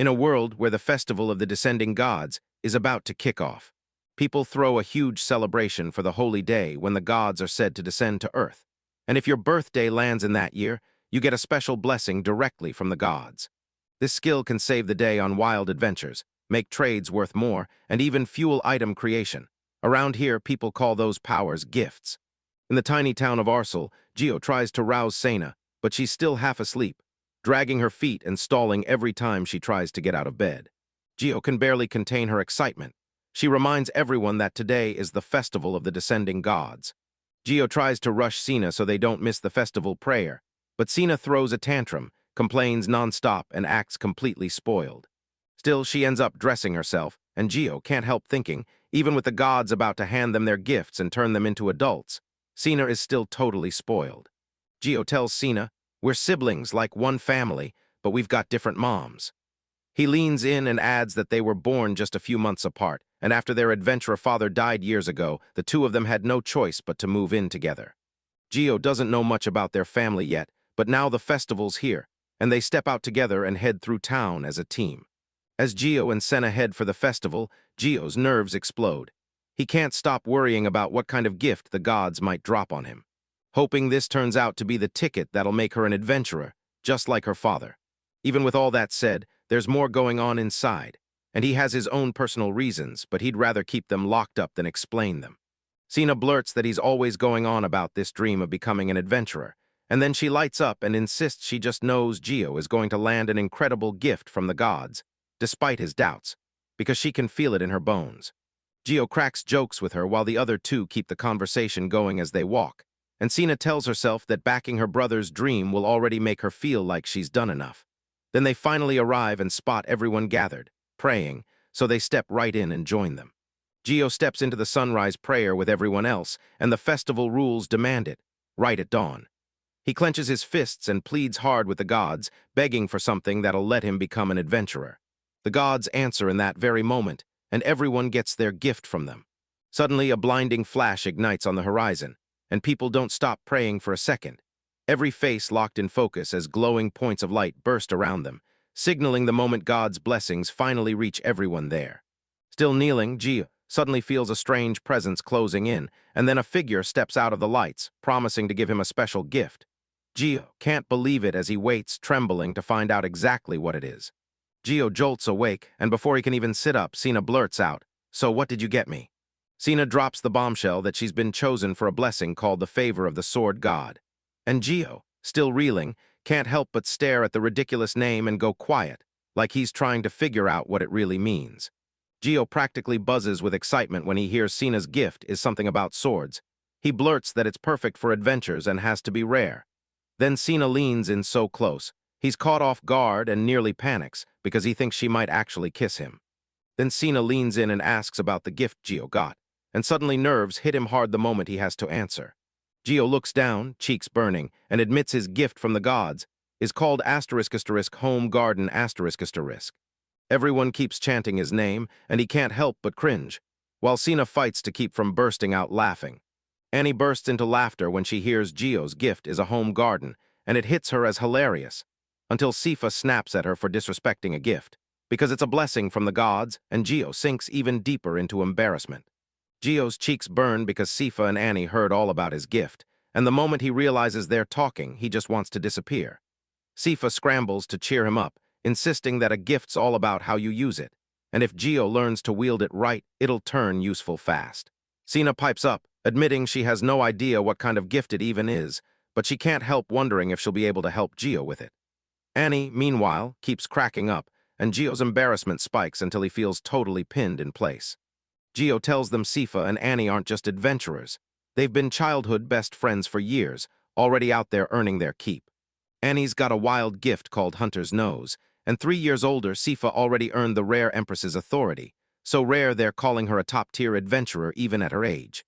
In a world where the festival of the descending gods is about to kick off, people throw a huge celebration for the holy day when the gods are said to descend to Earth. And if your birthday lands in that year, you get a special blessing directly from the gods. This skill can save the day on wild adventures, make trades worth more, and even fuel item creation. Around here, people call those powers gifts. In the tiny town of Arsel, Geo tries to rouse Cena, but she's still half asleep, dragging her feet and stalling every time she tries to get out of bed. Geo can barely contain her excitement. She reminds everyone that today is the festival of the descending gods. Geo tries to rush Cena so they don't miss the festival prayer, but Cena throws a tantrum, complains nonstop, and acts completely spoiled. Still, she ends up dressing herself, and Geo can't help thinking, even with the gods about to hand them their gifts and turn them into adults, Cena is still totally spoiled. Geo tells Cena, "We're siblings like one family, but we've got different moms." He leans in and adds that they were born just a few months apart, and after their adventurer father died years ago, the two of them had no choice but to move in together. Geo doesn't know much about their family yet, but now the festival's here, and they step out together and head through town as a team. As Geo and Cena head for the festival, Geo's nerves explode. He can't stop worrying about what kind of gift the gods might drop on him, hoping this turns out to be the ticket that'll make her an adventurer, just like her father. Even with all that said, there's more going on inside, and he has his own personal reasons, but he'd rather keep them locked up than explain them. Cena blurts that he's always going on about this dream of becoming an adventurer, and then she lights up and insists she just knows Geo is going to land an incredible gift from the gods, despite his doubts, because she can feel it in her bones. Geo cracks jokes with her while the other two keep the conversation going as they walk, and Cena tells herself that backing her brother's dream will already make her feel like she's done enough. Then they finally arrive and spot everyone gathered, praying, so they step right in and join them. Geo steps into the sunrise prayer with everyone else, and the festival rules demand it, right at dawn. He clenches his fists and pleads hard with the gods, begging for something that'll let him become an adventurer. The gods answer in that very moment, and everyone gets their gift from them. Suddenly, a blinding flash ignites on the horizon, and people don't stop praying for a second. Every face locked in focus as glowing points of light burst around them, signaling the moment God's blessings finally reach everyone there. Still kneeling, Geo suddenly feels a strange presence closing in, and then a figure steps out of the lights, promising to give him a special gift. Geo can't believe it as he waits, trembling, to find out exactly what it is. Geo jolts awake, and before he can even sit up, Cena blurts out, "So what did you get me?" Cena drops the bombshell that she's been chosen for a blessing called the favor of the sword god. And Geo, still reeling, can't help but stare at the ridiculous name and go quiet, like he's trying to figure out what it really means. Geo practically buzzes with excitement when he hears Cena's gift is something about swords. He blurts that it's perfect for adventures and has to be rare. Then Cena leans in so close, he's caught off guard and nearly panics because he thinks she might actually kiss him. Then Cena leans in and asks about the gift Geo got, and suddenly nerves hit him hard the moment he has to answer. Geo looks down, cheeks burning, and admits his gift from the gods is called *** home garden ***. Everyone keeps chanting his name, and he can't help but cringe, while Cena fights to keep from bursting out laughing. Annie bursts into laughter when she hears Geo's gift is a home garden, and it hits her as hilarious, until Cifa snaps at her for disrespecting a gift, because it's a blessing from the gods, and Geo sinks even deeper into embarrassment. Geo's cheeks burn because Cifa and Annie heard all about his gift, and the moment he realizes they're talking, he just wants to disappear. Cifa scrambles to cheer him up, insisting that a gift's all about how you use it, and if Geo learns to wield it right, it'll turn useful fast. Cena pipes up, admitting she has no idea what kind of gift it even is, but she can't help wondering if she'll be able to help Geo with it. Annie, meanwhile, keeps cracking up, and Geo's embarrassment spikes until he feels totally pinned in place. Geo tells them Cifa and Annie aren't just adventurers. They've been childhood best friends for years, already out there earning their keep. Annie's got a wild gift called Hunter's Nose, and 3 years older, Cifa already earned the rare Empress's authority, so rare they're calling her a top-tier adventurer even at her age.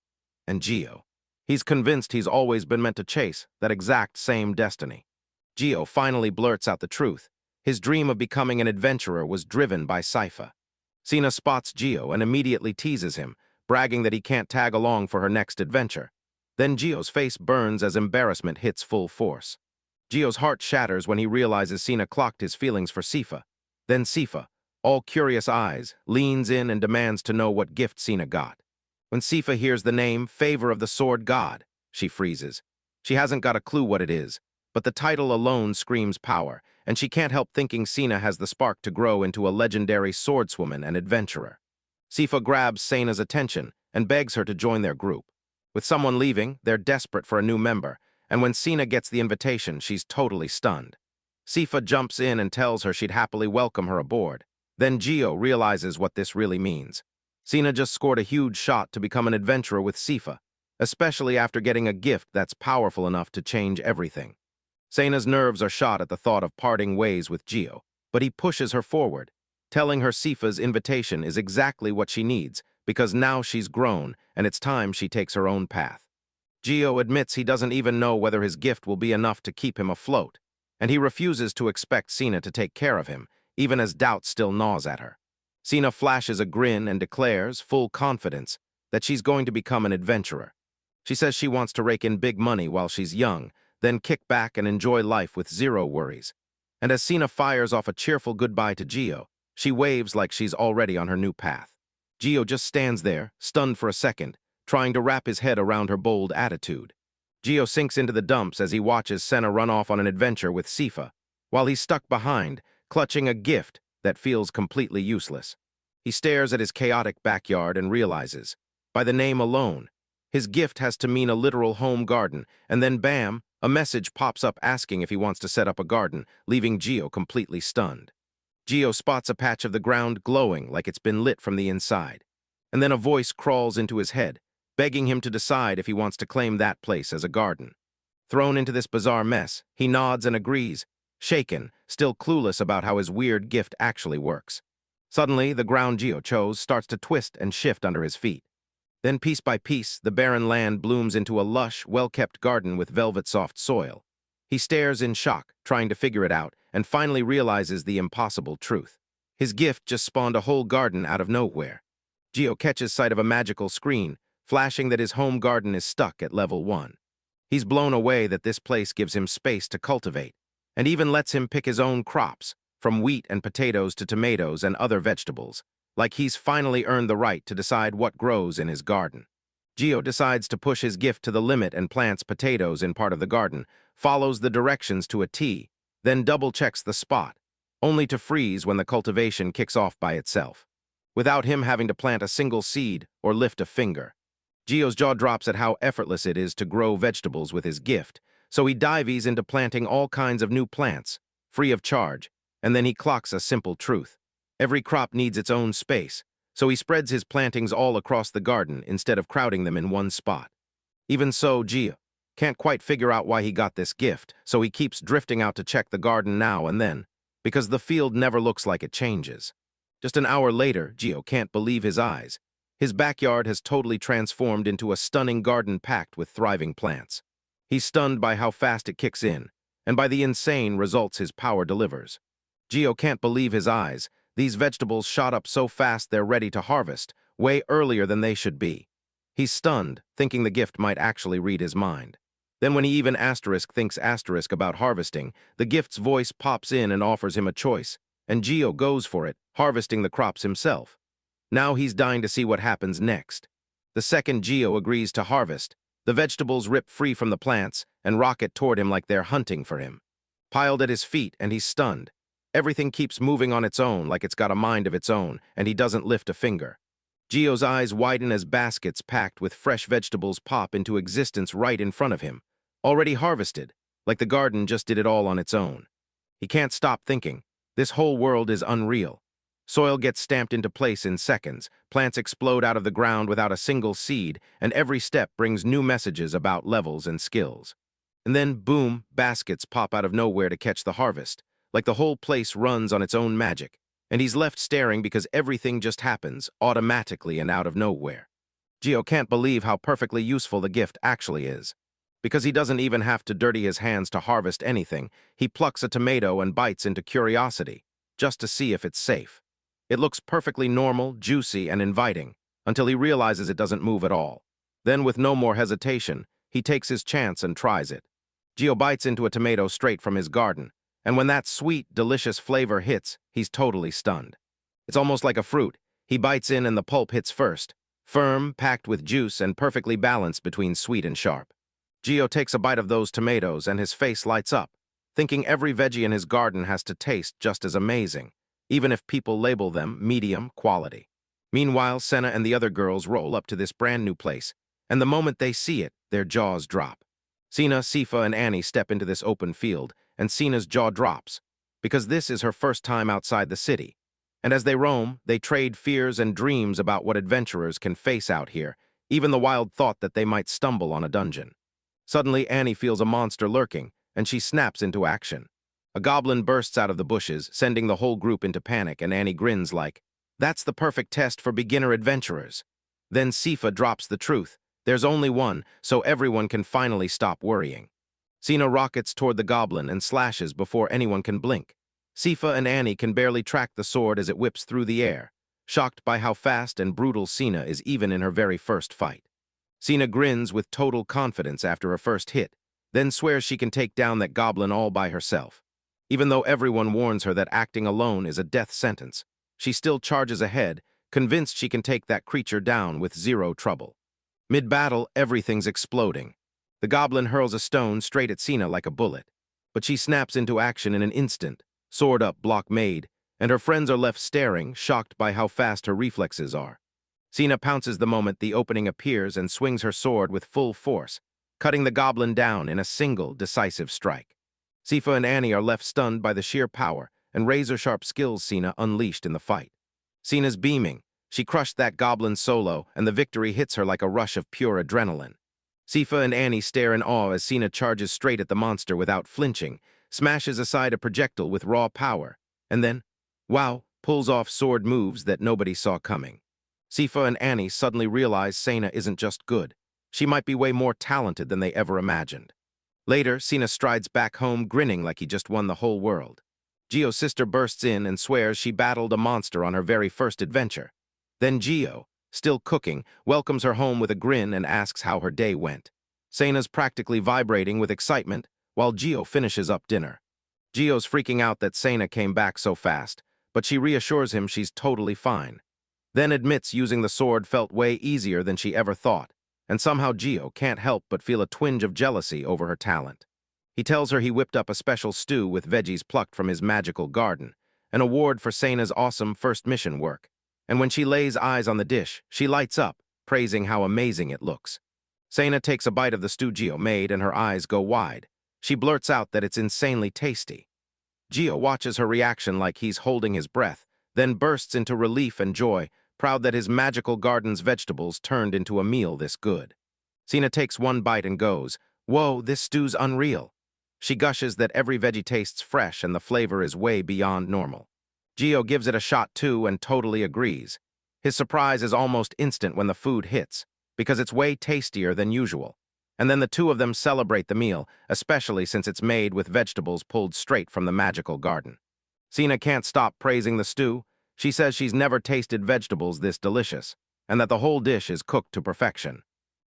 And Geo, he's convinced he's always been meant to chase that exact same destiny. Geo finally blurts out the truth. His dream of becoming an adventurer was driven by Cifa. Cena spots Geo and immediately teases him, bragging that he can't tag along for her next adventure. Then Geo's face burns as embarrassment hits full force. Geo's heart shatters when he realizes Cena clocked his feelings for Cifa. Then Cifa, all curious eyes, leans in and demands to know what gift Cena got. When Cifa hears the name Favor of the Sword God, she freezes. She hasn't got a clue what it is, but the title alone screams power, and she can't help thinking Cena has the spark to grow into a legendary swordswoman and adventurer. Cifa grabs Cena's attention and begs her to join their group. With someone leaving, they're desperate for a new member, and when Cena gets the invitation, she's totally stunned. Cifa jumps in and tells her she'd happily welcome her aboard. Then Gio realizes what this really means. Cena just scored a huge shot to become an adventurer with Cifa, especially after getting a gift that's powerful enough to change everything. Cena's nerves are shot at the thought of parting ways with Gio, but he pushes her forward, telling her Cifa's invitation is exactly what she needs because now she's grown and it's time she takes her own path. Gio admits he doesn't even know whether his gift will be enough to keep him afloat, and he refuses to expect Cena to take care of him, even as doubt still gnaws at her. Cena flashes a grin and declares, full confidence, that she's going to become an adventurer. She says she wants to rake in big money while she's young, then kick back and enjoy life with zero worries. And as Cena fires off a cheerful goodbye to Gio, she waves like she's already on her new path. Gio just stands there, stunned for a second, trying to wrap his head around her bold attitude. Gio sinks into the dumps as he watches Cena run off on an adventure with Cifa, while he's stuck behind, clutching a gift that feels completely useless. He stares at his chaotic backyard and realizes, by the name alone, his gift has to mean a literal home garden, and then bam, a message pops up asking if he wants to set up a garden, leaving Gio completely stunned. Gio spots a patch of the ground glowing like it's been lit from the inside, and then a voice crawls into his head, begging him to decide if he wants to claim that place as a garden. Thrown into this bizarre mess, he nods and agrees, shaken, still clueless about how his weird gift actually works. Suddenly, the ground Gio chose starts to twist and shift under his feet. Then, piece by piece, the barren land blooms into a lush, well-kept garden with velvet-soft soil. He stares in shock, trying to figure it out, and finally realizes the impossible truth. His gift just spawned a whole garden out of nowhere. Gio catches sight of a magical screen, flashing that his home garden is stuck at level 1. He's blown away that this place gives him space to cultivate, and even lets him pick his own crops, from wheat and potatoes to tomatoes and other vegetables, like he's finally earned the right to decide what grows in his garden. Gio decides to push his gift to the limit and plants potatoes in part of the garden, follows the directions to a T, then double-checks the spot, only to freeze when the cultivation kicks off by itself, without him having to plant a single seed or lift a finger. Gio's jaw drops at how effortless it is to grow vegetables with his gift, so he dives into planting all kinds of new plants, free of charge, and then he clocks a simple truth. Every crop needs its own space, so he spreads his plantings all across the garden instead of crowding them in one spot. Even so, Gio can't quite figure out why he got this gift, so he keeps drifting out to check the garden now and then, because the field never looks like it changes. Just an hour later, Gio can't believe his eyes. His backyard has totally transformed into a stunning garden packed with thriving plants. He's stunned by how fast it kicks in, and by the insane results his power delivers. Gio can't believe his eyes. These vegetables shot up so fast they're ready to harvest, way earlier than they should be. He's stunned, thinking the gift might actually read his mind. Then when he even thinks about harvesting, the gift's voice pops in and offers him a choice, and Gio goes for it, harvesting the crops himself. Now he's dying to see what happens next. The second Gio agrees to harvest, the vegetables rip free from the plants and rocket toward him like they're hunting for him. Piled at his feet, and he's stunned. Everything keeps moving on its own like it's got a mind of its own, and he doesn't lift a finger. Gio's eyes widen as baskets packed with fresh vegetables pop into existence right in front of him, already harvested, like the garden just did it all on its own. He can't stop thinking. This whole world is unreal. Soil gets stamped into place in seconds, plants explode out of the ground without a single seed, and every step brings new messages about levels and skills. And then, boom, baskets pop out of nowhere to catch the harvest, like the whole place runs on its own magic, and he's left staring because everything just happens, automatically and out of nowhere. Gio can't believe how perfectly useful the gift actually is. Because he doesn't even have to dirty his hands to harvest anything, he plucks a tomato and bites into curiosity, just to see if it's safe. It looks perfectly normal, juicy, and inviting, until he realizes it doesn't move at all. Then, with no more hesitation, he takes his chance and tries it. Gio bites into a tomato straight from his garden, And when that sweet, delicious flavor hits, he's totally stunned. It's almost like a fruit. He bites in and the pulp hits first, firm, packed with juice, and perfectly balanced between sweet and sharp. Gio takes a bite of those tomatoes and his face lights up, thinking every veggie in his garden has to taste just as amazing, even if people label them medium quality. Meanwhile, Cena and the other girls roll up to this brand new place, and the moment they see it, their jaws drop. Cena, Cifa, and Annie step into this open field, and Cena's jaw drops, because this is her first time outside the city. And as they roam, they trade fears and dreams about what adventurers can face out here, even the wild thought that they might stumble on a dungeon. Suddenly, Annie feels a monster lurking, and she snaps into action. A goblin bursts out of the bushes, sending the whole group into panic, and Annie grins like, "That's the perfect test for beginner adventurers." Then Cifa drops the truth. There's only one, so everyone can finally stop worrying. Cena rockets toward the goblin and slashes before anyone can blink. Cifa and Annie can barely track the sword as it whips through the air, shocked by how fast and brutal Cena is even in her very first fight. Cena grins with total confidence after her first hit, then swears she can take down that goblin all by herself. Even though everyone warns her that acting alone is a death sentence, she still charges ahead, convinced she can take that creature down with zero trouble. Mid-battle, everything's exploding. The goblin hurls a stone straight at Cena like a bullet, but she snaps into action in an instant, sword up, block made, and her friends are left staring, shocked by how fast her reflexes are. Cena pounces the moment the opening appears and swings her sword with full force, cutting the goblin down in a single, decisive strike. Cifa and Annie are left stunned by the sheer power and razor-sharp skills Cena unleashed in the fight. Cena's beaming. She crushed that goblin solo, and the victory hits her like a rush of pure adrenaline. Cifa and Annie stare in awe as Cena charges straight at the monster without flinching, smashes aside a projectile with raw power, and then, wow, pulls off sword moves that nobody saw coming. Cifa and Annie suddenly realize Cena isn't just good. She might be way more talented than they ever imagined. Later, Cena strides back home grinning like he just won the whole world. Gio's sister bursts in and swears she battled a monster on her very first adventure. Then Gio, still cooking, welcomes her home with a grin and asks how her day went. Cena's practically vibrating with excitement, while Gio finishes up dinner. Gio's freaking out that Cena came back so fast, but she reassures him she's totally fine. Then admits using the sword felt way easier than she ever thought, and somehow Gio can't help but feel a twinge of jealousy over her talent. He tells her he whipped up a special stew with veggies plucked from his magical garden, an award for Cena's awesome first mission work. And when she lays eyes on the dish, she lights up, praising how amazing it looks. Cena takes a bite of the stew Gio made and her eyes go wide. She blurts out that it's insanely tasty. Gio watches her reaction like he's holding his breath, then bursts into relief and joy, proud that his magical garden's vegetables turned into a meal this good. Cena takes one bite and goes, "Whoa, this stew's unreal." She gushes that every veggie tastes fresh and the flavor is way beyond normal. Gio gives it a shot too and totally agrees. His surprise is almost instant when the food hits, because it's way tastier than usual. And then the two of them celebrate the meal, especially since it's made with vegetables pulled straight from the magical garden. Cena can't stop praising the stew. She says she's never tasted vegetables this delicious, and that the whole dish is cooked to perfection.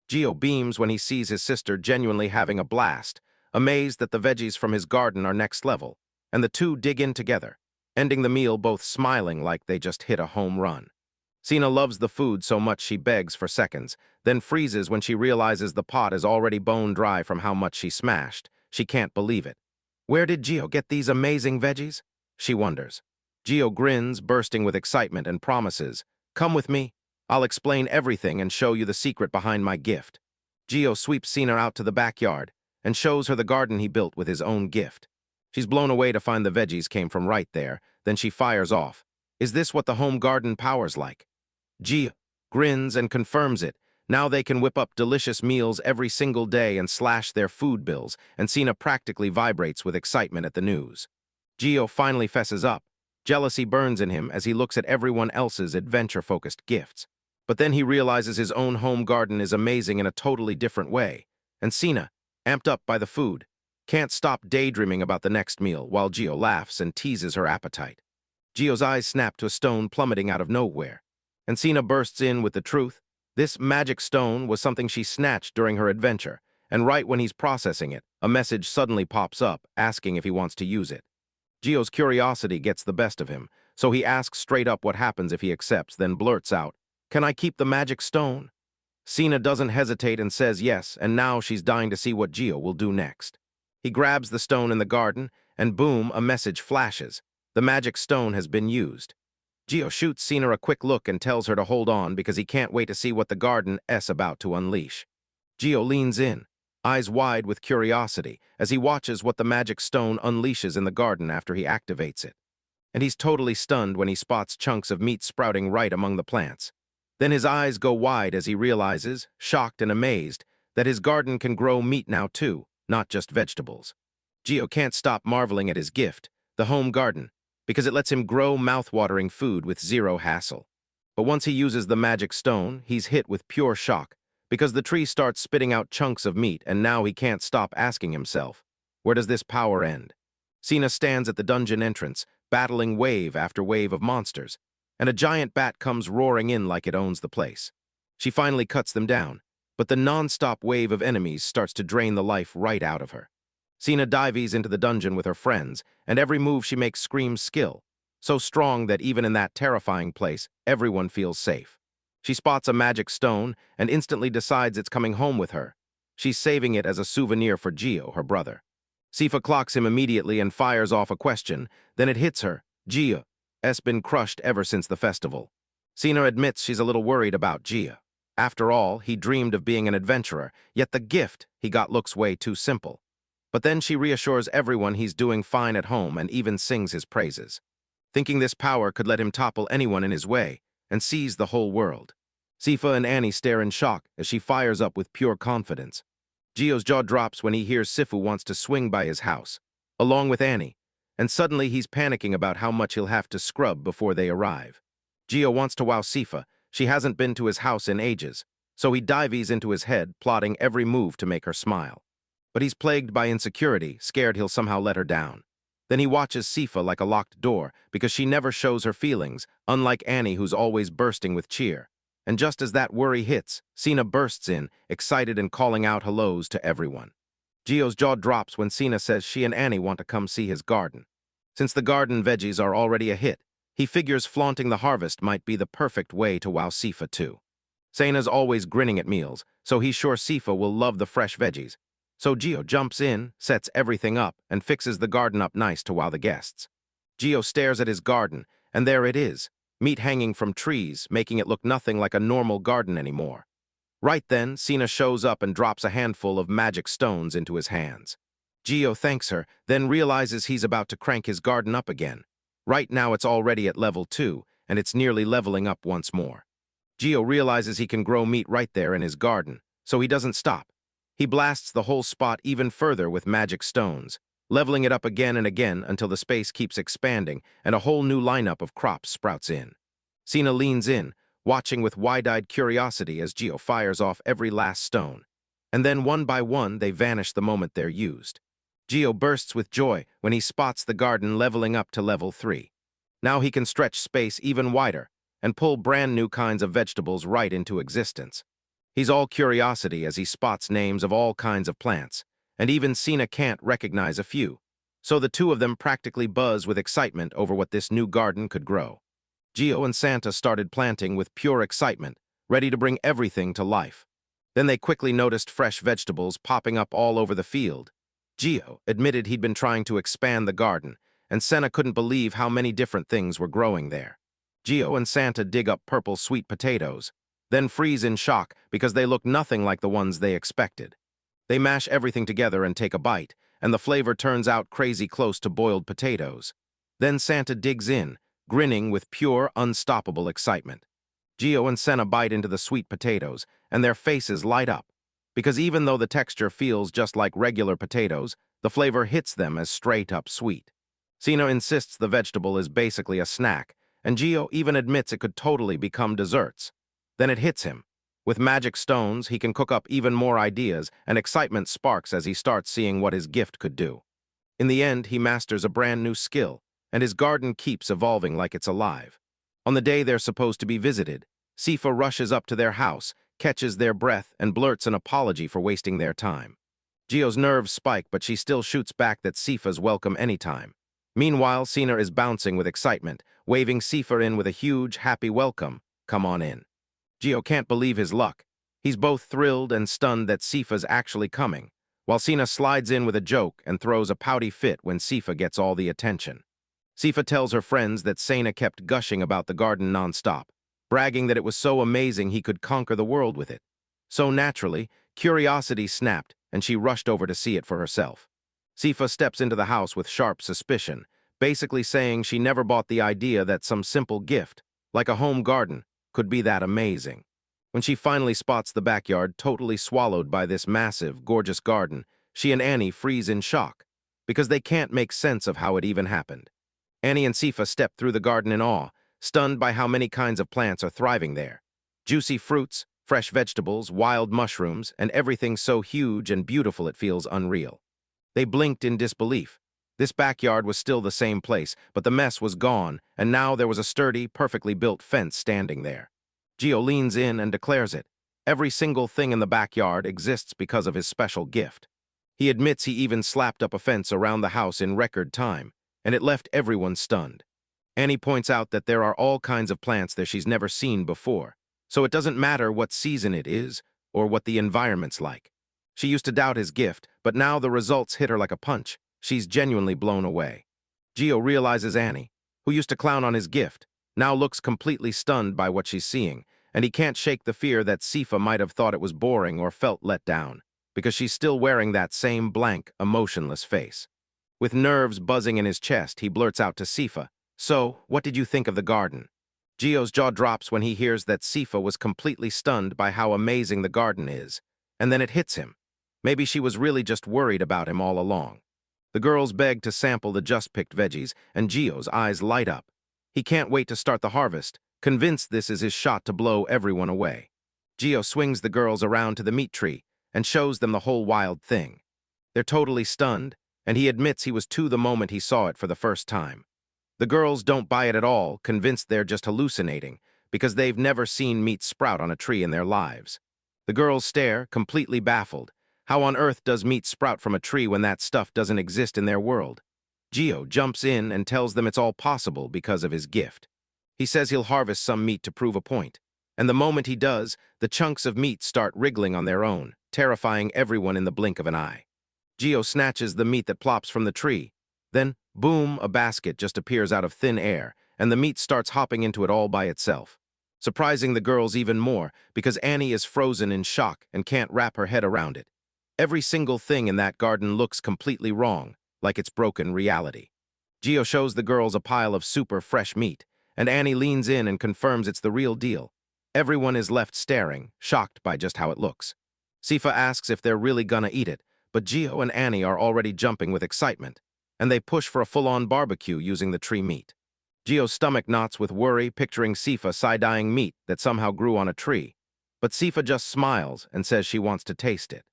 Gio beams when he sees his sister genuinely having a blast, amazed that the veggies from his garden are next level, and the two dig in together, ending the meal both smiling like they just hit a home run. Cena loves the food so much she begs for seconds, then freezes when she realizes the pot is already bone dry from how much she smashed. She can't believe it. Where did Gio get these amazing veggies? She wonders. Gio grins, bursting with excitement, and promises, "Come with me. I'll explain everything and show you the secret behind my gift." Gio sweeps Cena out to the backyard and shows her the garden he built with his own gift. She's blown away to find the veggies came from right there, then she fires off. Is this what the home garden power's like? Gio grins and confirms it. Now they can whip up delicious meals every single day and slash their food bills, and Cena practically vibrates with excitement at the news. Gio finally fesses up. Jealousy burns in him as he looks at everyone else's adventure-focused gifts. But then he realizes his own home garden is amazing in a totally different way. And Cena, amped up by the food, can't stop daydreaming about the next meal while Gio laughs and teases her appetite. Gio's eyes snap to a stone plummeting out of nowhere, and Cena bursts in with the truth. This magic stone was something she snatched during her adventure, and right when he's processing it, a message suddenly pops up asking if he wants to use it. Gio's curiosity gets the best of him, so he asks straight up what happens if he accepts, then blurts out, "Can I keep the magic stone?" Cena doesn't hesitate and says yes, and now she's dying to see what Gio will do next. He grabs the stone in the garden, and boom, a message flashes. The magic stone has been used. Gio shoots Cena a quick look and tells her to hold on because he can't wait to see what the garden's about to unleash. Gio leans in, eyes wide with curiosity, as he watches what the magic stone unleashes in the garden after he activates it. And he's totally stunned when he spots chunks of meat sprouting right among the plants. Then his eyes go wide as he realizes, shocked and amazed, that his garden can grow meat now too, not just vegetables. Gio can't stop marveling at his gift, the home garden, because it lets him grow mouth-watering food with zero hassle. But once he uses the magic stone, he's hit with pure shock, because the tree starts spitting out chunks of meat, and now he can't stop asking himself, where does this power end? Cena stands at the dungeon entrance, battling wave after wave of monsters, and a giant bat comes roaring in like it owns the place. She finally cuts them down, but the non-stop wave of enemies starts to drain the life right out of her. Cena dives into the dungeon with her friends, and every move she makes screams skill, so strong that even in that terrifying place, everyone feels safe. She spots a magic stone and instantly decides it's coming home with her. She's saving it as a souvenir for Gio, her brother. Cifa clocks him immediately and fires off a question, then it hits her. Gio's been crushed ever since the festival. Cena admits she's a little worried about Gio. After all, he dreamed of being an adventurer, yet the gift he got looks way too simple. But then she reassures everyone he's doing fine at home and even sings his praises, thinking this power could let him topple anyone in his way and seize the whole world. Cifa and Annie stare in shock as she fires up with pure confidence. Gio's jaw drops when he hears Cifu wants to swing by his house, along with Annie, and suddenly he's panicking about how much he'll have to scrub before they arrive. Gio wants to wow Cifa. She hasn't been to his house in ages, so he dives into his head, plotting every move to make her smile. But he's plagued by insecurity, scared he'll somehow let her down. Then he watches Cifa like a locked door, because she never shows her feelings, unlike Annie who's always bursting with cheer. And just as that worry hits, Cena bursts in, excited and calling out hellos to everyone. Gio's jaw drops when Cena says she and Annie want to come see his garden. Since the garden veggies are already a hit, he figures flaunting the harvest might be the perfect way to wow Cifa too. Cena's always grinning at meals, so he's sure Cifa will love the fresh veggies. So Gio jumps in, sets everything up, and fixes the garden up nice to wow the guests. Gio stares at his garden, and there it is, meat hanging from trees, making it look nothing like a normal garden anymore. Right then, Cena shows up and drops a handful of magic stones into his hands. Gio thanks her, then realizes he's about to crank his garden up again. Right now it's already at level 2, and it's nearly leveling up once more. Gio realizes he can grow meat right there in his garden, so he doesn't stop. He blasts the whole spot even further with magic stones, leveling it up again and again until the space keeps expanding and a whole new lineup of crops sprouts in. Cena leans in, watching with wide-eyed curiosity as Gio fires off every last stone. And then one by one, they vanish the moment they're used. Gio bursts with joy when he spots the garden leveling up to level 3. Now he can stretch space even wider and pull brand new kinds of vegetables right into existence. He's all curiosity as he spots names of all kinds of plants, and even Cena can't recognize a few. So the two of them practically buzz with excitement over what this new garden could grow. Gio and Santa started planting with pure excitement, ready to bring everything to life. Then they quickly noticed fresh vegetables popping up all over the field. Gio admitted he'd been trying to expand the garden, and Cena couldn't believe how many different things were growing there. Gio and Santa dig up purple sweet potatoes, then freeze in shock because they look nothing like the ones they expected. They mash everything together and take a bite, and the flavor turns out crazy close to boiled potatoes. Then Santa digs in, grinning with pure, unstoppable excitement. Gio and Cena bite into the sweet potatoes, and their faces light up, because even though the texture feels just like regular potatoes, the flavor hits them as straight-up sweet. Cena insists the vegetable is basically a snack, and Gio even admits it could totally become desserts. Then it hits him. With magic stones, he can cook up even more ideas, and excitement sparks as he starts seeing what his gift could do. In the end, he masters a brand new skill, and his garden keeps evolving like it's alive. On the day they're supposed to be visited, Cifa rushes up to their house, catches their breath, and blurts an apology for wasting their time. Gio's nerves spike, but she still shoots back that Cifa's welcome anytime. Meanwhile, Cena is bouncing with excitement, waving Cifa in with a huge, happy welcome. Come on in. Gio can't believe his luck. He's both thrilled and stunned that Cifa's actually coming, while Cena slides in with a joke and throws a pouty fit when Cifa gets all the attention. Cifa tells her friends that Cena kept gushing about the garden nonstop, bragging that it was so amazing he could conquer the world with it. So naturally, curiosity snapped, and she rushed over to see it for herself. Cifa steps into the house with sharp suspicion, basically saying she never bought the idea that some simple gift, like a home garden, could be that amazing. When she finally spots the backyard totally swallowed by this massive, gorgeous garden, she and Annie freeze in shock, because they can't make sense of how it even happened. Annie and Cifa step through the garden in awe, stunned by how many kinds of plants are thriving there. Juicy fruits, fresh vegetables, wild mushrooms, and everything so huge and beautiful it feels unreal. They blinked in disbelief. This backyard was still the same place, but the mess was gone, and now there was a sturdy, perfectly built fence standing there. Gio leans in and declares it. Every single thing in the backyard exists because of his special gift. He admits he even slapped up a fence around the house in record time, and it left everyone stunned. Annie points out that there are all kinds of plants there she's never seen before, so it doesn't matter what season it is or what the environment's like. She used to doubt his gift, but now the results hit her like a punch. She's genuinely blown away. Gio realizes Annie, who used to clown on his gift, now looks completely stunned by what she's seeing, and he can't shake the fear that Cifa might have thought it was boring or felt let down, because she's still wearing that same blank, emotionless face. With nerves buzzing in his chest, he blurts out to Cifa, "So, what did you think of the garden?" Gio's jaw drops when he hears that Cifa was completely stunned by how amazing the garden is, and then it hits him. Maybe she was really just worried about him all along. The girls beg to sample the just-picked veggies, and Gio's eyes light up. He can't wait to start the harvest, convinced this is his shot to blow everyone away. Gio swings the girls around to the meat tree and shows them the whole wild thing. They're totally stunned, and he admits he was too the moment he saw it for the first time. The girls don't buy it at all, convinced they're just hallucinating, because they've never seen meat sprout on a tree in their lives. The girls stare, completely baffled. How on earth does meat sprout from a tree when that stuff doesn't exist in their world? Gio jumps in and tells them it's all possible because of his gift. He says he'll harvest some meat to prove a point, and the moment he does, the chunks of meat start wriggling on their own, terrifying everyone in the blink of an eye. Gio snatches the meat that plops from the tree. Then, boom, a basket just appears out of thin air, and the meat starts hopping into it all by itself, surprising the girls even more because Annie is frozen in shock and can't wrap her head around it. Every single thing in that garden looks completely wrong, like it's broken reality. Gio shows the girls a pile of super fresh meat, and Annie leans in and confirms it's the real deal. Everyone is left staring, shocked by just how it looks. Cifa asks if they're really gonna eat it, but Gio and Annie are already jumping with excitement, and they push for a full-on barbecue using the tree meat. Gio's stomach knots with worry, picturing Cifa side-eyeing meat that somehow grew on a tree, but Cifa just smiles and says she wants to taste it.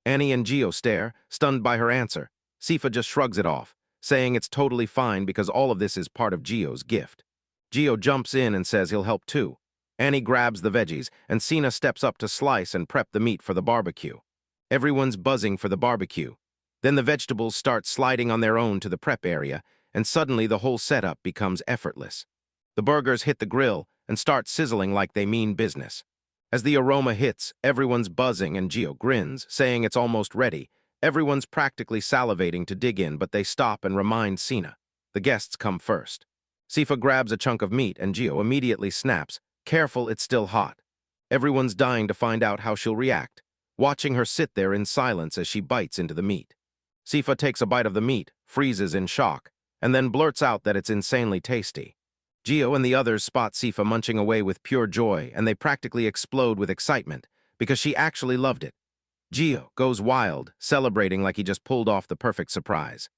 Annie and Gio stare, stunned by her answer. Cifa just shrugs it off, saying it's totally fine because all of this is part of Gio's gift. Gio jumps in and says he'll help too. Annie grabs the veggies, and Cena steps up to slice and prep the meat for the barbecue. Everyone's buzzing for the barbecue. Then the vegetables start sliding on their own to the prep area, and suddenly the whole setup becomes effortless. The burgers hit the grill and start sizzling like they mean business. As the aroma hits, everyone's buzzing and Gio grins, saying it's almost ready. Everyone's practically salivating to dig in, but they stop and remind Cena. The guests come first. Cifa grabs a chunk of meat and Gio immediately snaps, "Careful, it's still hot." Everyone's dying to find out how she'll react, watching her sit there in silence as she bites into the meat. Cifa takes a bite of the meat, freezes in shock, and then blurts out that it's insanely tasty. Gio and the others spot Cifa munching away with pure joy, and they practically explode with excitement, because she actually loved it. Gio goes wild, celebrating like he just pulled off the perfect surprise.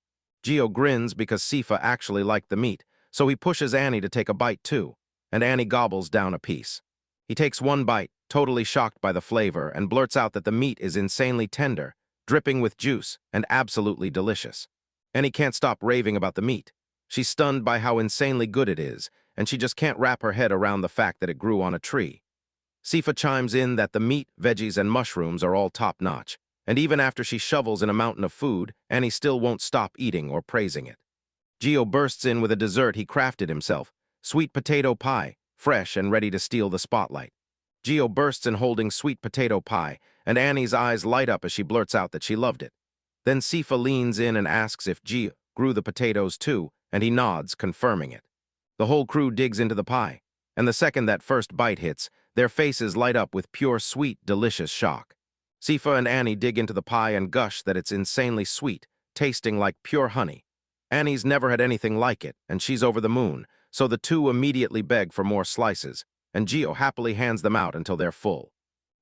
Gio grins because Cifa actually liked the meat, so he pushes Annie to take a bite too, and Annie gobbles down a piece. He takes one bite, totally shocked by the flavor, and blurts out that the meat is insanely tender, dripping with juice, and absolutely delicious. Annie can't stop raving about the meat. She's stunned by how insanely good it is, and she just can't wrap her head around the fact that it grew on a tree. Cifa chimes in that the meat, veggies, and mushrooms are all top-notch, and even after she shovels in a mountain of food, Annie still won't stop eating or praising it. Gio bursts in with a dessert he crafted himself, sweet potato pie, fresh and ready to steal the spotlight. Gio bursts in holding sweet potato pie, and Annie's eyes light up as she blurts out that she loved it. Then Cifa leans in and asks if Gio grew the potatoes too, and he nods, confirming it. The whole crew digs into the pie, and the second that first bite hits, their faces light up with pure, sweet, delicious shock. Cifa and Annie dig into the pie and gush that it's insanely sweet, tasting like pure honey. Annie's never had anything like it, and she's over the moon, so the two immediately beg for more slices, and Gio happily hands them out until they're full.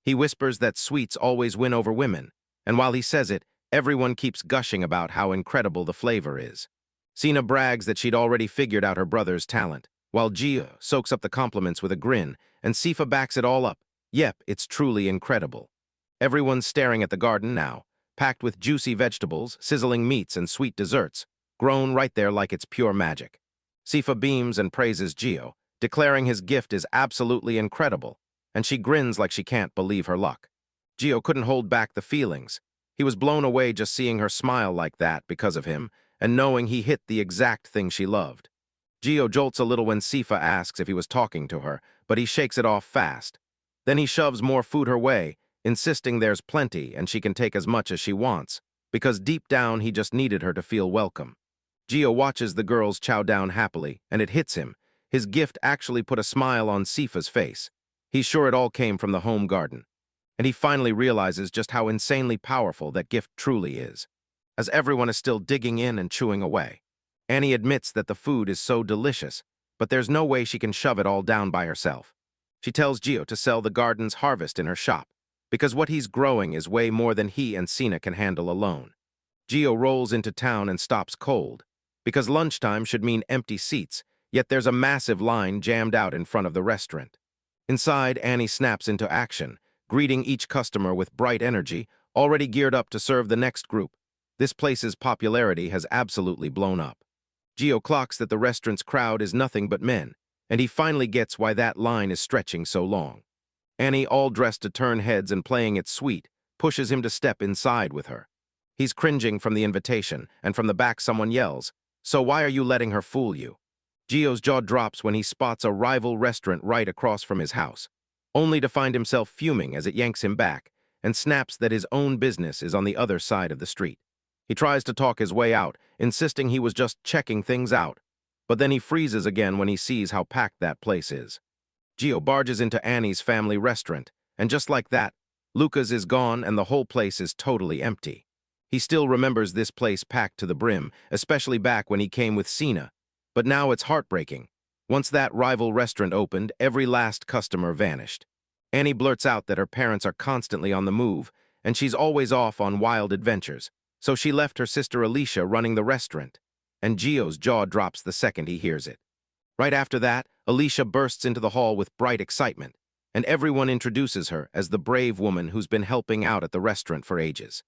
He whispers that sweets always win over women, and while he says it, everyone keeps gushing about how incredible the flavor is. Cena brags that she'd already figured out her brother's talent, while Gio soaks up the compliments with a grin, and Cifa backs it all up. Yep, it's truly incredible. Everyone's staring at the garden now, packed with juicy vegetables, sizzling meats, and sweet desserts, grown right there like it's pure magic. Cifa beams and praises Gio, declaring his gift is absolutely incredible, and she grins like she can't believe her luck. Gio couldn't hold back the feelings. He was blown away just seeing her smile like that because of him, and knowing he hit the exact thing she loved. Gio jolts a little when Cifa asks if he was talking to her, but he shakes it off fast. Then he shoves more food her way, insisting there's plenty and she can take as much as she wants, because deep down he just needed her to feel welcome. Gio watches the girls chow down happily, and it hits him. His gift actually put a smile on Cifa's face. He's sure it all came from the home garden. And he finally realizes just how insanely powerful that gift truly is, as everyone is still digging in and chewing away. Annie admits that the food is so delicious, but there's no way she can shove it all down by herself. She tells Gio to sell the garden's harvest in her shop, because what he's growing is way more than he and Cena can handle alone. Gio rolls into town and stops cold, because lunchtime should mean empty seats, yet there's a massive line jammed out in front of the restaurant. Inside, Annie snaps into action, greeting each customer with bright energy, already geared up to serve the next group. This place's popularity has absolutely blown up. Gio clocks that the restaurant's crowd is nothing but men, and he finally gets why that line is stretching so long. Annie, all dressed to turn heads and playing it sweet, pushes him to step inside with her. He's cringing from the invitation, and from the back someone yells, "So why are you letting her fool you?" Gio's jaw drops when he spots a rival restaurant right across from his house, only to find himself fuming as it yanks him back and snaps that his own business is on the other side of the street. He tries to talk his way out, insisting he was just checking things out, but then he freezes again when he sees how packed that place is. Gio barges into Annie's family restaurant, and just like that, Lucas is gone and the whole place is totally empty. He still remembers this place packed to the brim, especially back when he came with Cena, but now it's heartbreaking. Once that rival restaurant opened, every last customer vanished. Annie blurts out that her parents are constantly on the move, and she's always off on wild adventures, so she left her sister Alicia running the restaurant, and Gio's jaw drops the second he hears it. Right after that, Alicia bursts into the hall with bright excitement, and everyone introduces her as the brave woman who's been helping out at the restaurant for ages.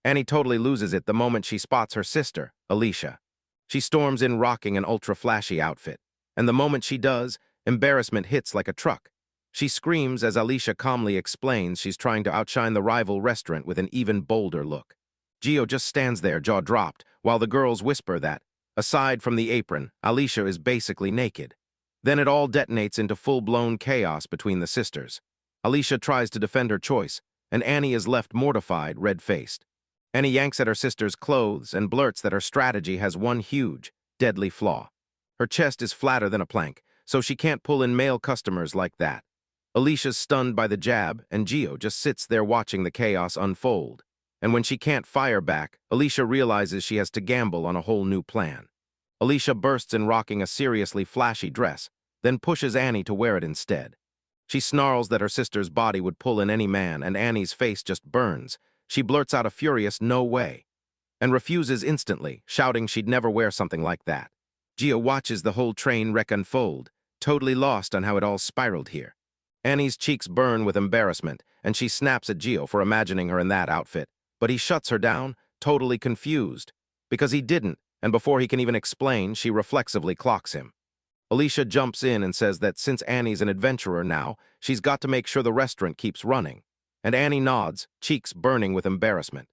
Annie totally loses it the moment she spots her sister, Alicia. She storms in rocking an ultra-flashy outfit, and the moment she does, embarrassment hits like a truck. She screams as Alicia calmly explains she's trying to outshine the rival restaurant with an even bolder look. Gio just stands there, jaw dropped, while the girls whisper that, aside from the apron, Alicia is basically naked. Then it all detonates into full-blown chaos between the sisters. Alicia tries to defend her choice, and Annie is left mortified, red-faced. Annie yanks at her sister's clothes and blurts that her strategy has one huge, deadly flaw. Her chest is flatter than a plank, so she can't pull in male customers like that. Alicia's stunned by the jab, and Gio just sits there watching the chaos unfold. And when she can't fire back, Alicia realizes she has to gamble on a whole new plan. Alicia bursts in rocking a seriously flashy dress, then pushes Annie to wear it instead. She snarls that her sister's body would pull in any man, and Annie's face just burns. She blurts out a furious "no way," and refuses instantly, shouting she'd never wear something like that. Gio watches the whole train wreck unfold, totally lost on how it all spiraled here. Annie's cheeks burn with embarrassment, and she snaps at Gio for imagining her in that outfit, but he shuts her down, totally confused, because he didn't, and before he can even explain, she reflexively clocks him. Alicia jumps in and says that since Annie's an adventurer now, she's got to make sure the restaurant keeps running. And Annie nods, cheeks burning with embarrassment.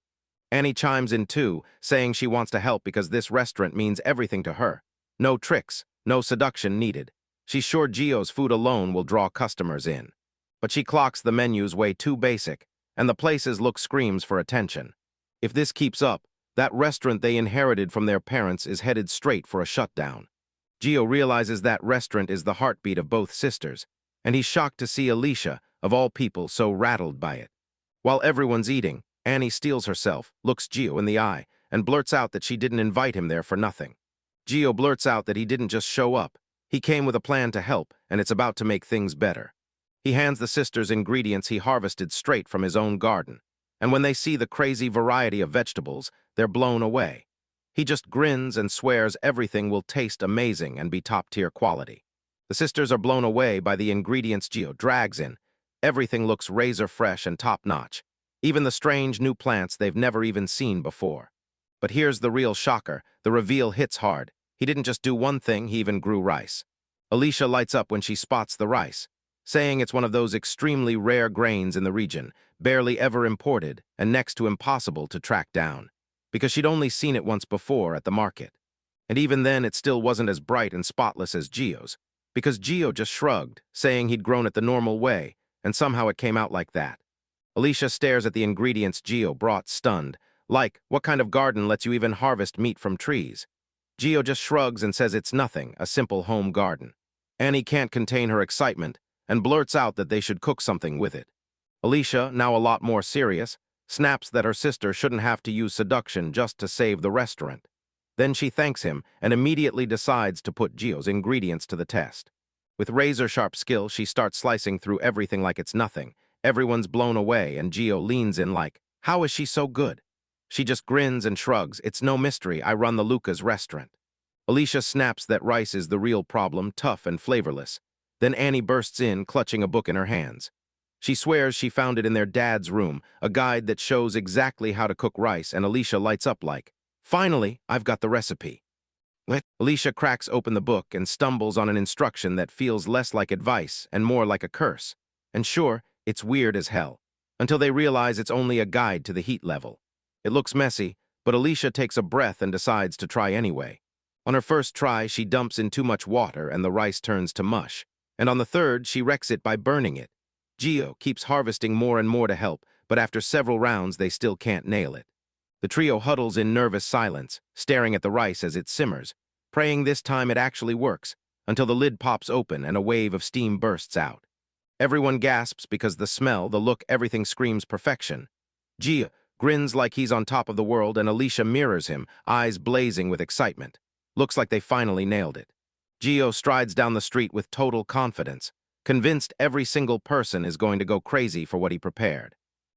Annie chimes in too, saying she wants to help because this restaurant means everything to her. No tricks, no seduction needed. She's sure Gio's food alone will draw customers in. But she clocks the menus way too basic, and the places look screams for attention. If this keeps up, that restaurant they inherited from their parents is headed straight for a shutdown. Gio realizes that restaurant is the heartbeat of both sisters, and he's shocked to see Alicia, of all people, so rattled by it. While everyone's eating, Annie steels herself, looks Gio in the eye, and blurts out that she didn't invite him there for nothing. Gio blurts out that he didn't just show up. He came with a plan to help, and it's about to make things better. He hands the sisters ingredients he harvested straight from his own garden, and when they see the crazy variety of vegetables, they're blown away. He just grins and swears everything will taste amazing and be top-tier quality. The sisters are blown away by the ingredients Gio drags in. Everything looks razor-fresh and top-notch, even the strange new plants they've never even seen before. But here's the real shocker. The reveal hits hard. He didn't just do one thing, he even grew rice. Alicia lights up when she spots the rice, saying it's one of those extremely rare grains in the region, barely ever imported and next to impossible to track down, because she'd only seen it once before at the market. And even then, it still wasn't as bright and spotless as Gio's, because Gio just shrugged, saying he'd grown it the normal way, and somehow it came out like that. Alicia stares at the ingredients Gio brought, stunned, like, what kind of garden lets you even harvest meat from trees? Gio just shrugs and says it's nothing, a simple home garden. Annie can't contain her excitement and blurts out that they should cook something with it. Alicia, now a lot more serious, snaps that her sister shouldn't have to use seduction just to save the restaurant. Then she thanks him and immediately decides to put Gio's ingredients to the test. With razor-sharp skill, she starts slicing through everything like it's nothing. Everyone's blown away, and Gio leans in like, how is she so good? She just grins and shrugs. It's no mystery, I run the Luca's restaurant. Alicia snaps that rice is the real problem, tough and flavorless. Then Annie bursts in, clutching a book in her hands. She swears she found it in their dad's room, a guide that shows exactly how to cook rice, and Alicia lights up like, finally, I've got the recipe. What? Alicia cracks open the book and stumbles on an instruction that feels less like advice and more like a curse. And sure, it's weird as hell, until they realize it's only a guide to the heat level. It looks messy, but Alicia takes a breath and decides to try anyway. On her first try, she dumps in too much water and the rice turns to mush. And on the third, she wrecks it by burning it. Gio keeps harvesting more and more to help, but after several rounds, they still can't nail it. The trio huddles in nervous silence, staring at the rice as it simmers, praying this time it actually works, until the lid pops open and a wave of steam bursts out. Everyone gasps because the smell, the look, everything screams perfection. Gio grins like he's on top of the world, and Alicia mirrors him, eyes blazing with excitement. Looks like they finally nailed it. Gio strides down the street with total confidence, convinced every single person is going to go crazy for what he prepared.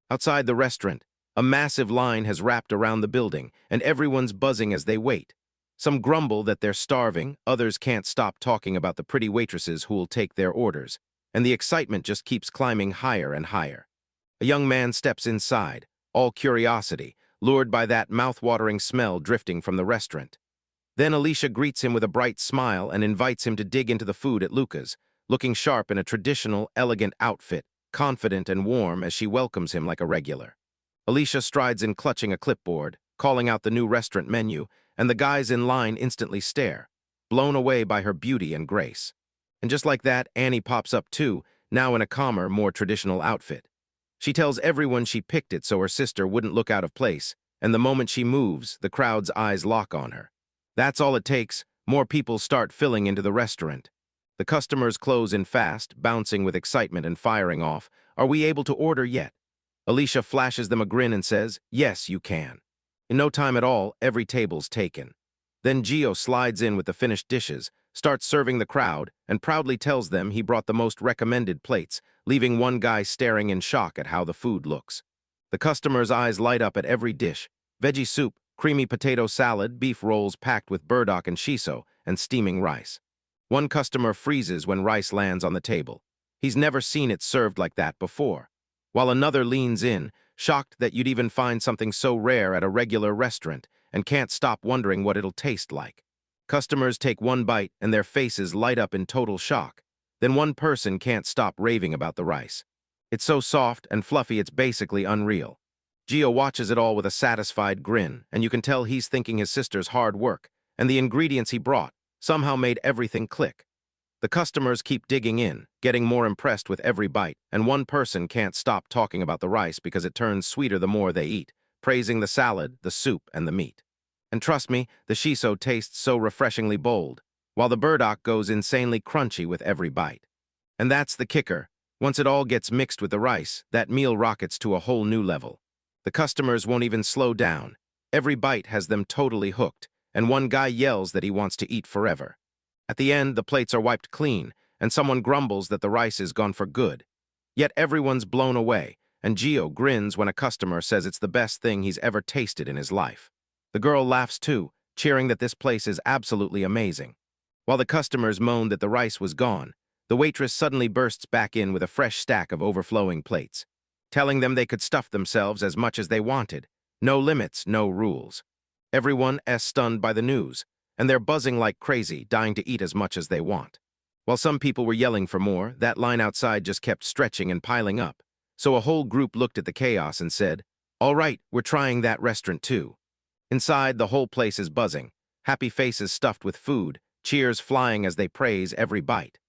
Outside the restaurant, a massive line has wrapped around the building, and everyone's buzzing as they wait. Some grumble that they're starving, others can't stop talking about the pretty waitresses who'll take their orders, and the excitement just keeps climbing higher and higher. A young man steps inside, all curiosity, lured by that mouth-watering smell drifting from the restaurant. Then Alicia greets him with a bright smile and invites him to dig into the food at Luca's, looking sharp in a traditional, elegant outfit, confident and warm as she welcomes him like a regular. Alicia strides in clutching a clipboard, calling out the new restaurant menu, and the guys in line instantly stare, blown away by her beauty and grace. And just like that, Annie pops up too, now in a calmer, more traditional outfit. She tells everyone she picked it so her sister wouldn't look out of place, and the moment she moves, the crowd's eyes lock on her. That's all it takes. More people start filling into the restaurant. The customers close in fast, bouncing with excitement and firing off. Are we able to order yet? Alicia flashes them a grin and says, yes, you can. In no time at all, every table's taken. Then Gio slides in with the finished dishes, starts serving the crowd, and proudly tells them he brought the most recommended plates, leaving one guy staring in shock at how the food looks. The customers' eyes light up at every dish: veggie soup, creamy potato salad, beef rolls packed with burdock and shiso, and steaming rice. One customer freezes when rice lands on the table. He's never seen it served like that before, while another leans in, shocked that you'd even find something so rare at a regular restaurant, and can't stop wondering what it'll taste like. Customers take one bite and their faces light up in total shock. Then one person can't stop raving about the rice. It's so soft and fluffy it's basically unreal. Gio watches it all with a satisfied grin, and you can tell he's thanking his sister's hard work and the ingredients he brought, somehow made everything click. The customers keep digging in, getting more impressed with every bite, and one person can't stop talking about the rice because it turns sweeter the more they eat, praising the salad, the soup, and the meat. And trust me, the shiso tastes so refreshingly bold, while the burdock goes insanely crunchy with every bite. And that's the kicker. Once it all gets mixed with the rice, that meal rockets to a whole new level. The customers won't even slow down. Every bite has them totally hooked, and one guy yells that he wants to eat forever. At the end, the plates are wiped clean, and someone grumbles that the rice is gone for good. Yet everyone's blown away, and Gio grins when a customer says it's the best thing he's ever tasted in his life. The girl laughs too, cheering that this place is absolutely amazing. While the customers moan that the rice was gone, the waitress suddenly bursts back in with a fresh stack of overflowing plates, telling them they could stuff themselves as much as they wanted. No limits, no rules. Everyone is stunned by the news, and they're buzzing like crazy, dying to eat as much as they want. While some people were yelling for more, that line outside just kept stretching and piling up. So a whole group looked at the chaos and said, "All right, we're trying that restaurant too." Inside, the whole place is buzzing, happy faces stuffed with food, cheers flying as they praise every bite.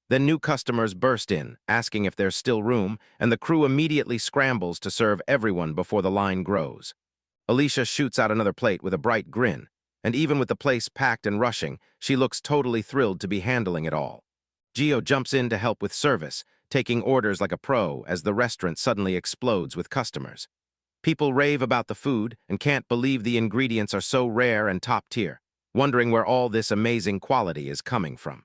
Then new customers burst in, asking if there's still room, and the crew immediately scrambles to serve everyone before the line grows. Alicia shoots out another plate with a bright grin, and even with the place packed and rushing, she looks totally thrilled to be handling it all. Gio jumps in to help with service, taking orders like a pro as the restaurant suddenly explodes with customers. People rave about the food and can't believe the ingredients are so rare and top tier, wondering where all this amazing quality is coming from.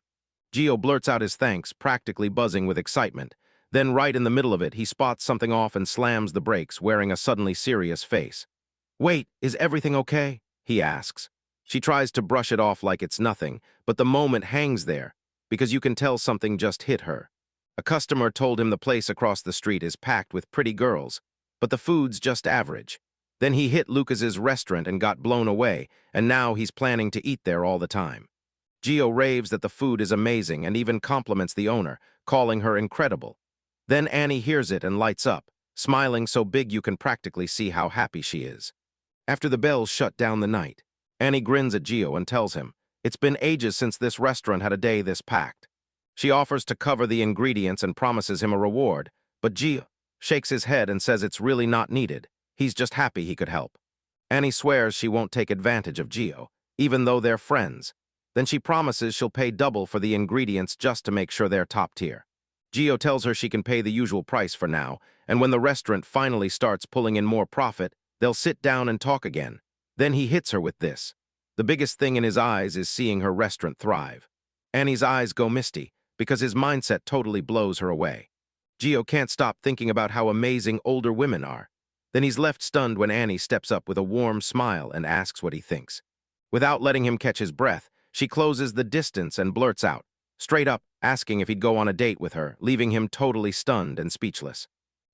Gio blurts out his thanks, practically buzzing with excitement. Then right in the middle of it, he spots something off and slams the brakes, wearing a suddenly serious face. "Wait, is everything okay?" he asks. She tries to brush it off like it's nothing, but the moment hangs there, because you can tell something just hit her. A customer told him the place across the street is packed with pretty girls, but the food's just average. Then he hit Lucas's restaurant and got blown away, and now he's planning to eat there all the time. Gio raves that the food is amazing and even compliments the owner, calling her incredible. Then Annie hears it and lights up, smiling so big you can practically see how happy she is. After the bells shut down the night, Annie grins at Gio and tells him, it's been ages since this restaurant had a day this packed. She offers to cover the ingredients and promises him a reward, but Gio shakes his head and says it's really not needed. He's just happy he could help. Annie swears she won't take advantage of Gio, even though they're friends. Then she promises she'll pay double for the ingredients just to make sure they're top tier. Gio tells her she can pay the usual price for now, and when the restaurant finally starts pulling in more profit, they'll sit down and talk again. Then he hits her with this. The biggest thing in his eyes is seeing her restaurant thrive. Annie's eyes go misty, because his mindset totally blows her away. Gio can't stop thinking about how amazing older women are. Then he's left stunned when Annie steps up with a warm smile and asks what he thinks. Without letting him catch his breath, she closes the distance and blurts out, straight up, asking if he'd go on a date with her, leaving him totally stunned and speechless.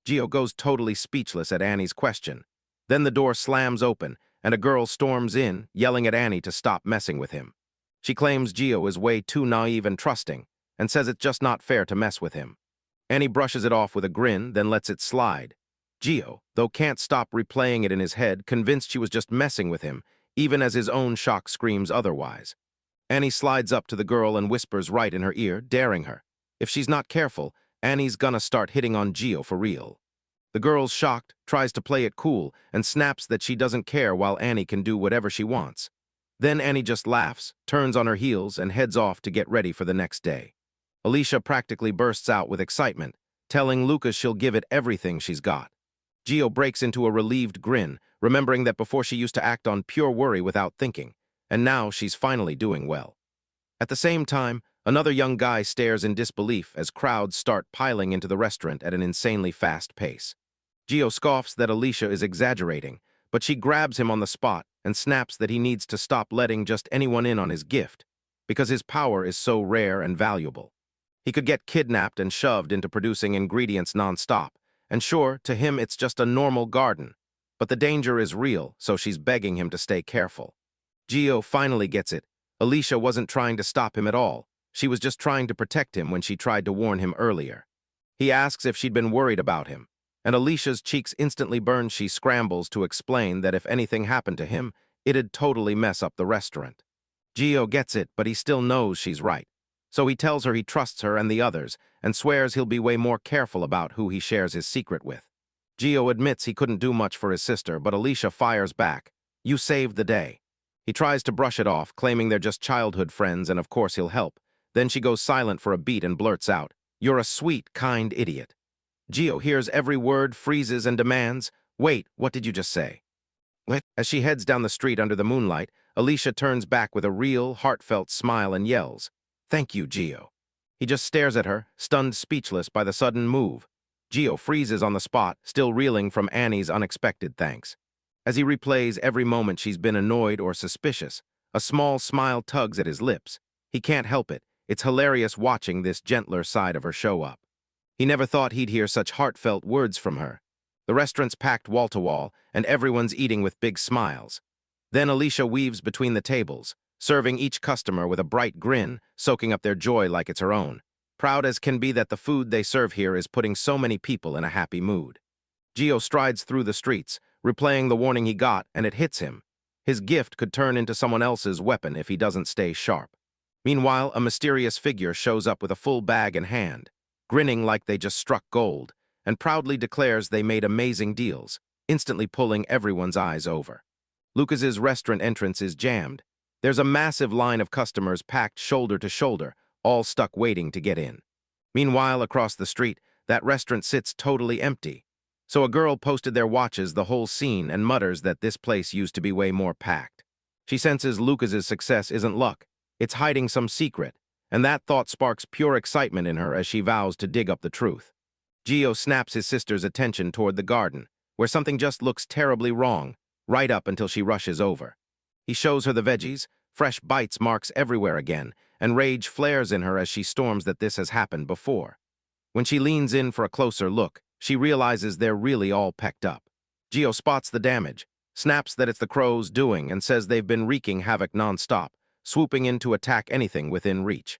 Gio goes totally speechless at Annie's question. Then the door slams open, and a girl storms in, yelling at Annie to stop messing with him. She claims Gio is way too naive and trusting, and says it's just not fair to mess with him. Annie brushes it off with a grin, then lets it slide. Gio, though, can't stop replaying it in his head, convinced she was just messing with him, even as his own shock screams otherwise. Annie slides up to the girl and whispers right in her ear, daring her. If she's not careful, Annie's gonna start hitting on Gio for real. The girl's shocked, tries to play it cool, and snaps that she doesn't care while Annie can do whatever she wants. Then Annie just laughs, turns on her heels, and heads off to get ready for the next day. Alicia practically bursts out with excitement, telling Lucas she'll give it everything she's got. Gio breaks into a relieved grin, remembering that before she used to act on pure worry without thinking, and now she's finally doing well. At the same time, another young guy stares in disbelief as crowds start piling into the restaurant at an insanely fast pace. Gio scoffs that Alicia is exaggerating, but she grabs him on the spot and snaps that he needs to stop letting just anyone in on his gift, because his power is so rare and valuable. He could get kidnapped and shoved into producing ingredients nonstop, and sure, to him it's just a normal garden, but the danger is real, so she's begging him to stay careful. Gio finally gets it. Alicia wasn't trying to stop him at all. She was just trying to protect him when she tried to warn him earlier. He asks if she'd been worried about him, and Alicia's cheeks instantly burn. She scrambles to explain that if anything happened to him, it'd totally mess up the restaurant. Gio gets it, but he still knows she's right. So he tells her he trusts her and the others, and swears he'll be way more careful about who he shares his secret with. Gio admits he couldn't do much for his sister, but Alicia fires back. You saved the day. He tries to brush it off, claiming they're just childhood friends and of course he'll help. Then she goes silent for a beat and blurts out, "You're a sweet, kind idiot." Gio hears every word, freezes, and demands, "Wait, what did you just say?" As she heads down the street under the moonlight, Alicia turns back with a real, heartfelt smile and yells, "Thank you, Gio." He just stares at her, stunned speechless by the sudden move. Gio freezes on the spot, still reeling from Annie's unexpected thanks. As he replays every moment she's been annoyed or suspicious, a small smile tugs at his lips. He can't help it. It's hilarious watching this gentler side of her show up. He never thought he'd hear such heartfelt words from her. The restaurant's packed wall-to-wall, and everyone's eating with big smiles. Then Alicia weaves between the tables, serving each customer with a bright grin, soaking up their joy like it's her own. Proud as can be that the food they serve here is putting so many people in a happy mood. Gio strides through the streets, replaying the warning he got, and it hits him. His gift could turn into someone else's weapon if he doesn't stay sharp. Meanwhile, a mysterious figure shows up with a full bag in hand, grinning like they just struck gold, and proudly declares they made amazing deals, instantly pulling everyone's eyes over. Lucas's restaurant entrance is jammed. There's a massive line of customers packed shoulder to shoulder, all stuck waiting to get in. Meanwhile, across the street, that restaurant sits totally empty. So a girl posted there watches the whole scene and mutters that this place used to be way more packed. She senses Lucas's success isn't luck. It's hiding some secret, and that thought sparks pure excitement in her as she vows to dig up the truth. Gio snaps his sister's attention toward the garden, where something just looks terribly wrong, right up until she rushes over. He shows her the veggies, fresh bites marks everywhere again, and rage flares in her as she storms that this has happened before. When she leans in for a closer look, she realizes they're really all pecked up. Gio spots the damage, snaps that it's the crows doing, and says they've been wreaking havoc nonstop, swooping in to attack anything within reach.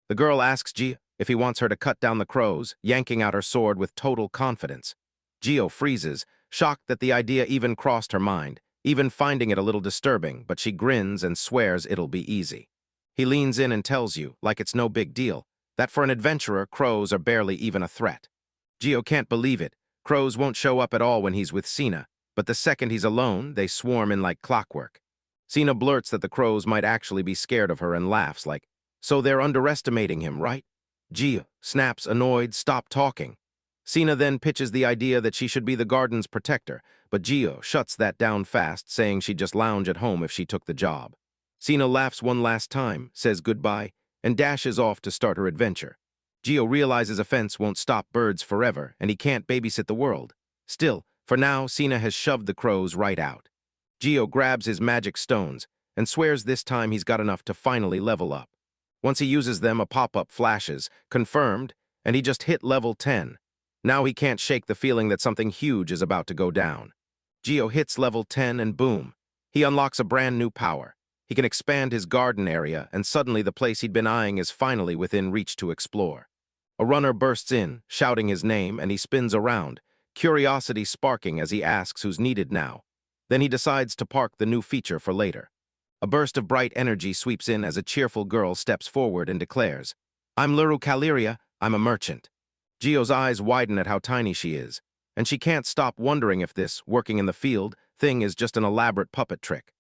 The girl asks Gio if he wants her to cut down the crows, yanking out her sword with total confidence. Gio freezes, shocked that the idea even crossed her mind, even finding it a little disturbing, but she grins and swears it'll be easy. He leans in and tells you, like it's no big deal, that for an adventurer, crows are barely even a threat. Gio can't believe it. Crows won't show up at all when he's with Cena, but the second he's alone, they swarm in like clockwork. Cena blurts that the crows might actually be scared of her and laughs like, "So they're underestimating him, right?" Gio snaps, annoyed, "Stop talking." Cena then pitches the idea that she should be the garden's protector, but Gio shuts that down fast, saying she'd just lounge at home if she took the job. Cena laughs one last time, says goodbye, and dashes off to start her adventure. Gio realizes a fence won't stop birds forever, and he can't babysit the world. Still, for now, Cena has shoved the crows right out. Gio grabs his magic stones and swears this time he's got enough to finally level up. Once he uses them, a pop-up flashes, confirmed, and he just hit level 10. Now he can't shake the feeling that something huge is about to go down. Gio hits level 10 and boom, he unlocks a brand new power. He can expand his garden area, and suddenly the place he'd been eyeing is finally within reach to explore. A runner bursts in, shouting his name, and he spins around, curiosity sparking as he asks who's needed now. Then he decides to park the new feature for later. A burst of bright energy sweeps in as a cheerful girl steps forward and declares, "I'm Luru Kaliria, I'm a merchant." Gio's eyes widen at how tiny she is, and she can't stop wondering if this, working in the field, thing is just an elaborate puppet trick.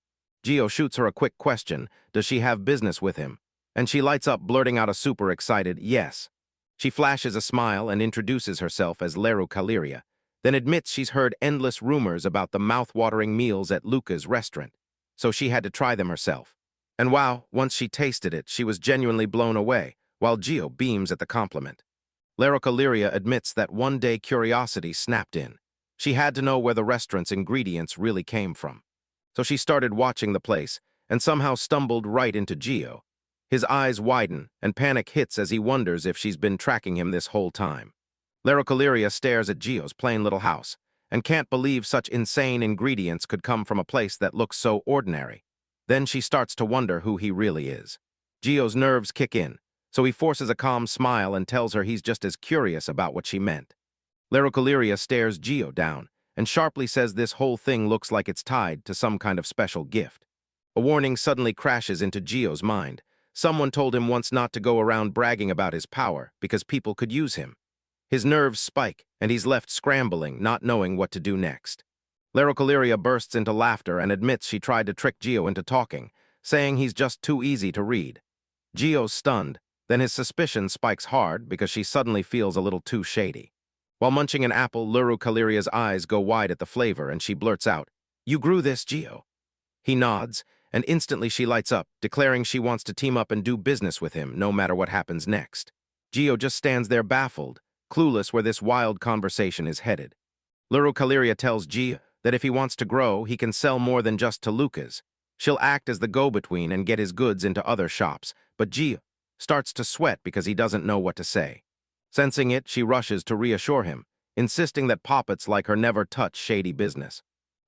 Gio shoots her a quick question, does she have business with him? And she lights up, blurting out a super excited yes. She flashes a smile and introduces herself as Leru Kaliria, then admits she's heard endless rumors about the mouth-watering meals at Luca's restaurant, so she had to try them herself. And wow, once she tasted it, she was genuinely blown away, while Gio beams at the compliment. Leru Kaliria admits that one day curiosity snapped in. She had to know where the restaurant's ingredients really came from. So she started watching the place, and somehow stumbled right into Gio. His eyes widen, and panic hits as he wonders if she's been tracking him this whole time. Leru Kaliria stares at Gio's plain little house, and can't believe such insane ingredients could come from a place that looks so ordinary. Then she starts to wonder who he really is. Gio's nerves kick in, so he forces a calm smile and tells her he's just as curious about what she meant. Leru Kaliria stares Gio down, and sharply says this whole thing looks like it's tied to some kind of special gift. A warning suddenly crashes into Gio's mind. Someone told him once not to go around bragging about his power because people could use him. His nerves spike, and he's left scrambling, not knowing what to do next. Lerocaleria bursts into laughter and admits she tried to trick Gio into talking, saying he's just too easy to read. Gio's stunned, then his suspicion spikes hard because she suddenly feels a little too shady. While munching an apple, Lerocaleria's eyes go wide at the flavor and she blurts out, "You grew this, Gio?" He nods, and instantly she lights up, declaring she wants to team up and do business with him no matter what happens next. Gio just stands there baffled, clueless where this wild conversation is headed. Lerocaleria tells Gio that if he wants to grow, he can sell more than just to Lucas. She'll act as the go-between and get his goods into other shops, but Gio starts to sweat because he doesn't know what to say. Sensing it, she rushes to reassure him, insisting that poppets like her never touch shady business.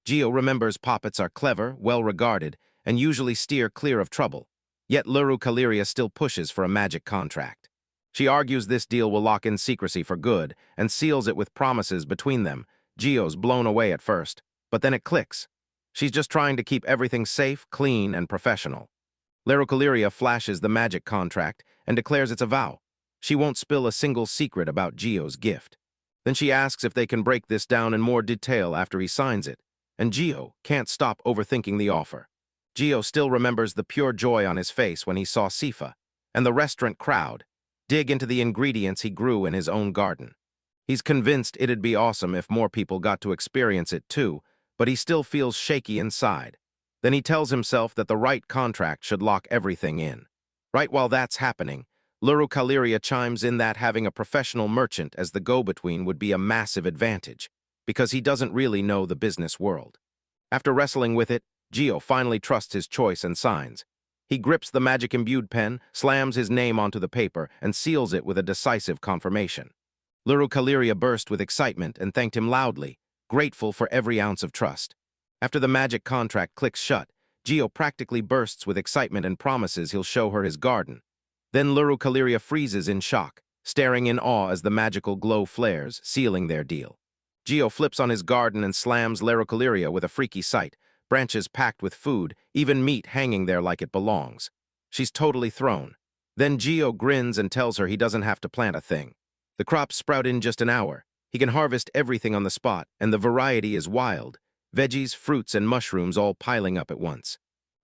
Gio remembers poppets are clever, well-regarded, and usually steer clear of trouble, yet Lerocaleria still pushes for a magic contract. She argues this deal will lock in secrecy for good and seals it with promises between them. Gio's blown away at first, but then it clicks. She's just trying to keep everything safe, clean, and professional. Lerocaleria flashes the magic contract and declares it's a vow. She won't spill a single secret about Gio's gift. Then she asks if they can break this down in more detail after he signs it, and Gio can't stop overthinking the offer. Gio still remembers the pure joy on his face when he saw Cifa and the restaurant crowd dig into the ingredients he grew in his own garden. He's convinced it'd be awesome if more people got to experience it too, but he still feels shaky inside. Then he tells himself that the right contract should lock everything in. Right while that's happening, Lerocaleria chimes in that having a professional merchant as the go-between would be a massive advantage, because he doesn't really know the business world. After wrestling with it, Gio finally trusts his choice and signs. He grips the magic-imbued pen, slams his name onto the paper, and seals it with a decisive confirmation. Lerocaleria burst with excitement and thanked him loudly, grateful for every ounce of trust. After the magic contract clicks shut, Gio practically bursts with excitement and promises he'll show her his garden. Then Lerocaleria freezes in shock, staring in awe as the magical glow flares, sealing their deal. Gio flips on his garden and slams Lerocaleria with a freaky sight, branches packed with food, even meat hanging there like it belongs. She's totally thrown. Then Gio grins and tells her he doesn't have to plant a thing. The crops sprout in just an hour. He can harvest everything on the spot, and the variety is wild. Veggies, fruits, and mushrooms all piling up at once.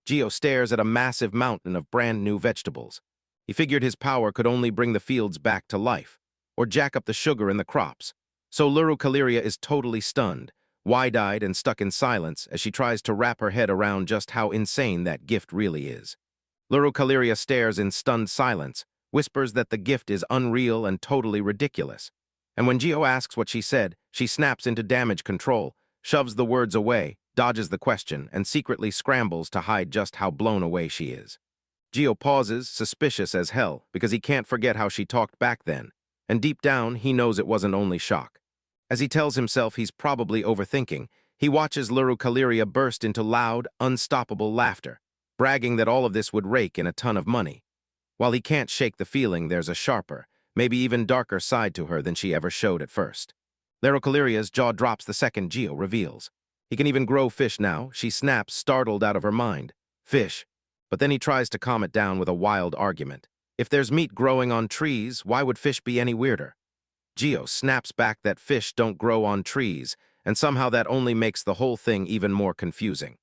Gio stares at a massive mountain of brand new vegetables. He figured his power could only bring the fields back to life, or jack up the sugar in the crops. So Lerocaleria is totally stunned, wide-eyed and stuck in silence as she tries to wrap her head around just how insane that gift really is. Lerocaleria stares in stunned silence, whispers that the gift is unreal and totally ridiculous. And when Gio asks what she said, she snaps into damage control, shoves the words away, dodges the question, and secretly scrambles to hide just how blown away she is. Gio pauses, suspicious as hell, because he can't forget how she talked back then, and deep down, he knows it wasn't only shock. As he tells himself he's probably overthinking, he watches Lerocaleria burst into loud, unstoppable laughter, bragging that all of this would rake in a ton of money. While he can't shake the feeling there's a sharper, maybe even darker side to her than she ever showed at first. Lerocaleria's jaw drops the second Gio reveals. He can even grow fish now, she snaps, startled out of her mind. Fish. But then he tries to calm it down with a wild argument. If there's meat growing on trees, why would fish be any weirder? Gio snaps back that fish don't grow on trees, and somehow that only makes the whole thing even more confusing.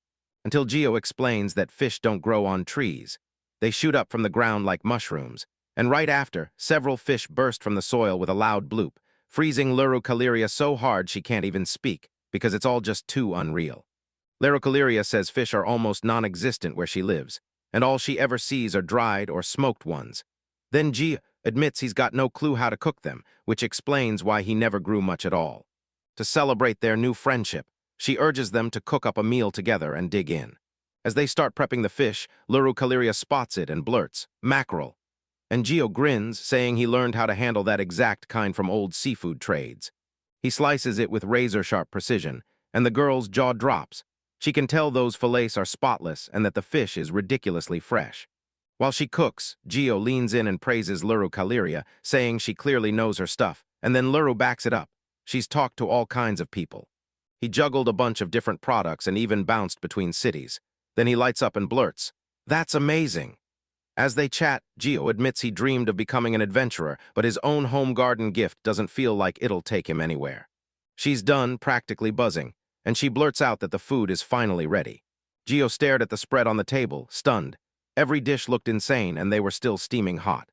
Until Gio explains that fish don't grow on trees. They shoot up from the ground like mushrooms, and right after, several fish burst from the soil with a loud bloop, freezing Lerocaleria so hard she can't even speak, because it's all just too unreal. Lerocaleria says fish are almost non-existent where she lives, and all she ever sees are dried or smoked ones. Then Gio admits he's got no clue how to cook them, which explains why he never grew much at all. To celebrate their new friendship, she urges them to cook up a meal together and dig in. As they start prepping the fish, Lerocaleria spots it and blurts, "Mackerel." And Gio grins, saying he learned how to handle that exact kind from old seafood trades. He slices it with razor-sharp precision, and the girl's jaw drops. She can tell those fillets are spotless and that the fish is ridiculously fresh. While she cooks, Gio leans in and praises Lerocaleria, saying she clearly knows her stuff, and then Lero backs it up. She's talked to all kinds of people. He juggled a bunch of different products and even bounced between cities. Then he lights up and blurts, "That's amazing." As they chat, Gio admits he dreamed of becoming an adventurer, but his own home garden gift doesn't feel like it'll take him anywhere. She's done, practically buzzing, and she blurts out that the food is finally ready. Gio stared at the spread on the table, stunned. Every dish looked insane, and they were still steaming hot.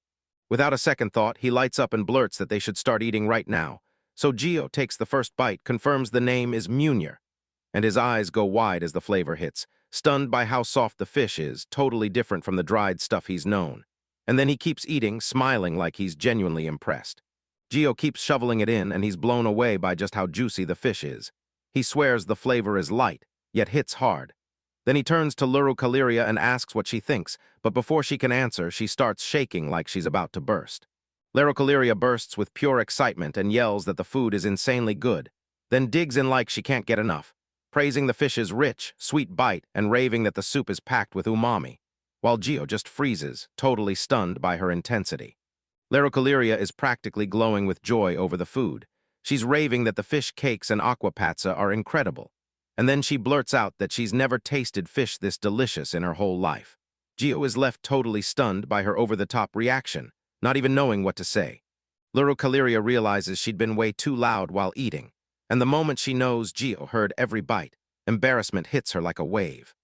Without a second thought, he lights up and blurts that they should start eating right now. So Gio takes the first bite, confirms the name is Munir, and his eyes go wide as the flavor hits, stunned by how soft the fish is, totally different from the dried stuff he's known. And then he keeps eating, smiling like he's genuinely impressed. Gio keeps shoveling it in, and he's blown away by just how juicy the fish is. He swears the flavor is light, yet hits hard. Then he turns to Luru and asks what she thinks, but before she can answer, she starts shaking like she's about to burst. Luru bursts with pure excitement and yells that the food is insanely good, then digs in like she can't get enough, praising the fish's rich, sweet bite and raving that the soup is packed with umami, while Gio just freezes, totally stunned by her intensity. Luru is practically glowing with joy over the food. She's raving that the fish cakes and aquapazza are incredible. And then she blurts out that she's never tasted fish this delicious in her whole life. Gio is left totally stunned by her over-the-top reaction, not even knowing what to say. Luru realizes she'd been way too loud while eating, and the moment she knows Gio heard every bite, embarrassment hits her like a wave.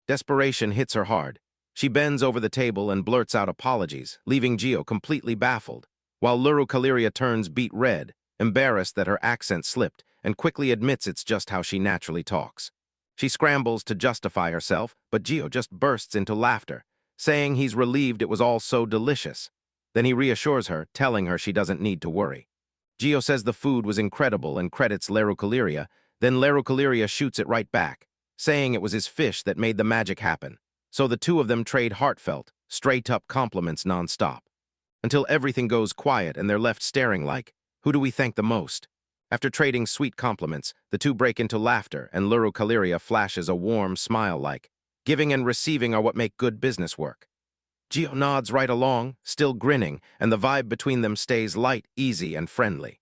Desperation hits her hard. She bends over the table and blurts out apologies, leaving Gio completely baffled, while Luru turns beet red, embarrassed that her accent slipped, and quickly admits it's just how she naturally talks. She scrambles to justify herself, but Gio just bursts into laughter, saying he's relieved it was all so delicious. Then he reassures her, telling her she doesn't need to worry. Gio says the food was incredible and credits Luru, then Luru shoots it right back, saying it was his fish that made the magic happen. So the two of them trade heartfelt, straight-up compliments nonstop, until everything goes quiet and they're left staring like, who do we thank the most? After trading sweet compliments, the two break into laughter, and Luru flashes a warm smile like, giving and receiving are what make good business work. Gio nods right along, still grinning, and the vibe between them stays light, easy, and friendly.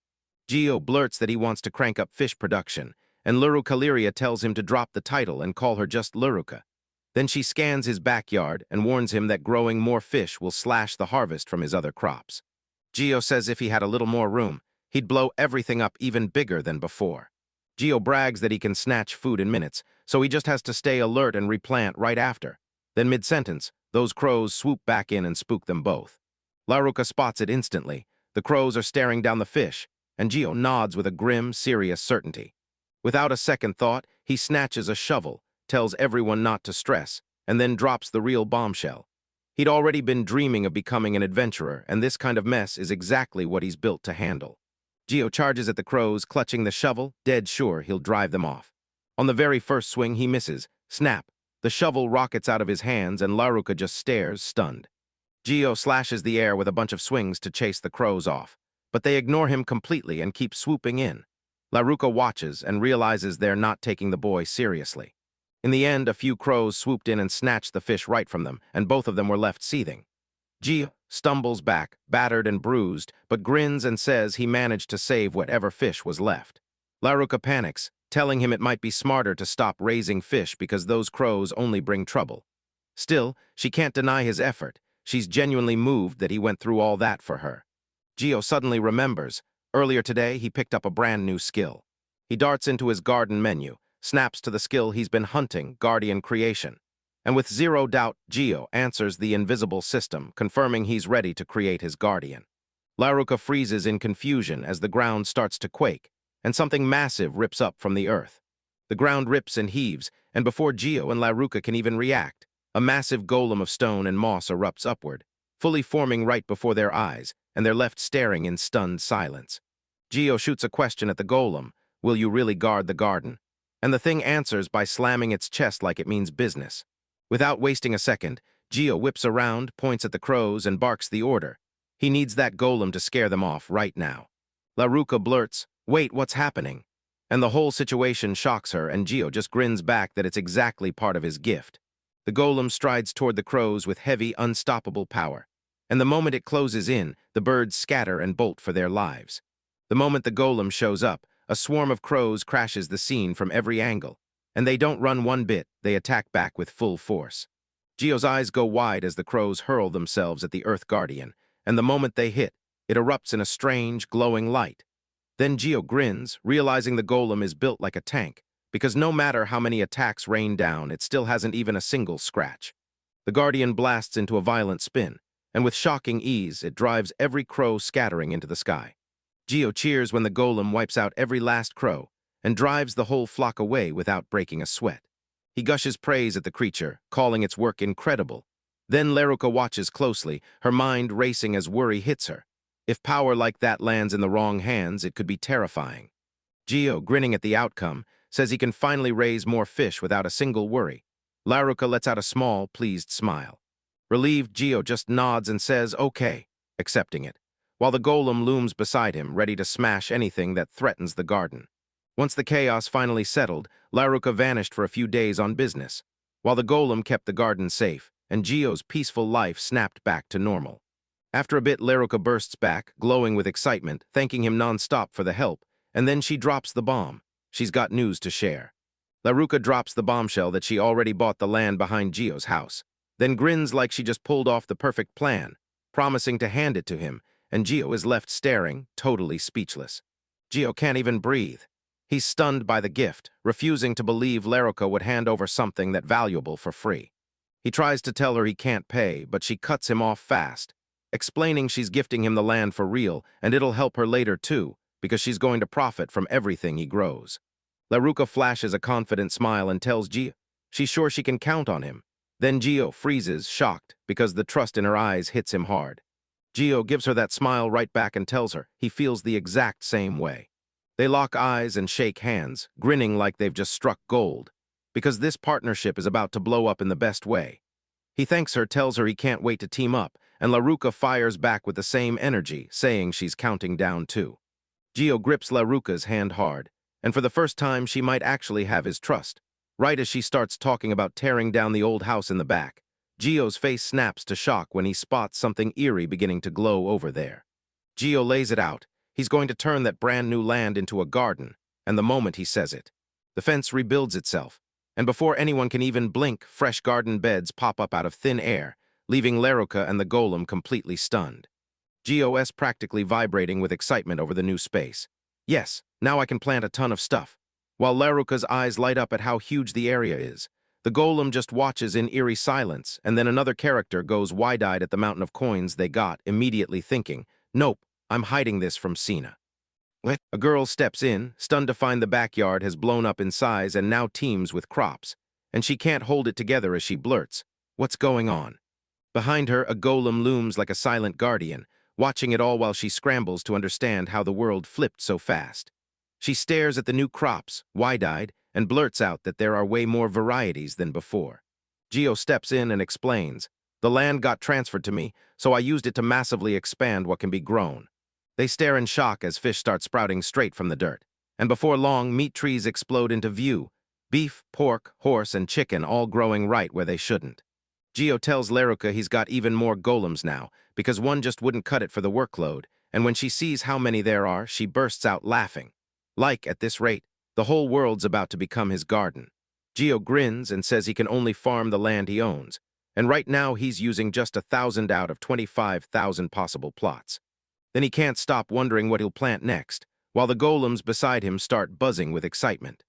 Gio blurts that he wants to crank up fish production, and Luru tells him to drop the title and call her just Luruka. Then she scans his backyard and warns him that growing more fish will slash the harvest from his other crops. Gio says if he had a little more room, he'd blow everything up even bigger than before. Gio brags that he can snatch food in minutes, so he just has to stay alert and replant right after. Then mid-sentence, those crows swoop back in and spook them both. Laruka spots it instantly. The crows are staring down the fish, and Gio nods with a grim, serious certainty. Without a second thought, he snatches a shovel, tells everyone not to stress, and then drops the real bombshell. He'd already been dreaming of becoming an adventurer, and this kind of mess is exactly what he's built to handle. Gio charges at the crows, clutching the shovel, dead sure he'll drive them off. On the very first swing, he misses. Snap! The shovel rockets out of his hands, and Laruka just stares, stunned. Gio slashes the air with a bunch of swings to chase the crows off, but they ignore him completely and keep swooping in. Laruka watches and realizes they're not taking the boy seriously. In the end, a few crows swooped in and snatched the fish right from them, and both of them were left seething. Gio stumbles back, battered and bruised, but grins and says he managed to save whatever fish was left. Laruka panics, telling him it might be smarter to stop raising fish because those crows only bring trouble. Still, she can't deny his effort. She's genuinely moved that he went through all that for her. Gio suddenly remembers. Earlier today, he picked up a brand new skill. He darts into his garden menu, snaps to the skill he's been hunting, Guardian Creation. And with zero doubt, Gio answers the invisible system, confirming he's ready to create his guardian. Laruka freezes in confusion as the ground starts to quake, and something massive rips up from the earth. The ground rips and heaves, and before Gio and Laruka can even react, a massive golem of stone and moss erupts upward, fully forming right before their eyes, and they're left staring in stunned silence. Gio shoots a question at the golem, "Will you really guard the garden?" And the thing answers by slamming its chest like it means business. Without wasting a second, Gio whips around, points at the crows, and barks the order. He needs that golem to scare them off right now. Laruka blurts, "Wait, what's happening?" And the whole situation shocks her, and Gio just grins back that it's exactly part of his gift. The golem strides toward the crows with heavy, unstoppable power. And the moment it closes in, the birds scatter and bolt for their lives. The moment the golem shows up, a swarm of crows crashes the scene from every angle. And they don't run one bit, they attack back with full force. Gio's eyes go wide as the crows hurl themselves at the Earth Guardian, and the moment they hit, it erupts in a strange, glowing light. Then Gio grins, realizing the golem is built like a tank, because no matter how many attacks rain down, it still hasn't even a single scratch. The Guardian blasts into a violent spin, and with shocking ease, it drives every crow scattering into the sky. Gio cheers when the golem wipes out every last crow and drives the whole flock away without breaking a sweat. He gushes praise at the creature, calling its work incredible. Then Laruka watches closely, her mind racing as worry hits her. If power like that lands in the wrong hands, it could be terrifying. Gio, grinning at the outcome, says he can finally raise more fish without a single worry. Laruka lets out a small, pleased smile. Relieved, Gio just nods and says, okay, accepting it, while the golem looms beside him, ready to smash anything that threatens the garden. Once the chaos finally settled, Laruka vanished for a few days on business, while the golem kept the garden safe, and Gio's peaceful life snapped back to normal. After a bit, Laruka bursts back, glowing with excitement, thanking him non-stop for the help, and then she drops the bomb. She's got news to share. Laruka drops the bombshell that she already bought the land behind Gio's house, then grins like she just pulled off the perfect plan, promising to hand it to him, and Gio is left staring, totally speechless. Gio can't even breathe. He's stunned by the gift, refusing to believe Laruka would hand over something that valuable for free. He tries to tell her he can't pay, but she cuts him off fast, explaining she's gifting him the land for real, and it'll help her later too, because she's going to profit from everything he grows. Laruka flashes a confident smile and tells Gio she's sure she can count on him. Then Gio freezes, shocked, because the trust in her eyes hits him hard. Gio gives her that smile right back and tells her he feels the exact same way. They lock eyes and shake hands, grinning like they've just struck gold, because this partnership is about to blow up in the best way. He thanks her, tells her he can't wait to team up, and Laruka fires back with the same energy, saying she's counting down too. Gio grips Laruka's hand hard, and for the first time she might actually have his trust. Right as she starts talking about tearing down the old house in the back, Gio's face snaps to shock when he spots something eerie beginning to glow over there. Gio lays it out. He's going to turn that brand new land into a garden, and the moment he says it, the fence rebuilds itself, and before anyone can even blink, fresh garden beds pop up out of thin air, leaving Laruka and the golem completely stunned. Gio's practically vibrating with excitement over the new space. Yes, now I can plant a ton of stuff. While Laruka's eyes light up at how huge the area is, the golem just watches in eerie silence, and then another character goes wide-eyed at the mountain of coins they got, immediately thinking, nope, I'm hiding this from Cena. What? A girl steps in, stunned to find the backyard has blown up in size and now teems with crops, and she can't hold it together as she blurts, what's going on? Behind her, a golem looms like a silent guardian, watching it all while she scrambles to understand how the world flipped so fast. She stares at the new crops, wide-eyed, and blurts out that there are way more varieties than before. Gio steps in and explains, the land got transferred to me, so I used it to massively expand what can be grown. They stare in shock as fish start sprouting straight from the dirt, and before long, meat trees explode into view, beef, pork, horse, and chicken all growing right where they shouldn't. Gio tells Laruka he's got even more golems now, because one just wouldn't cut it for the workload, and when she sees how many there are, she bursts out laughing. Like, at this rate, the whole world's about to become his garden. Gio grins and says he can only farm the land he owns, and right now he's using just 1,000 out of 25,000 possible plots. Then he can't stop wondering what he'll plant next, while the golems beside him start buzzing with excitement.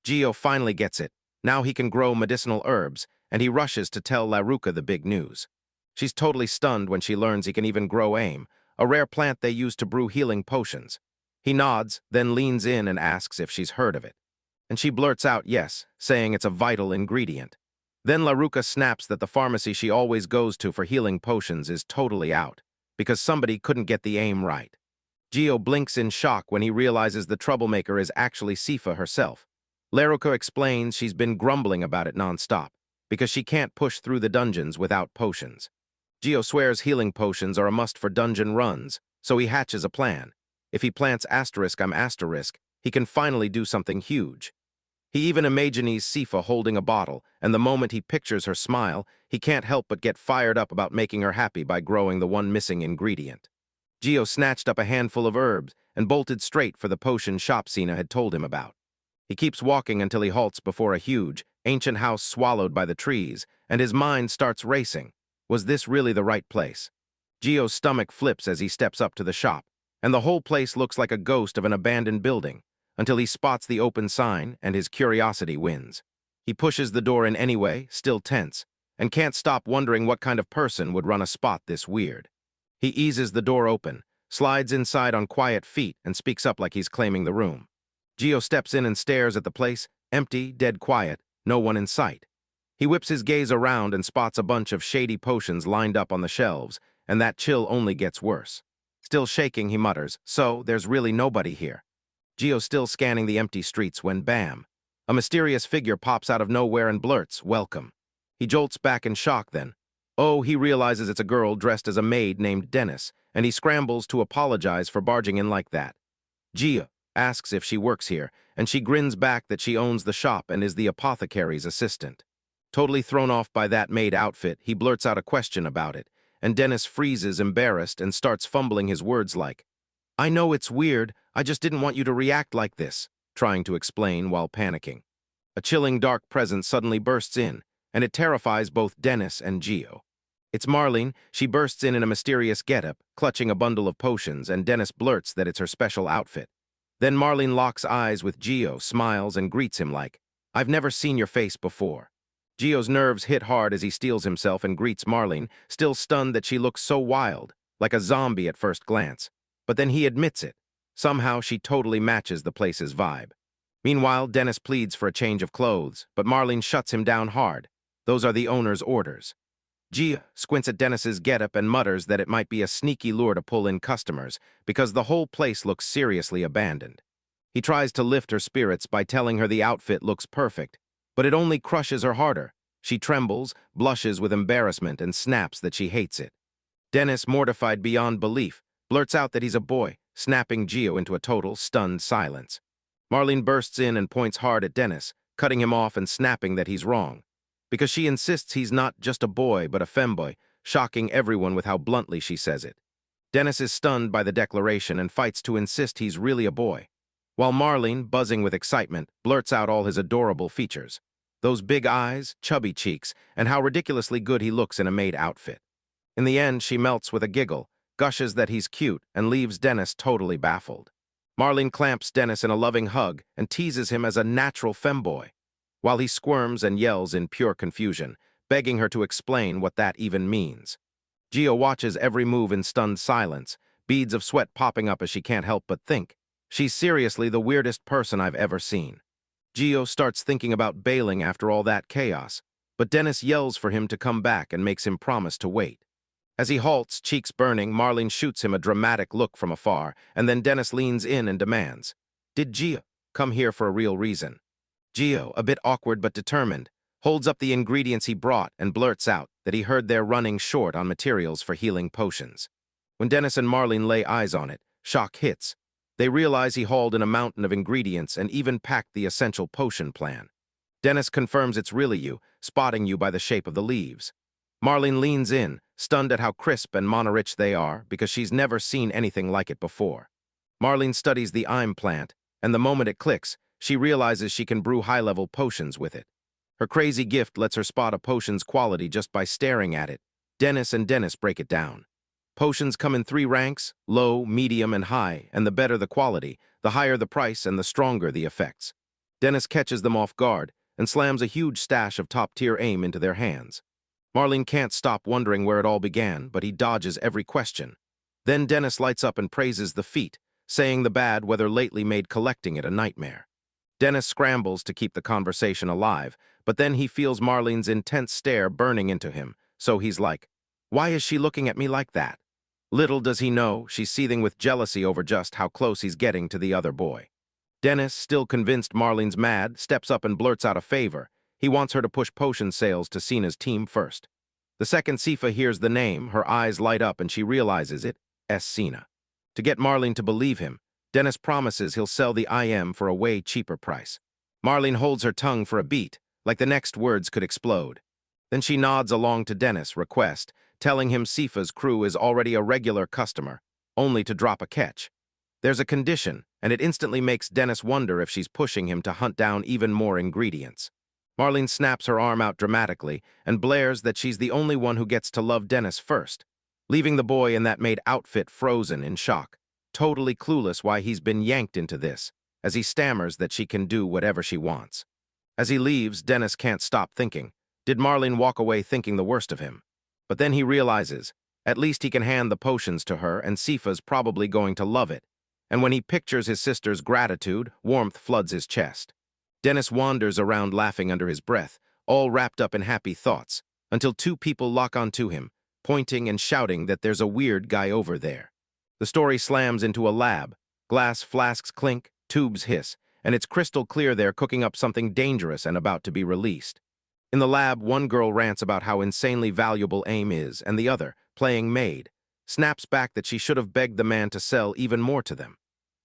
Gio finally gets it. Now he can grow medicinal herbs, and he rushes to tell Laruka the big news. She's totally stunned when she learns he can even grow aim, a rare plant they use to brew healing potions. He nods, then leans in and asks if she's heard of it. And she blurts out yes, saying it's a vital ingredient. Then Laruka snaps that the pharmacy she always goes to for healing potions is totally out, because somebody couldn't get the aim right. Gio blinks in shock when he realizes the troublemaker is actually Cifa herself. Laruka explains she's been grumbling about it non-stop, because she can't push through the dungeons without potions. Gio swears healing potions are a must for dungeon runs, so he hatches a plan. If he plants *I'm asterisk, he can finally do something huge. He even imagines Cifa holding a bottle, and the moment he pictures her smile, he can't help but get fired up about making her happy by growing the one missing ingredient. Gio snatched up a handful of herbs and bolted straight for the potion shop Cena had told him about. He keeps walking until he halts before a huge, ancient house swallowed by the trees, and his mind starts racing. Was this really the right place? Gio's stomach flips as he steps up to the shop, and the whole place looks like a ghost of an abandoned building, until he spots the open sign and his curiosity wins. He pushes the door in anyway, still tense, and can't stop wondering what kind of person would run a spot this weird. He eases the door open, slides inside on quiet feet, and speaks up like he's claiming the room. Gio steps in and stares at the place, empty, dead quiet, no one in sight. He whips his gaze around and spots a bunch of shady potions lined up on the shelves, and that chill only gets worse. Still shaking, he mutters, "So, there's really nobody here." Gio's still scanning the empty streets when bam! A mysterious figure pops out of nowhere and blurts, "Welcome." He jolts back in shock then. Oh, he realizes it's a girl dressed as a maid named Dennis, and he scrambles to apologize for barging in like that. Gio asks if she works here, and she grins back that she owns the shop and is the apothecary's assistant. Totally thrown off by that maid outfit, he blurts out a question about it, and Dennis freezes embarrassed and starts fumbling his words like, "I know it's weird, I just didn't want you to react like this," trying to explain while panicking. A chilling dark presence suddenly bursts in, and it terrifies both Dennis and Gio. It's Marlene. She bursts in a mysterious getup, clutching a bundle of potions, and Dennis blurts that it's her special outfit. Then Marlene locks eyes with Gio, smiles, and greets him like, "I've never seen your face before." Gio's nerves hit hard as he steels himself and greets Marlene, still stunned that she looks so wild, like a zombie at first glance. But then he admits it. Somehow she totally matches the place's vibe. Meanwhile, Dennis pleads for a change of clothes, but Marlene shuts him down hard. Those are the owner's orders. Gio squints at Dennis's getup and mutters that it might be a sneaky lure to pull in customers because the whole place looks seriously abandoned. He tries to lift her spirits by telling her the outfit looks perfect, but it only crushes her harder. She trembles, blushes with embarrassment, and snaps that she hates it. Dennis, mortified beyond belief, blurts out that he's a boy, snapping Gio into a total, stunned silence. Marlene bursts in and points hard at Dennis, cutting him off and snapping that he's wrong, because she insists he's not just a boy but a femboy, shocking everyone with how bluntly she says it. Dennis is stunned by the declaration and fights to insist he's really a boy, while Marlene, buzzing with excitement, blurts out all his adorable features. Those big eyes, chubby cheeks, and how ridiculously good he looks in a maid outfit. In the end, she melts with a giggle, gushes that he's cute, and leaves Dennis totally baffled. Marlene clamps Dennis in a loving hug and teases him as a natural femboy, while he squirms and yells in pure confusion, begging her to explain what that even means. Gio watches every move in stunned silence, beads of sweat popping up as she can't help but think, "She's seriously the weirdest person I've ever seen." Gio starts thinking about bailing after all that chaos, but Dennis yells for him to come back and makes him promise to wait. As he halts, cheeks burning, Marlene shoots him a dramatic look from afar, and then Dennis leans in and demands, "Did Gio come here for a real reason?" Gio, a bit awkward but determined, holds up the ingredients he brought and blurts out that he heard they're running short on materials for healing potions. When Dennis and Marlene lay eyes on it, shock hits. They realize he hauled in a mountain of ingredients and even packed the essential potion plan. Dennis confirms it's really you, spotting you by the shape of the leaves. Marlene leans in, stunned at how crisp and mana-rich they are because she's never seen anything like it before. Marlene studies the Im plant, and the moment it clicks, she realizes she can brew high-level potions with it. Her crazy gift lets her spot a potion's quality just by staring at it. Dennis break it down. Potions come in 3 ranks, low, medium, and high, and the better the quality, the higher the price and the stronger the effects. Dennis catches them off guard and slams a huge stash of top-tier aim into their hands. Marlene can't stop wondering where it all began, but he dodges every question. Then Dennis lights up and praises the feat, saying the bad weather lately made collecting it a nightmare. Dennis scrambles to keep the conversation alive, but then he feels Marlene's intense stare burning into him, so he's like, "Why is she looking at me like that?" Little does he know, she's seething with jealousy over just how close he's getting to the other boy. Dennis, still convinced Marlene's mad, steps up and blurts out a favor. He wants her to push potion sales to Cena's team first. The second Cifa hears the name, her eyes light up and she realizes it's Cena. To get Marlene to believe him, Dennis promises he'll sell the IM for a way cheaper price. Marlene holds her tongue for a beat, like the next words could explode. Then she nods along to Dennis' request, telling him Cifa's crew is already a regular customer, only to drop a catch. There's a condition, and it instantly makes Dennis wonder if she's pushing him to hunt down even more ingredients. Marlene snaps her arm out dramatically and blares that she's the only one who gets to love Dennis first, leaving the boy in that maid outfit frozen in shock, totally clueless why he's been yanked into this, as he stammers that she can do whatever she wants. As he leaves, Dennis can't stop thinking, did Marlene walk away thinking the worst of him? But then he realizes, at least he can hand the potions to her and Cifa's probably going to love it. And when he pictures his sister's gratitude, warmth floods his chest. Dennis wanders around laughing under his breath, all wrapped up in happy thoughts, until two people lock onto him, pointing and shouting that there's a weird guy over there. The story slams into a lab. Glass flasks clink, tubes hiss, and it's crystal clear they're cooking up something dangerous and about to be released. In the lab, one girl rants about how insanely valuable AIM is, and the other, playing maid, snaps back that she should have begged the man to sell even more to them.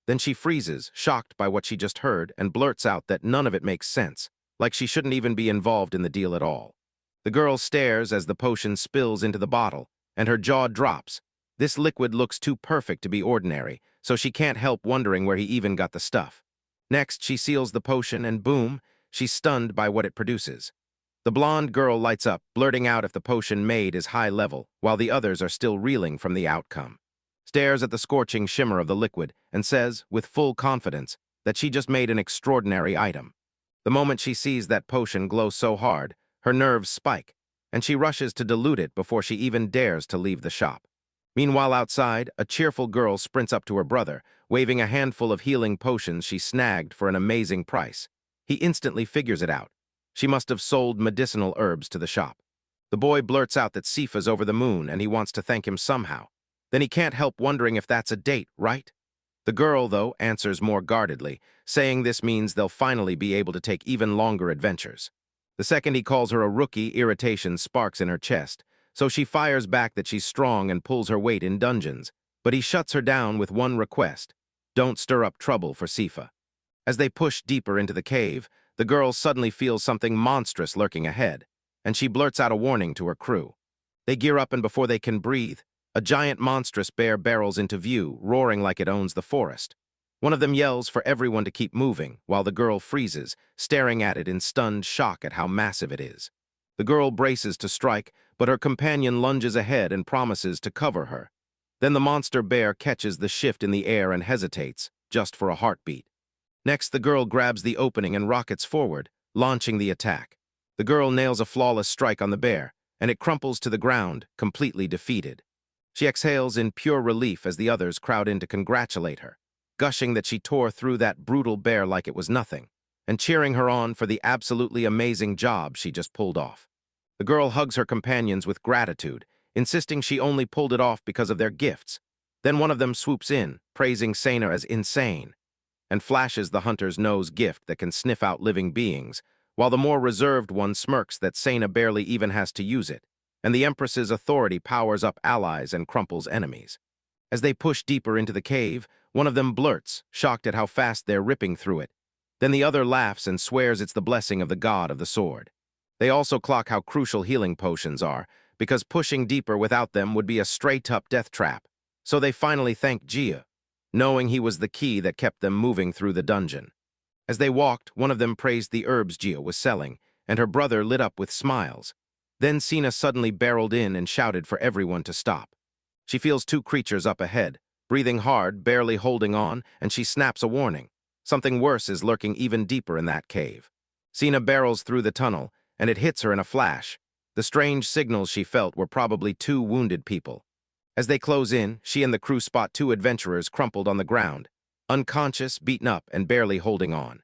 Then she freezes, shocked by what she just heard, and blurts out that none of it makes sense, like she shouldn't even be involved in the deal at all. The girl stares as the potion spills into the bottle, and her jaw drops. This liquid looks too perfect to be ordinary, so she can't help wondering where he even got the stuff. Next, she seals the potion, and boom, she's stunned by what it produces. The blonde girl lights up, blurting out if the potion made is high level, while the others are still reeling from the outcome. Stares at the scorching shimmer of the liquid, and says, with full confidence, that she just made an extraordinary item. The moment she sees that potion glow so hard, her nerves spike, and she rushes to dilute it before she even dares to leave the shop. Meanwhile outside, a cheerful girl sprints up to her brother, waving a handful of healing potions she snagged for an amazing price. He instantly figures it out. She must have sold medicinal herbs to the shop. The boy blurts out that Cifa's over the moon and he wants to thank him somehow. Then he can't help wondering if that's a date, right? The girl, though, answers more guardedly, saying this means they'll finally be able to take even longer adventures. The second he calls her a rookie, irritation sparks in her chest, so she fires back that she's strong and pulls her weight in dungeons, but he shuts her down with one request: don't stir up trouble for Cifa. As they push deeper into the cave, the girl suddenly feels something monstrous lurking ahead, and she blurts out a warning to her crew. They gear up, and before they can breathe, a giant monstrous bear barrels into view, roaring like it owns the forest. One of them yells for everyone to keep moving, while the girl freezes, staring at it in stunned shock at how massive it is. The girl braces to strike, but her companion lunges ahead and promises to cover her. Then the monster bear catches the shift in the air and hesitates, just for a heartbeat. Next, the girl grabs the opening and rockets forward, launching the attack. The girl nails a flawless strike on the bear, and it crumples to the ground, completely defeated. She exhales in pure relief as the others crowd in to congratulate her, gushing that she tore through that brutal bear like it was nothing, and cheering her on for the absolutely amazing job she just pulled off. The girl hugs her companions with gratitude, insisting she only pulled it off because of their gifts. Then one of them swoops in, praising Cena as insane, and flashes the hunter's nose gift that can sniff out living beings, while the more reserved one smirks that Cena barely even has to use it, and the Empress's authority powers up allies and crumples enemies. As they push deeper into the cave, one of them blurts, shocked at how fast they're ripping through it. Then the other laughs and swears it's the blessing of the god of the sword. They also clock how crucial healing potions are, because pushing deeper without them would be a straight-up death trap. So they finally thank Gia, knowing he was the key that kept them moving through the dungeon. As they walked, one of them praised the herbs Gia was selling, and her brother lit up with smiles. Then Cena suddenly barreled in and shouted for everyone to stop. She feels two creatures up ahead, breathing hard, barely holding on, and she snaps a warning. Something worse is lurking even deeper in that cave. Cena barrels through the tunnel, and it hits her in a flash. The strange signals she felt were probably two wounded people. As they close in, she and the crew spot two adventurers crumpled on the ground, unconscious, beaten up, and barely holding on.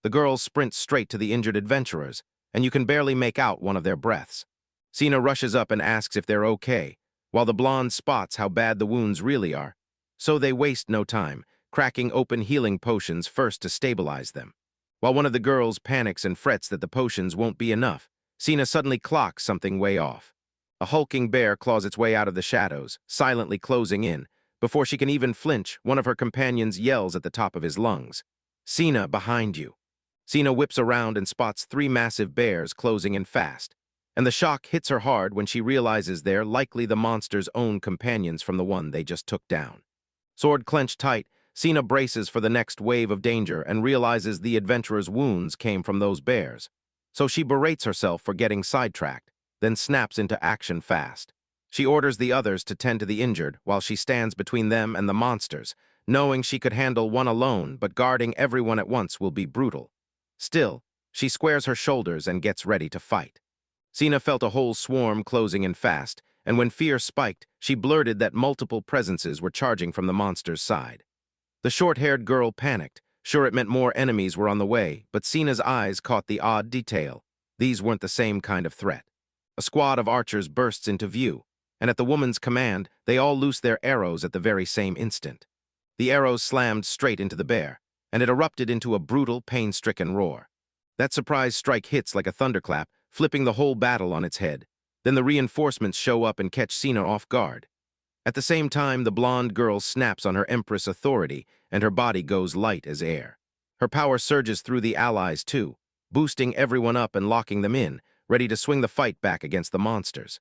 The girls sprint straight to the injured adventurers, and you can barely make out one of their breaths. Cena rushes up and asks if they're okay, while the blonde spots how bad the wounds really are. So they waste no time, cracking open healing potions first to stabilize them. While one of the girls panics and frets that the potions won't be enough, Cena suddenly clocks something way off. A hulking bear claws its way out of the shadows, silently closing in. Before she can even flinch, one of her companions yells at the top of his lungs, "Cena, behind you." Cena whips around and spots three massive bears closing in fast, and the shock hits her hard when she realizes they're likely the monster's own companions from the one they just took down. Sword clenched tight, Cena braces for the next wave of danger and realizes the adventurer's wounds came from those bears. So she berates herself for getting sidetracked, then snaps into action fast. She orders the others to tend to the injured while she stands between them and the monsters, knowing she could handle one alone, but guarding everyone at once will be brutal. Still, she squares her shoulders and gets ready to fight. Cena felt a whole swarm closing in fast, and when fear spiked, she blurted that multiple presences were charging from the monster's side. The short-haired girl panicked, sure it meant more enemies were on the way, but Cena's eyes caught the odd detail. These weren't the same kind of threat. A squad of archers bursts into view, and at the woman's command, they all loose their arrows at the very same instant. The arrows slammed straight into the bear, and it erupted into a brutal, pain-stricken roar. That surprise strike hits like a thunderclap, flipping the whole battle on its head. Then the reinforcements show up and catch Cena off guard. At the same time, the blonde girl snaps on her Empress authority, and her body goes light as air. Her power surges through the allies, too, boosting everyone up and locking them in, ready to swing the fight back against the monsters.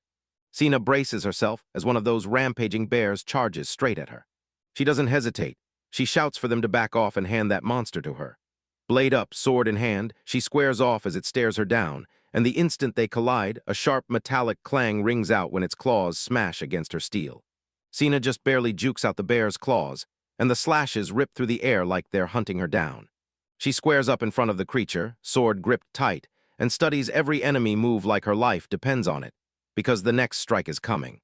Cena braces herself as one of those rampaging bears charges straight at her. She doesn't hesitate. She shouts for them to back off and hand that monster to her. Blade up, sword in hand, she squares off as it stares her down, and the instant they collide, a sharp metallic clang rings out when its claws smash against her steel. Cena just barely jukes out the bear's claws, and the slashes rip through the air like they're hunting her down. She squares up in front of the creature, sword gripped tight, and studies every enemy move like her life depends on it, because the next strike is coming.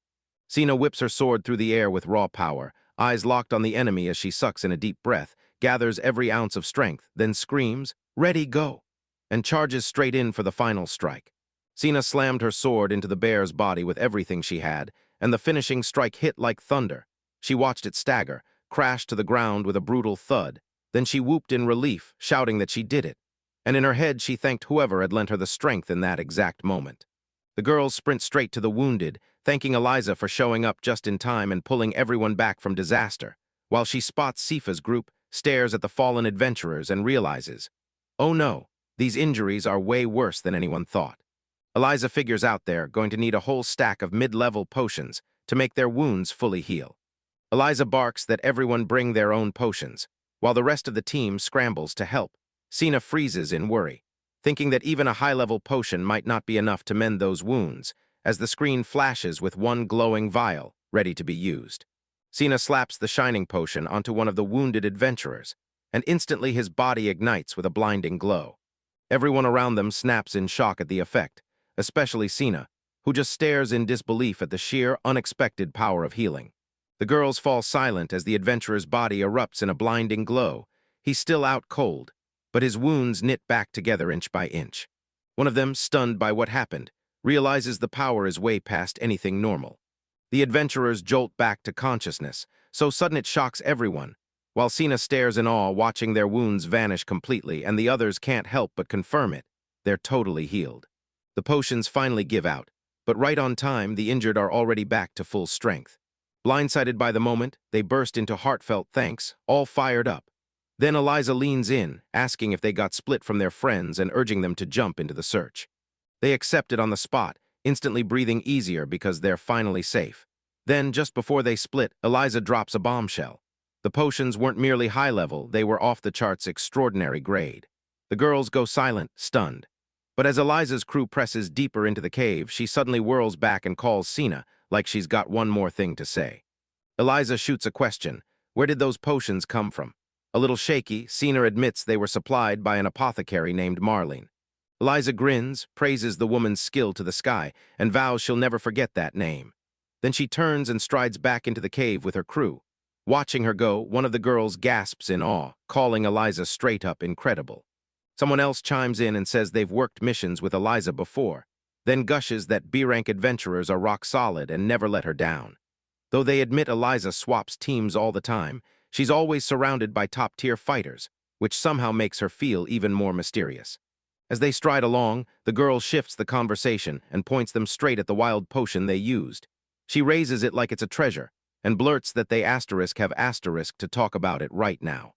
Cena whips her sword through the air with raw power, eyes locked on the enemy as she sucks in a deep breath, gathers every ounce of strength, then screams, "Ready, go!" and charges straight in for the final strike. Cena slammed her sword into the bear's body with everything she had, and the finishing strike hit like thunder. She watched it stagger, crash to the ground with a brutal thud. Then she whooped in relief, shouting that she did it. And in her head, she thanked whoever had lent her the strength in that exact moment. The girls sprint straight to the wounded, thanking Eliza for showing up just in time and pulling everyone back from disaster, while she spots Cifa's group, stares at the fallen adventurers, and realizes, oh no, these injuries are way worse than anyone thought. Eliza figures out they're going to need a whole stack of mid-level potions to make their wounds fully heal. Eliza barks that everyone bring their own potions, while the rest of the team scrambles to help. Cena freezes in worry, thinking that even a high-level potion might not be enough to mend those wounds, as the screen flashes with one glowing vial, ready to be used. Cena slaps the shining potion onto one of the wounded adventurers, and instantly his body ignites with a blinding glow. Everyone around them snaps in shock at the effect, especially Cena, who just stares in disbelief at the sheer, unexpected power of healing. The girls fall silent as the adventurer's body erupts in a blinding glow. He's still out cold, but his wounds knit back together inch by inch. One of them, stunned by what happened, realizes the power is way past anything normal. The adventurers jolt back to consciousness, so sudden it shocks everyone, while Cena stares in awe watching their wounds vanish completely, and the others can't help but confirm it. They're totally healed. The potions finally give out, but right on time, the injured are already back to full strength. Blindsided by the moment, they burst into heartfelt thanks, all fired up. Then Eliza leans in, asking if they got split from their friends and urging them to jump into the search. They accept it on the spot, instantly breathing easier because they're finally safe. Then, just before they split, Eliza drops a bombshell. The potions weren't merely high-level, they were off-the-charts extraordinary grade. The girls go silent, stunned. But as Eliza's crew presses deeper into the cave, she suddenly whirls back and calls Cena, like she's got one more thing to say. Eliza shoots a question. Where did those potions come from? A little shaky, Cena admits they were supplied by an apothecary named Marlene. Eliza grins, praises the woman's skill to the sky, and vows she'll never forget that name. Then she turns and strides back into the cave with her crew. Watching her go, one of the girls gasps in awe, calling Eliza straight up incredible. Someone else chimes in and says they've worked missions with Eliza before, then gushes that B-rank adventurers are rock solid and never let her down. Though they admit Eliza swaps teams all the time, she's always surrounded by top-tier fighters, which somehow makes her feel even more mysterious. As they stride along, the girl shifts the conversation and points them straight at the wild potion they used. She raises it like it's a treasure, and blurts that they have asterisk to talk about it right now.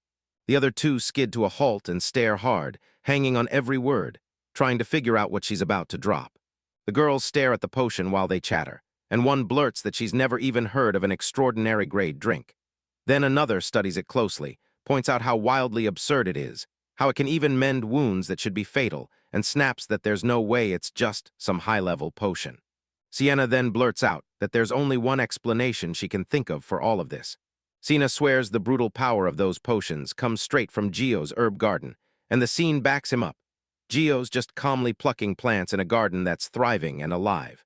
The other two skid to a halt and stare hard, hanging on every word, trying to figure out what she's about to drop. The girls stare at the potion while they chatter, and one blurts that she's never even heard of an extraordinary grade drink. Then another studies it closely, points out how wildly absurd it is, how it can even mend wounds that should be fatal, and snaps that there's no way it's just some high-level potion. Cena then blurts out that there's only one explanation she can think of for all of this. Cena swears the brutal power of those potions comes straight from Gio's herb garden, and the scene backs him up. Gio's just calmly plucking plants in a garden that's thriving and alive.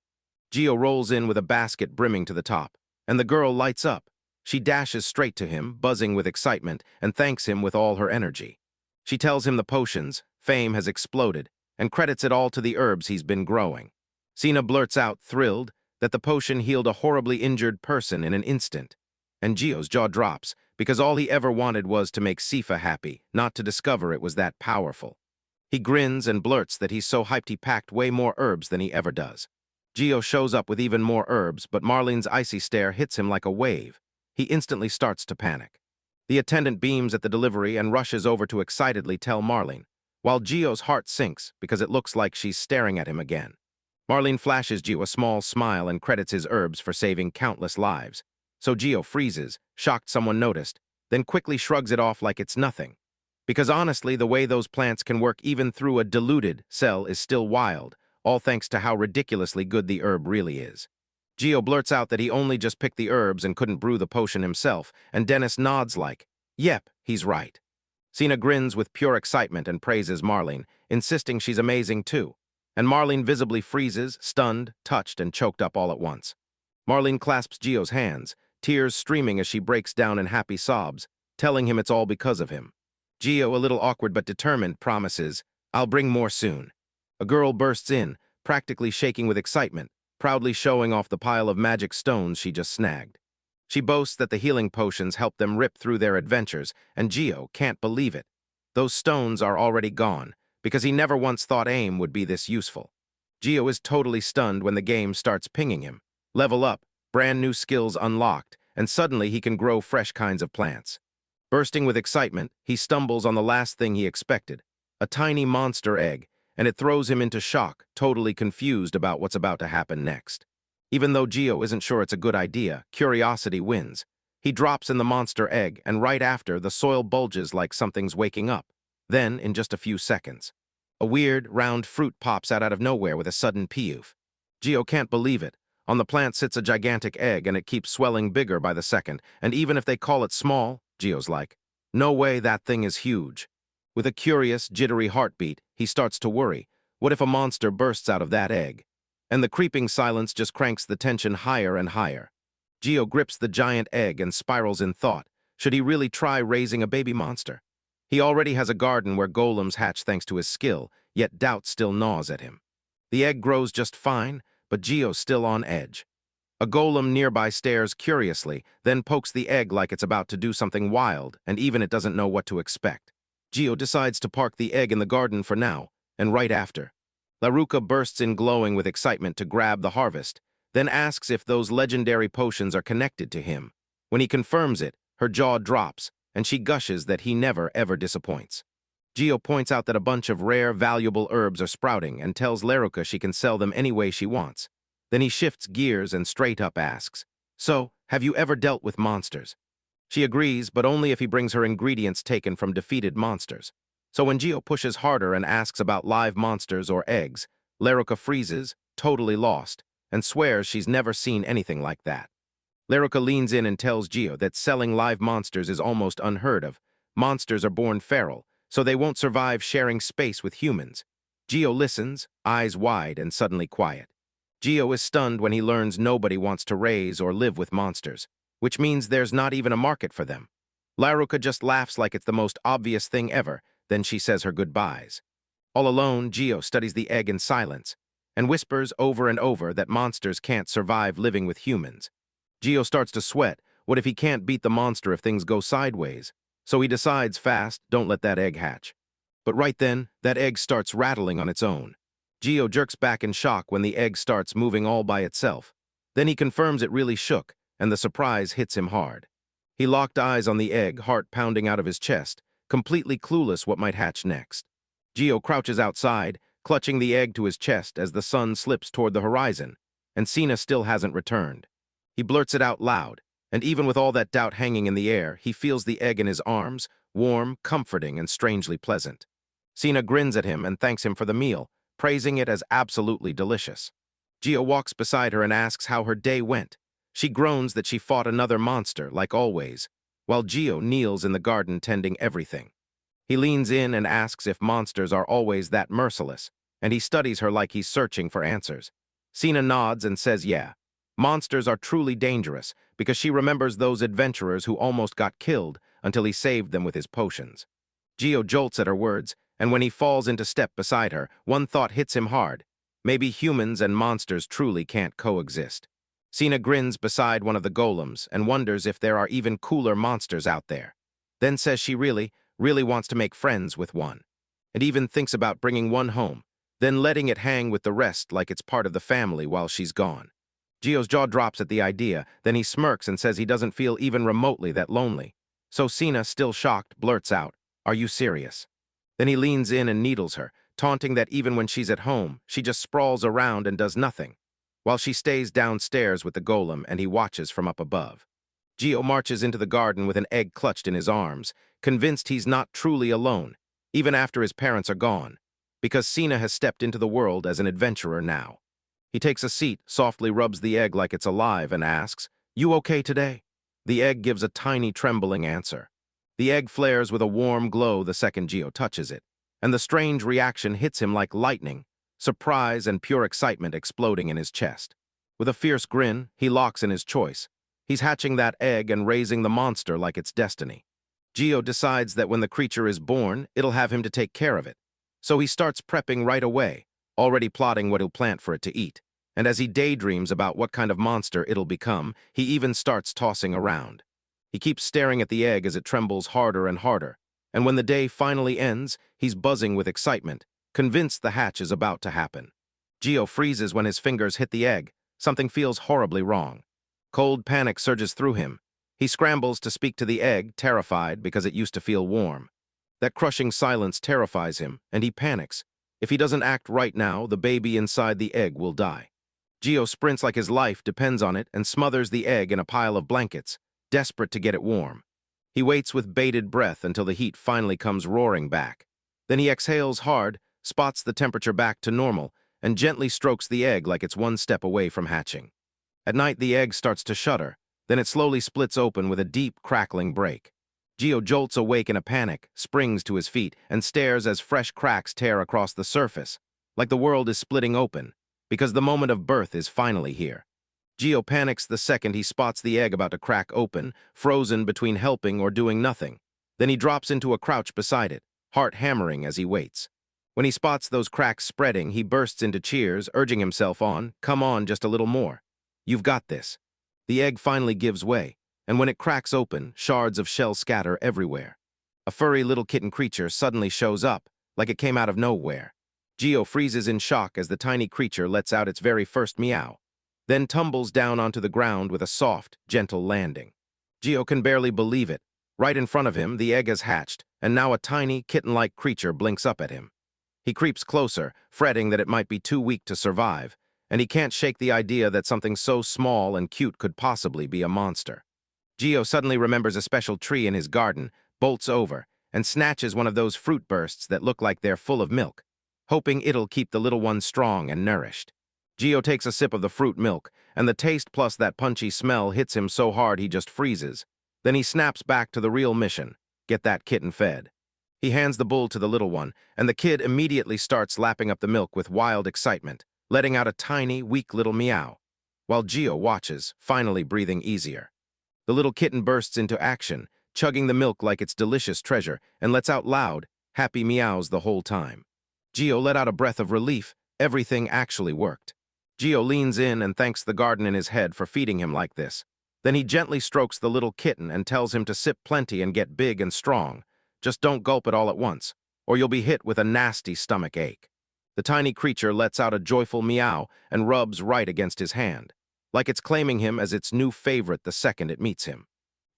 Gio rolls in with a basket brimming to the top, and the girl lights up. She dashes straight to him, buzzing with excitement, and thanks him with all her energy. She tells him the potion's fame has exploded, and credits it all to the herbs he's been growing. Cena blurts out, thrilled, that the potion healed a horribly injured person in an instant. And Gio's jaw drops, because all he ever wanted was to make Cifa happy, not to discover it was that powerful. He grins and blurts that he's so hyped he packed way more herbs than he ever does. Gio shows up with even more herbs, but Marlene's icy stare hits him like a wave. He instantly starts to panic. The attendant beams at the delivery and rushes over to excitedly tell Marlene, while Gio's heart sinks because it looks like she's staring at him again. Marlene flashes Gio a small smile and credits his herbs for saving countless lives. So Gio freezes, shocked someone noticed, then quickly shrugs it off like it's nothing. Because honestly, the way those plants can work even through a diluted cell is still wild, all thanks to how ridiculously good the herb really is. Gio blurts out that he only just picked the herbs and couldn't brew the potion himself, and Dennis nods like, yep, he's right. Cena grins with pure excitement and praises Marlene, insisting she's amazing too. And Marlene visibly freezes, stunned, touched, and choked up all at once. Marlene clasps Gio's hands, tears streaming as she breaks down in happy sobs, telling him it's all because of him. Gio, a little awkward but determined, promises, I'll bring more soon. A girl bursts in, practically shaking with excitement, proudly showing off the pile of magic stones she just snagged. She boasts that the healing potions help them rip through their adventures, and Gio can't believe it. Those stones are already gone, because he never once thought AIM would be this useful. Gio is totally stunned when the game starts pinging him. Level up, brand new skills unlocked, and suddenly he can grow fresh kinds of plants. Bursting with excitement, he stumbles on the last thing he expected, a tiny monster egg, and it throws him into shock, totally confused about what's about to happen next. Even though Gio isn't sure it's a good idea, curiosity wins. He drops in the monster egg, and right after, the soil bulges like something's waking up. Then, in just a few seconds, a weird, round fruit pops out of nowhere with a sudden poof. Gio can't believe it. On the plant sits a gigantic egg, and it keeps swelling bigger by the second, and even if they call it small, Gio's like, no way, that thing is huge. With a curious, jittery heartbeat, he starts to worry. What if a monster bursts out of that egg? And the creeping silence just cranks the tension higher and higher. Gio grips the giant egg and spirals in thought. Should he really try raising a baby monster? He already has a garden where golems hatch thanks to his skill, yet doubt still gnaws at him. The egg grows just fine, but Gio's still on edge. A golem nearby stares curiously, then pokes the egg like it's about to do something wild, and even it doesn't know what to expect. Gio decides to park the egg in the garden for now, and right after, Laruka bursts in glowing with excitement to grab the harvest, then asks if those legendary potions are connected to him. When he confirms it, her jaw drops, and she gushes that he never ever disappoints. Gio points out that a bunch of rare, valuable herbs are sprouting and tells Laruka she can sell them any way she wants. Then he shifts gears and straight up asks, so, have you ever dealt with monsters? She agrees, but only if he brings her ingredients taken from defeated monsters. So when Gio pushes harder and asks about live monsters or eggs, Laruka freezes, totally lost, and swears she's never seen anything like that. Laruka leans in and tells Gio that selling live monsters is almost unheard of. Monsters are born feral, so they won't survive sharing space with humans. Gio listens, eyes wide and suddenly quiet. Gio is stunned when he learns nobody wants to raise or live with monsters, which means there's not even a market for them. Laruka just laughs like it's the most obvious thing ever, then she says her goodbyes. All alone, Gio studies the egg in silence, and whispers over and over that monsters can't survive living with humans. Gio starts to sweat. What if he can't beat the monster if things go sideways? So he decides fast, don't let that egg hatch. But right then, that egg starts rattling on its own. Gio jerks back in shock when the egg starts moving all by itself. Then he confirms it really shook, and the surprise hits him hard. He locked eyes on the egg, heart pounding out of his chest, completely clueless what might hatch next. Gio crouches outside, clutching the egg to his chest as the sun slips toward the horizon, and Cena still hasn't returned. He blurts it out loud. And even with all that doubt hanging in the air, he feels the egg in his arms, warm, comforting, and strangely pleasant. Cena grins at him and thanks him for the meal, praising it as absolutely delicious. Gio walks beside her and asks how her day went. She groans that she fought another monster, like always, while Gio kneels in the garden tending everything. He leans in and asks if monsters are always that merciless, and he studies her like he's searching for answers. Cena nods and says yeah. Monsters are truly dangerous, because she remembers those adventurers who almost got killed until he saved them with his potions. Gio jolts at her words, and when he falls into step beside her, one thought hits him hard. Maybe humans and monsters truly can't coexist. Cena grins beside one of the golems and wonders if there are even cooler monsters out there. Then says she really wants to make friends with one. And even thinks about bringing one home, then letting it hang with the rest like it's part of the family while she's gone. Gio's jaw drops at the idea, then he smirks and says he doesn't feel even remotely that lonely. So Cena, still shocked, blurts out, "Are you serious?" Then he leans in and needles her, taunting that even when she's at home, she just sprawls around and does nothing, while she stays downstairs with the golem and he watches from up above. Gio marches into the garden with an egg clutched in his arms, convinced he's not truly alone, even after his parents are gone, because Cena has stepped into the world as an adventurer now. He takes a seat, softly rubs the egg like it's alive, and asks, "You okay today?" The egg gives a tiny, trembling answer. The egg flares with a warm glow the second Gio touches it, and the strange reaction hits him like lightning, surprise and pure excitement exploding in his chest. With a fierce grin, he locks in his choice. He's hatching that egg and raising the monster like it's destiny. Gio decides that when the creature is born, it'll have him to take care of it. So he starts prepping right away, already plotting what he'll plant for it to eat. And as he daydreams about what kind of monster it'll become, he even starts tossing around. He keeps staring at the egg as it trembles harder and harder, and when the day finally ends, he's buzzing with excitement, convinced the hatch is about to happen. Gio freezes when his fingers hit the egg. Something feels horribly wrong. Cold panic surges through him. He scrambles to speak to the egg, terrified because it used to feel warm. That crushing silence terrifies him, and he panics. If he doesn't act right now, the baby inside the egg will die. Gio sprints like his life depends on it and smothers the egg in a pile of blankets, desperate to get it warm. He waits with bated breath until the heat finally comes roaring back. Then he exhales hard, spots the temperature back to normal, and gently strokes the egg like it's one step away from hatching. At night, the egg starts to shudder, then it slowly splits open with a deep, crackling break. Gio jolts awake in a panic, springs to his feet, and stares as fresh cracks tear across the surface, like the world is splitting open, because the moment of birth is finally here. Gio panics the second he spots the egg about to crack open, frozen between helping or doing nothing. Then he drops into a crouch beside it, heart hammering as he waits. When he spots those cracks spreading, he bursts into cheers, urging himself on, "Come on, just a little more. You've got this." The egg finally gives way, and when it cracks open, shards of shell scatter everywhere. A furry little kitten creature suddenly shows up, like it came out of nowhere. Gio freezes in shock as the tiny creature lets out its very first meow, then tumbles down onto the ground with a soft, gentle landing. Gio can barely believe it. Right in front of him, the egg has hatched, and now a tiny, kitten-like creature blinks up at him. He creeps closer, fretting that it might be too weak to survive, and he can't shake the idea that something so small and cute could possibly be a monster. Gio suddenly remembers a special tree in his garden, bolts over, and snatches one of those fruit bursts that look like they're full of milk, hoping it'll keep the little one strong and nourished. Gio takes a sip of the fruit milk, and the taste plus that punchy smell hits him so hard he just freezes. Then he snaps back to the real mission, get that kitten fed. He hands the bowl to the little one, and the kid immediately starts lapping up the milk with wild excitement, letting out a tiny, weak little meow, while Gio watches, finally breathing easier. The little kitten bursts into action, chugging the milk like it's delicious treasure, and lets out loud, happy meows the whole time. Gio let out a breath of relief. Everything actually worked. Gio leans in and thanks the garden in his head for feeding him like this. Then he gently strokes the little kitten and tells him to sip plenty and get big and strong. Just don't gulp it all at once, or you'll be hit with a nasty stomach ache. The tiny creature lets out a joyful meow and rubs right against his hand, like it's claiming him as its new favorite the second it meets him.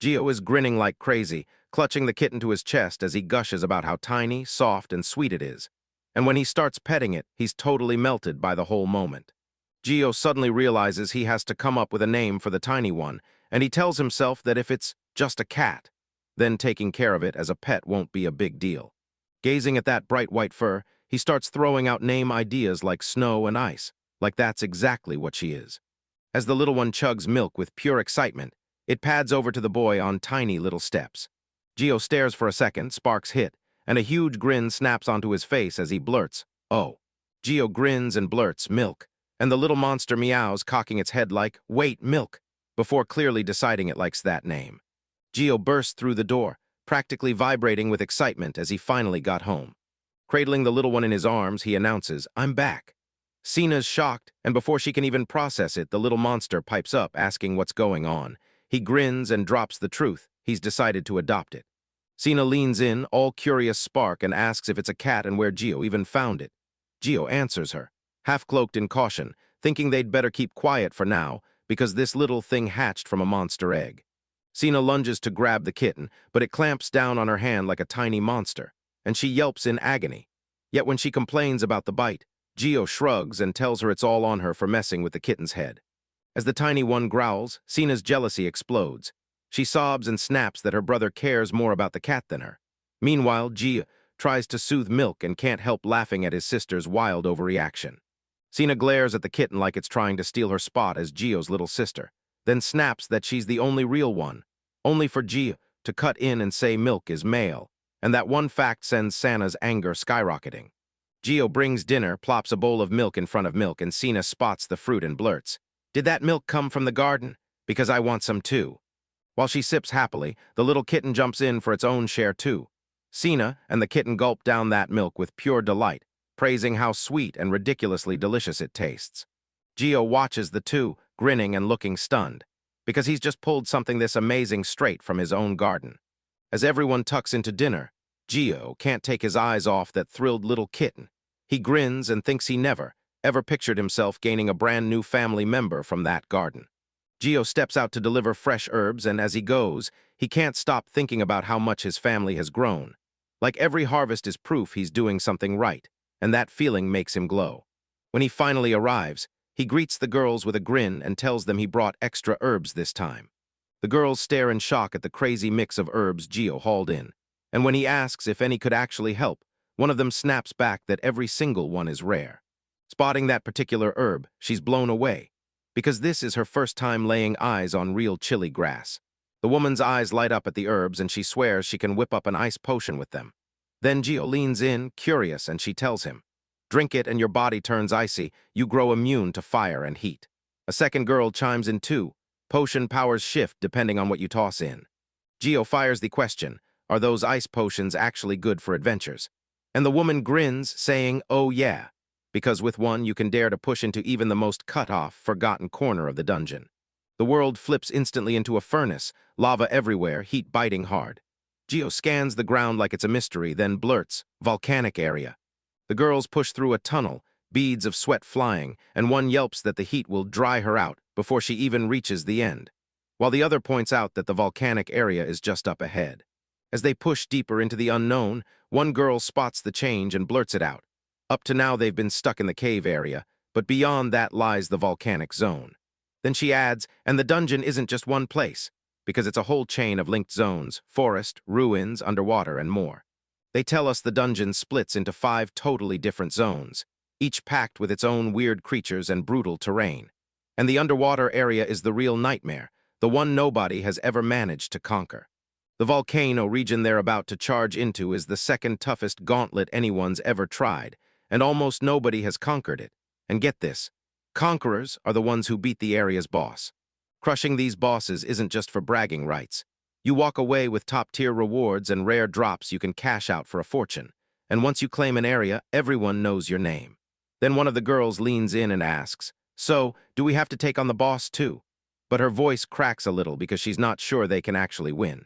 Gio is grinning like crazy, clutching the kitten to his chest as he gushes about how tiny, soft, and sweet it is. And when he starts petting it, he's totally melted by the whole moment. Gio suddenly realizes he has to come up with a name for the tiny one, and he tells himself that if it's just a cat, then taking care of it as a pet won't be a big deal. Gazing at that bright white fur, he starts throwing out name ideas like snow and ice, like that's exactly what she is. As the little one chugs milk with pure excitement, it pads over to the boy on tiny little steps. Geo stares for a second, sparks hit, and a huge grin snaps onto his face as he blurts, "Oh." Geo grins and blurts, "Milk," and the little monster meows, cocking its head like, "Wait, milk," before clearly deciding it likes that name. Geo burst through the door, practically vibrating with excitement as he finally got home. Cradling the little one in his arms, he announces, "I'm back." Cena's shocked, and before she can even process it, the little monster pipes up, asking what's going on. He grins and drops the truth. He's decided to adopt it. Cena leans in, all curious spark, and asks if it's a cat and where Geo even found it. Geo answers her, half-cloaked in caution, thinking they'd better keep quiet for now, because this little thing hatched from a monster egg. Cena lunges to grab the kitten, but it clamps down on her hand like a tiny monster, and she yelps in agony. Yet when she complains about the bite, Geo shrugs and tells her it's all on her for messing with the kitten's head. As the tiny one growls, Cena's jealousy explodes. She sobs and snaps that her brother cares more about the cat than her. Meanwhile, Geo tries to soothe Milk and can't help laughing at his sister's wild overreaction. Cena glares at the kitten like it's trying to steal her spot as Geo's little sister, then snaps that she's the only real one, only for Geo to cut in and say Milk is male, and that one fact sends Cena's anger skyrocketing. Geo brings dinner, plops a bowl of milk in front of Milk, and Cena spots the fruit and blurts, "Did that milk come from the garden? Because I want some too." While she sips happily, the little kitten jumps in for its own share too. Cena and the kitten gulp down that milk with pure delight, praising how sweet and ridiculously delicious it tastes. Geo watches the two, grinning and looking stunned, because he's just pulled something this amazing straight from his own garden. As everyone tucks into dinner, Geo can't take his eyes off that thrilled little kitten. He grins and thinks he never, ever pictured himself gaining a brand new family member from that garden. Geo steps out to deliver fresh herbs, and as he goes, he can't stop thinking about how much his family has grown. Like every harvest is proof he's doing something right, and that feeling makes him glow. When he finally arrives, he greets the girls with a grin and tells them he brought extra herbs this time. The girls stare in shock at the crazy mix of herbs Geo hauled in, and when he asks if any could actually help, one of them snaps back that every single one is rare. Spotting that particular herb, she's blown away, because this is her first time laying eyes on real chili grass. The woman's eyes light up at the herbs, and she swears she can whip up an ice potion with them. Then Geo leans in, curious, and she tells him, "Drink it and your body turns icy, you grow immune to fire and heat." A second girl chimes in too, "Potion powers shift depending on what you toss in." Geo fires the question, "Are those ice potions actually good for adventures?" And the woman grins, saying, "Oh yeah, because with one you can dare to push into even the most cut-off, forgotten corner of the dungeon." The world flips instantly into a furnace, lava everywhere, heat biting hard. Geo scans the ground like it's a mystery, then blurts, "Volcanic area." The girls push through a tunnel, beads of sweat flying, and one yelps that the heat will dry her out before she even reaches the end, while the other points out that the volcanic area is just up ahead. As they push deeper into the unknown, one girl spots the change and blurts it out. Up to now they've been stuck in the cave area, but beyond that lies the volcanic zone. Then she adds, and the dungeon isn't just one place, because it's a whole chain of linked zones, forest, ruins, underwater, and more. They tell us the dungeon splits into 5 totally different zones, each packed with its own weird creatures and brutal terrain. And the underwater area is the real nightmare, the one nobody has ever managed to conquer. The volcano region they're about to charge into is the second toughest gauntlet anyone's ever tried, and almost nobody has conquered it. And get this, conquerors are the ones who beat the area's boss. Crushing these bosses isn't just for bragging rights. You walk away with top-tier rewards and rare drops you can cash out for a fortune. And once you claim an area, everyone knows your name. Then one of the girls leans in and asks, "So, do we have to take on the boss too?" But her voice cracks a little because she's not sure they can actually win.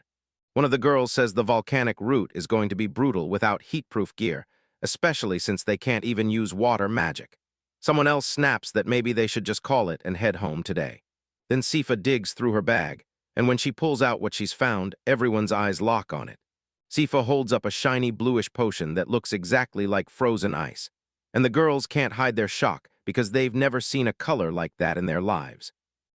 One of the girls says the volcanic route is going to be brutal without heat-proof gear, especially since they can't even use water magic. Someone else snaps that maybe they should just call it and head home today. Then Cifa digs through her bag, and when she pulls out what she's found, everyone's eyes lock on it. Cifa holds up a shiny bluish potion that looks exactly like frozen ice, and the girls can't hide their shock because they've never seen a color like that in their lives.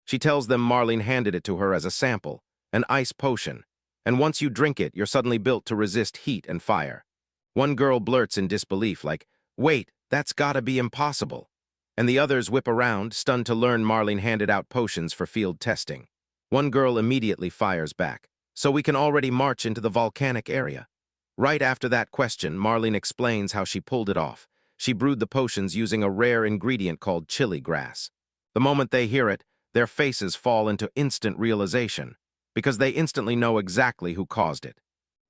She tells them Marlene handed it to her as a sample, an ice potion, and once you drink it, you're suddenly built to resist heat and fire. One girl blurts in disbelief like, "Wait, that's gotta be impossible." And the others whip around, stunned to learn Marlene handed out potions for field testing. One girl immediately fires back, "So we can already march into the volcanic area." Right after that question, Marlene explains how she pulled it off. She brewed the potions using a rare ingredient called chili grass. The moment they hear it, their faces fall into instant realization, because they instantly know exactly who caused it.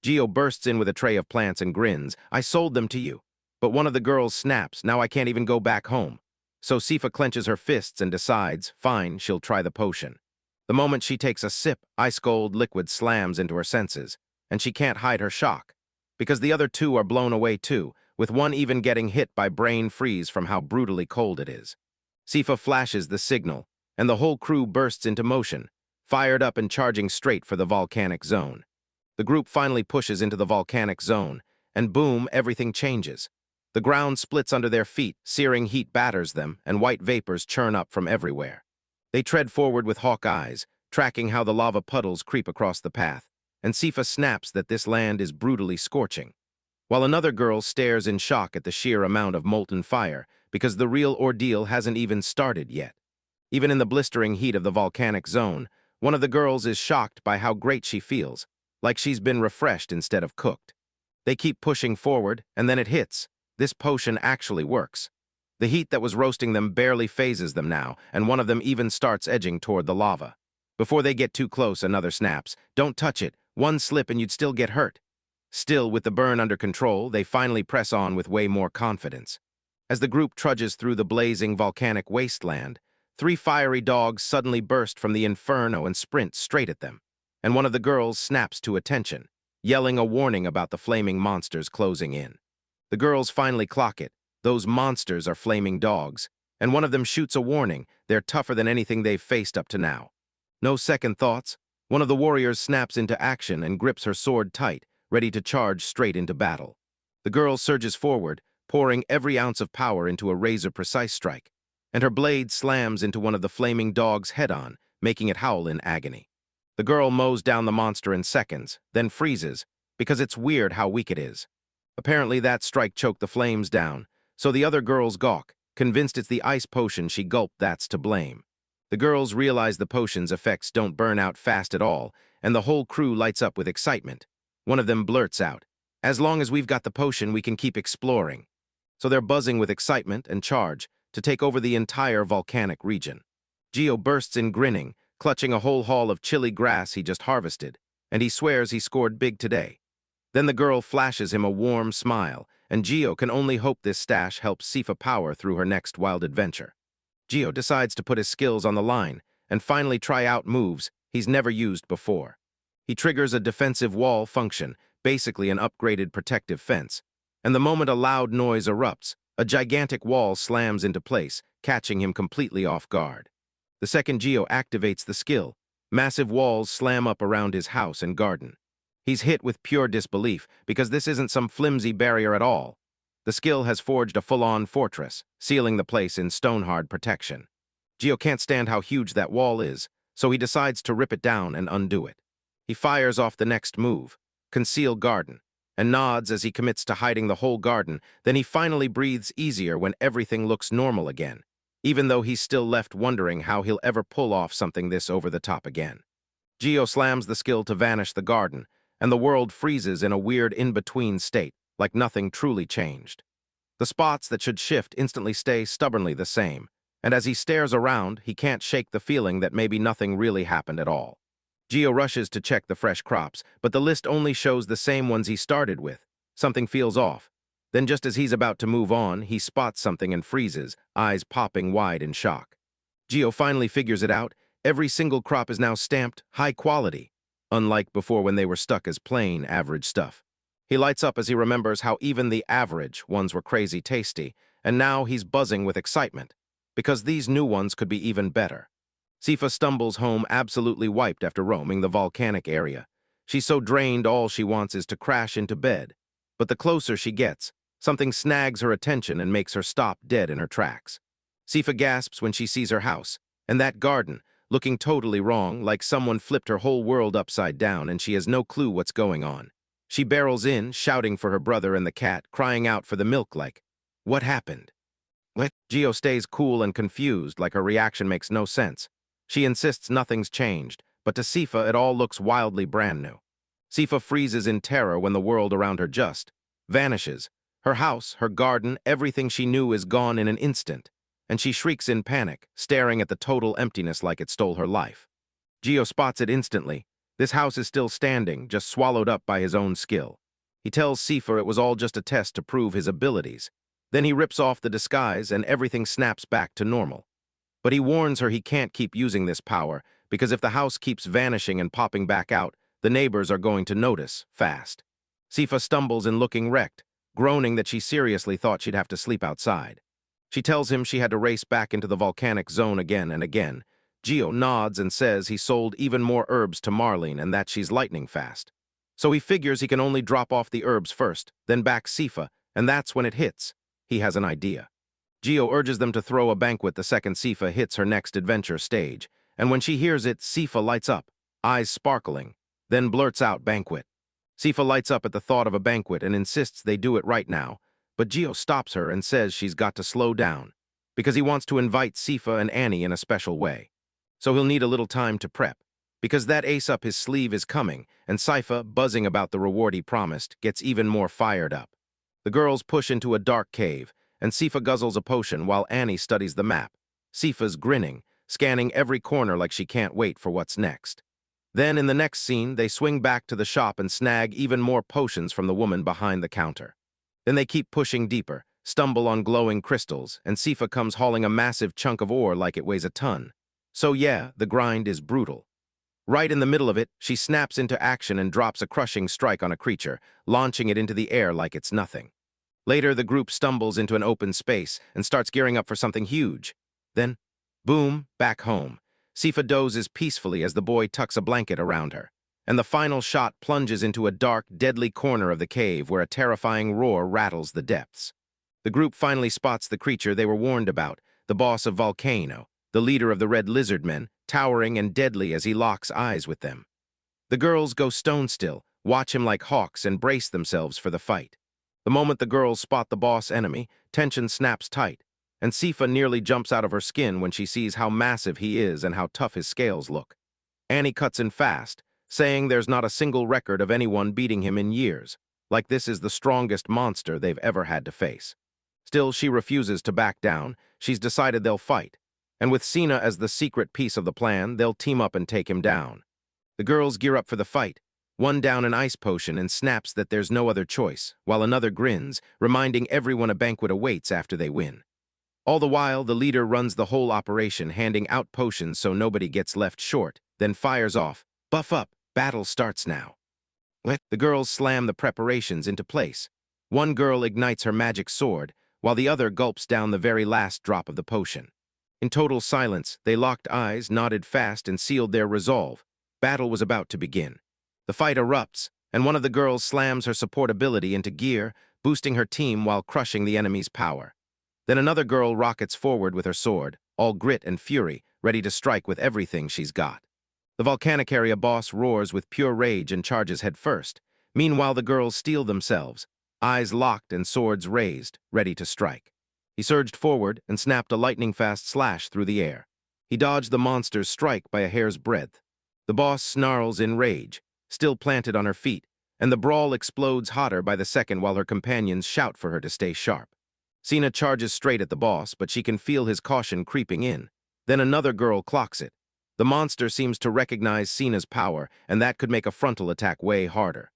Gio bursts in with a tray of plants and grins, "I sold them to you." But one of the girls snaps, "Now I can't even go back home." So Cifa clenches her fists and decides, fine, she'll try the potion. The moment she takes a sip, ice-cold liquid slams into her senses, and she can't hide her shock, because the other two are blown away too, with one even getting hit by brain freeze from how brutally cold it is. Cifa flashes the signal, and the whole crew bursts into motion, fired up and charging straight for the volcanic zone. The group finally pushes into the volcanic zone, and boom, everything changes. The ground splits under their feet, searing heat batters them, and white vapors churn up from everywhere. They tread forward with hawk eyes, tracking how the lava puddles creep across the path, and Cifa snaps that this land is brutally scorching, while another girl stares in shock at the sheer amount of molten fire, because the real ordeal hasn't even started yet. Even in the blistering heat of the volcanic zone, one of the girls is shocked by how great she feels, like she's been refreshed instead of cooked. They keep pushing forward, and then it hits. This potion actually works. The heat that was roasting them barely phases them now, and one of them even starts edging toward the lava. Before they get too close, another snaps, "Don't touch it. One slip and you'd still get hurt." Still, with the burn under control, they finally press on with way more confidence. As the group trudges through the blazing volcanic wasteland, 3 fiery dogs suddenly burst from the inferno and sprint straight at them, and one of the girls snaps to attention, yelling a warning about the flaming monsters closing in. The girls finally clock it. Those monsters are flaming dogs, and one of them shoots a warning. They're tougher than anything they've faced up to now. No second thoughts. One of the warriors snaps into action and grips her sword tight, ready to charge straight into battle. The girl surges forward, pouring every ounce of power into a razor-precise strike, and her blade slams into one of the flaming dogs head-on, making it howl in agony. The girl mows down the monster in seconds, then freezes, because it's weird how weak it is. Apparently that strike choked the flames down, so the other girls gawk, convinced it's the ice potion she gulped that's to blame. The girls realize the potion's effects don't burn out fast at all, and the whole crew lights up with excitement. One of them blurts out, "As long as we've got the potion, we can keep exploring." So they're buzzing with excitement and charge to take over the entire volcanic region. Gio bursts in grinning, clutching a whole haul of chili grass he just harvested, and he swears he scored big today. Then the girl flashes him a warm smile, and Gio can only hope this stash helps Cifa power through her next wild adventure. Gio decides to put his skills on the line and finally try out moves he's never used before. He triggers a defensive wall function, basically an upgraded protective fence, and the moment a loud noise erupts, a gigantic wall slams into place, catching him completely off guard. The second Gio activates the skill, massive walls slam up around his house and garden. He's hit with pure disbelief, because this isn't some flimsy barrier at all. The skill has forged a full-on fortress, sealing the place in stone-hard protection. Gio can't stand how huge that wall is, so he decides to rip it down and undo it. He fires off the next move, Conceal Garden, and nods as he commits to hiding the whole garden. Then he finally breathes easier when everything looks normal again, even though he's still left wondering how he'll ever pull off something this over the top again. Gio slams the skill to vanish the garden, and the world freezes in a weird in-between state, like nothing truly changed. The spots that should shift instantly stay stubbornly the same, and as he stares around, he can't shake the feeling that maybe nothing really happened at all. Gio rushes to check the fresh crops, but the list only shows the same ones he started with. Something feels off. Then just as he's about to move on, he spots something and freezes, eyes popping wide in shock. Gio finally figures it out. Every single crop is now stamped high quality, unlike before when they were stuck as plain, average stuff. He lights up as he remembers how even the average ones were crazy tasty, and now he's buzzing with excitement, because these new ones could be even better. Cifa stumbles home absolutely wiped after roaming the volcanic area. She's so drained all she wants is to crash into bed. But the closer she gets, something snags her attention and makes her stop dead in her tracks. Cifa gasps when she sees her house, and that garden, looking totally wrong, like someone flipped her whole world upside down and she has no clue what's going on. She barrels in, shouting for her brother and the cat, crying out for the milk like, "What happened?" Gio stays cool and confused, like her reaction makes no sense. She insists nothing's changed, but to Cifa it all looks wildly brand new. Cifa freezes in terror when the world around her just vanishes. Her house, her garden, everything she knew is gone in an instant, and she shrieks in panic, staring at the total emptiness like it stole her life. Gio spots it instantly. This house is still standing, just swallowed up by his own skill. He tells Cifa it was all just a test to prove his abilities. Then he rips off the disguise and everything snaps back to normal. But he warns her he can't keep using this power, because if the house keeps vanishing and popping back out, the neighbors are going to notice, fast. Cifa stumbles in looking wrecked, groaning that she seriously thought she'd have to sleep outside. She tells him she had to race back into the volcanic zone again and again. Gio nods and says he sold even more herbs to Marlene and that she's lightning fast. So he figures he can only drop off the herbs first, then back Cifa, and that's when it hits. He has an idea. Gio urges them to throw a banquet the second Cifa hits her next adventure stage, and when she hears it, Cifa lights up, eyes sparkling, then blurts out banquet. Cifa lights up at the thought of a banquet and insists they do it right now, but Gio stops her and says she's got to slow down, because he wants to invite Cifa and Annie in a special way. So he'll need a little time to prep, because that ace up his sleeve is coming, and Cifa, buzzing about the reward he promised, gets even more fired up. The girls push into a dark cave, and Cifa guzzles a potion while Annie studies the map. Cifa's grinning, scanning every corner like she can't wait for what's next. Then, in the next scene, they swing back to the shop and snag even more potions from the woman behind the counter. Then they keep pushing deeper, stumble on glowing crystals, and Cifa comes hauling a massive chunk of ore like it weighs a ton. So yeah, the grind is brutal. Right in the middle of it, she snaps into action and drops a crushing strike on a creature, launching it into the air like it's nothing. Later, the group stumbles into an open space and starts gearing up for something huge. Then, boom, back home. Cifa dozes peacefully as the boy tucks a blanket around her, and the final shot plunges into a dark, deadly corner of the cave where a terrifying roar rattles the depths. The group finally spots the creature they were warned about, the boss of Volcano, the leader of the Red Lizard Men, towering and deadly as he locks eyes with them. The girls go stone still, watch him like hawks, and brace themselves for the fight. The moment the girls spot the boss enemy, tension snaps tight, and Cifa nearly jumps out of her skin when she sees how massive he is and how tough his scales look. Annie cuts in fast, saying there's not a single record of anyone beating him in years, like this is the strongest monster they've ever had to face. Still, she refuses to back down. She's decided they'll fight, and with Cena as the secret piece of the plan, they'll team up and take him down. The girls gear up for the fight. One down an ice potion and snaps that there's no other choice, while another grins, reminding everyone a banquet awaits after they win. All the while, the leader runs the whole operation, handing out potions so nobody gets left short, then fires off. Buff up, battle starts now. The girls slam the preparations into place. One girl ignites her magic sword, while the other gulps down the very last drop of the potion. In total silence, they locked eyes, nodded fast, and sealed their resolve. Battle was about to begin. The fight erupts, and one of the girls slams her support ability into gear, boosting her team while crushing the enemy's power. Then another girl rockets forward with her sword, all grit and fury, ready to strike with everything she's got. The volcanic area boss roars with pure rage and charges headfirst. Meanwhile, the girls steel themselves, eyes locked and swords raised, ready to strike. He surged forward and snapped a lightning-fast slash through the air. He dodged the monster's strike by a hair's breadth. The boss snarls in rage, still planted on her feet, and the brawl explodes hotter by the second while her companions shout for her to stay sharp. Cena charges straight at the boss, but she can feel his caution creeping in. Then another girl clocks it. The monster seems to recognize Cena's power, and that could make a frontal attack way harder.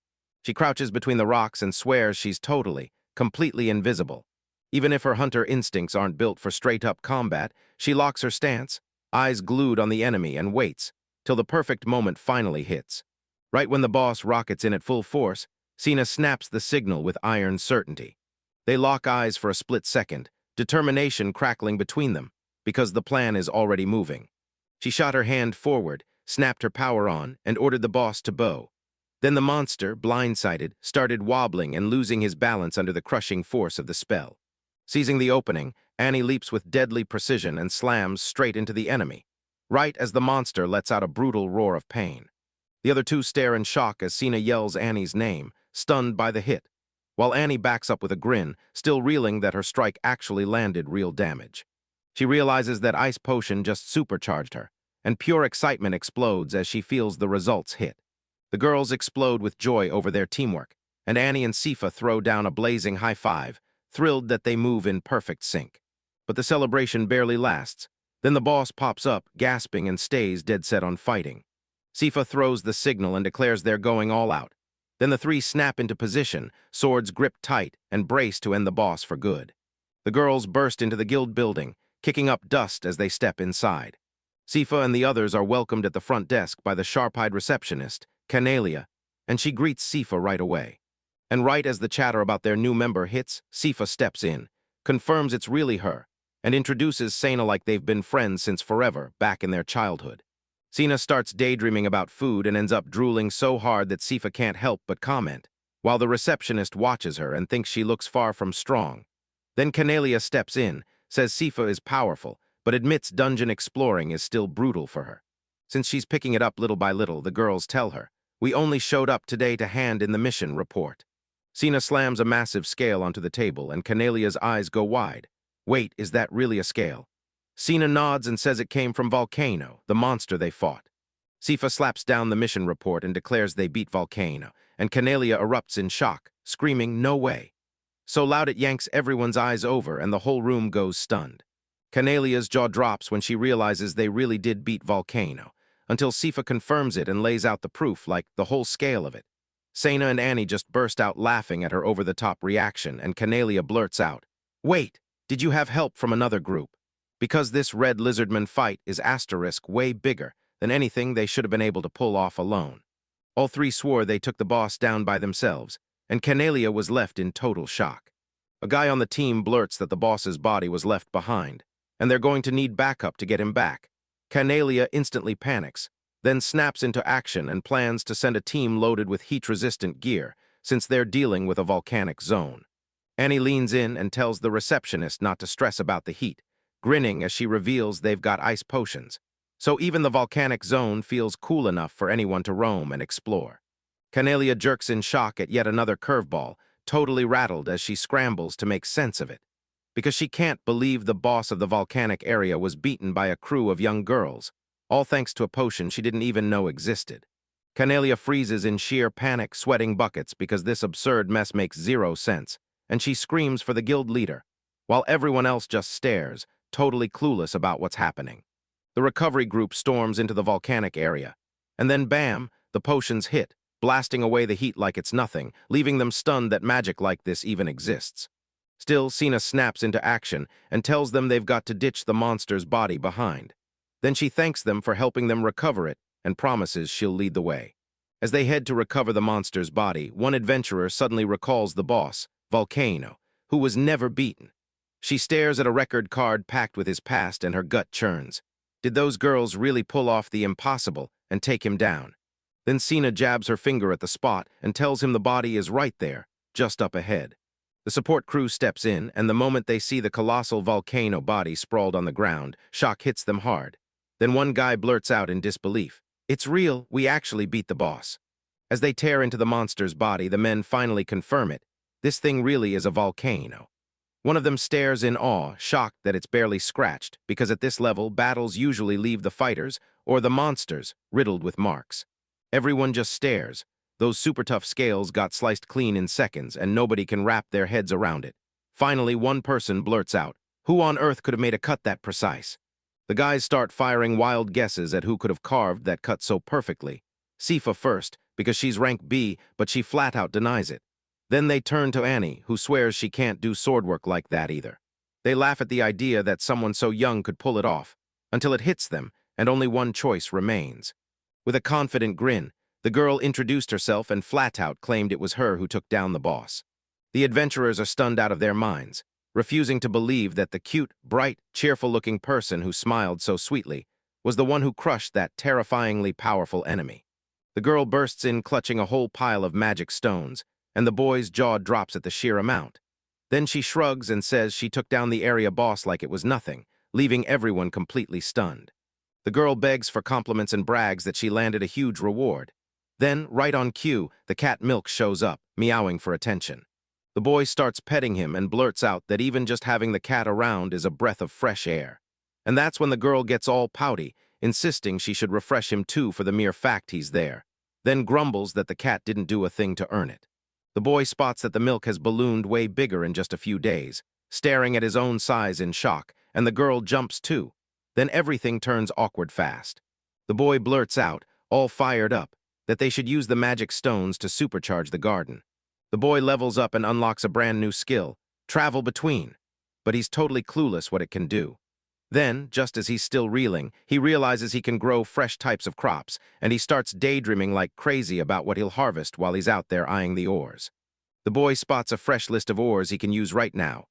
She crouches between the rocks and swears she's totally, completely invisible. Even if her hunter instincts aren't built for straight-up combat, she locks her stance, eyes glued on the enemy, and waits, till the perfect moment finally hits. Right when the boss rockets in at full force, Cena snaps the signal with iron certainty. They lock eyes for a split second, determination crackling between them, because the plan is already moving. She shot her hand forward, snapped her power on, and ordered the boss to bow. Then the monster, blindsided, started wobbling and losing his balance under the crushing force of the spell. Seizing the opening, Annie leaps with deadly precision and slams straight into the enemy. right as the monster lets out a brutal roar of pain. The other two stare in shock as Cena yells Annie's name, stunned by the hit, while Annie backs up with a grin, still reeling that her strike actually landed real damage. She realizes that ice potion just supercharged her, and pure excitement explodes as she feels the results hit. The girls explode with joy over their teamwork, and Annie and Cifa throw down a blazing high five, thrilled that they move in perfect sync. But the celebration barely lasts. Then the boss pops up, gasping, and stays dead set on fighting. Cifa throws the signal and declares they're going all out. Then the three snap into position, swords gripped tight, and brace to end the boss for good. The girls burst into the guild building, kicking up dust as they step inside. Cifa and the others are welcomed at the front desk by the sharp-eyed receptionist, Canalia, and she greets Cifa right away. And right as the chatter about their new member hits, Cifa steps in, confirms it's really her, and introduces Cena like they've been friends since forever, back in their childhood. Cena starts daydreaming about food and ends up drooling so hard that Cifa can't help but comment, while the receptionist watches her and thinks she looks far from strong. Then Canalia steps in, says Cifa is powerful, but admits dungeon exploring is still brutal for her. Since she's picking it up little by little, the girls tell her, "We only showed up today to hand in the mission report." Cena slams a massive scale onto the table, and Canalia's eyes go wide. Wait, is that really a scale? Cena nods and says it came from Volcano, the monster they fought. Cifa slaps down the mission report and declares they beat Volcano, and Canalia erupts in shock, screaming, "No way!" So loud it yanks everyone's eyes over and the whole room goes stunned. Canalia's jaw drops when she realizes they really did beat Volcano, until Cifa confirms it and lays out the proof, like the whole scale of it. Cena and Annie just burst out laughing at her over-the-top reaction, and Canalia blurts out, "Wait, did you have help from another group? Because this red lizardman fight is asterisk way bigger than anything they should have been able to pull off alone." All three swore they took the boss down by themselves, and Canalia was left in total shock. A guy on the team blurts that the boss's body was left behind, and they're going to need backup to get him back. Canalia instantly panics, then snaps into action and plans to send a team loaded with heat-resistant gear, since they're dealing with a volcanic zone. Annie leans in and tells the receptionist not to stress about the heat, grinning as she reveals they've got ice potions, so even the volcanic zone feels cool enough for anyone to roam and explore. Canalia jerks in shock at yet another curveball, totally rattled as she scrambles to make sense of it, because she can't believe the boss of the volcanic area was beaten by a crew of young girls, all thanks to a potion she didn't even know existed. Canalia freezes in sheer panic, sweating buckets because this absurd mess makes zero sense, and she screams for the guild leader, while everyone else just stares, totally clueless about what's happening. The recovery group storms into the volcanic area, and then bam, the potions hit, blasting away the heat like it's nothing, leaving them stunned that magic like this even exists. Still, Cena snaps into action and tells them they've got to ditch the monster's body behind. Then she thanks them for helping them recover it and promises she'll lead the way. As they head to recover the monster's body, one adventurer suddenly recalls the boss, Volcano, who was never beaten. She stares at a record card packed with his past and her gut churns. Did those girls really pull off the impossible and take him down? Then Cena jabs her finger at the spot and tells him the body is right there, just up ahead. The support crew steps in, and the moment they see the colossal Volcano body sprawled on the ground, shock hits them hard. Then one guy blurts out in disbelief, "It's real, we actually beat the boss." As they tear into the monster's body, the men finally confirm it. This thing really is a volcano. One of them stares in awe, shocked that it's barely scratched, because at this level, battles usually leave the fighters, or the monsters, riddled with marks. Everyone just stares. Those super tough scales got sliced clean in seconds, and nobody can wrap their heads around it. Finally, one person blurts out, "Who on earth could have made a cut that precise?" The guys start firing wild guesses at who could have carved that cut so perfectly. Cifa first, because she's rank B, but she flat out denies it. Then they turn to Annie, who swears she can't do sword work like that either. They laugh at the idea that someone so young could pull it off, until it hits them, and only one choice remains. With a confident grin, the girl introduced herself and flat out claimed it was her who took down the boss. The adventurers are stunned out of their minds, refusing to believe that the cute, bright, cheerful-looking person who smiled so sweetly was the one who crushed that terrifyingly powerful enemy. The girl bursts in clutching a whole pile of magic stones, and the boy's jaw drops at the sheer amount. Then she shrugs and says she took down the area boss like it was nothing, leaving everyone completely stunned. The girl begs for compliments and brags that she landed a huge reward. Then, right on cue, the cat Milk shows up, meowing for attention. The boy starts petting him and blurts out that even just having the cat around is a breath of fresh air. And that's when the girl gets all pouty, insisting she should refresh him too for the mere fact he's there, then grumbles that the cat didn't do a thing to earn it. The boy spots that the milk has ballooned way bigger in just a few days, staring at his own size in shock, and the girl jumps too. Then everything turns awkward fast. The boy blurts out, all fired up, that they should use the magic stones to supercharge the garden. The boy levels up and unlocks a brand new skill, travel between, but he's totally clueless what it can do. Then, just as he's still reeling, he realizes he can grow fresh types of crops, and he starts daydreaming like crazy about what he'll harvest while he's out there eyeing the ores. The boy spots a fresh list of ores he can use right now.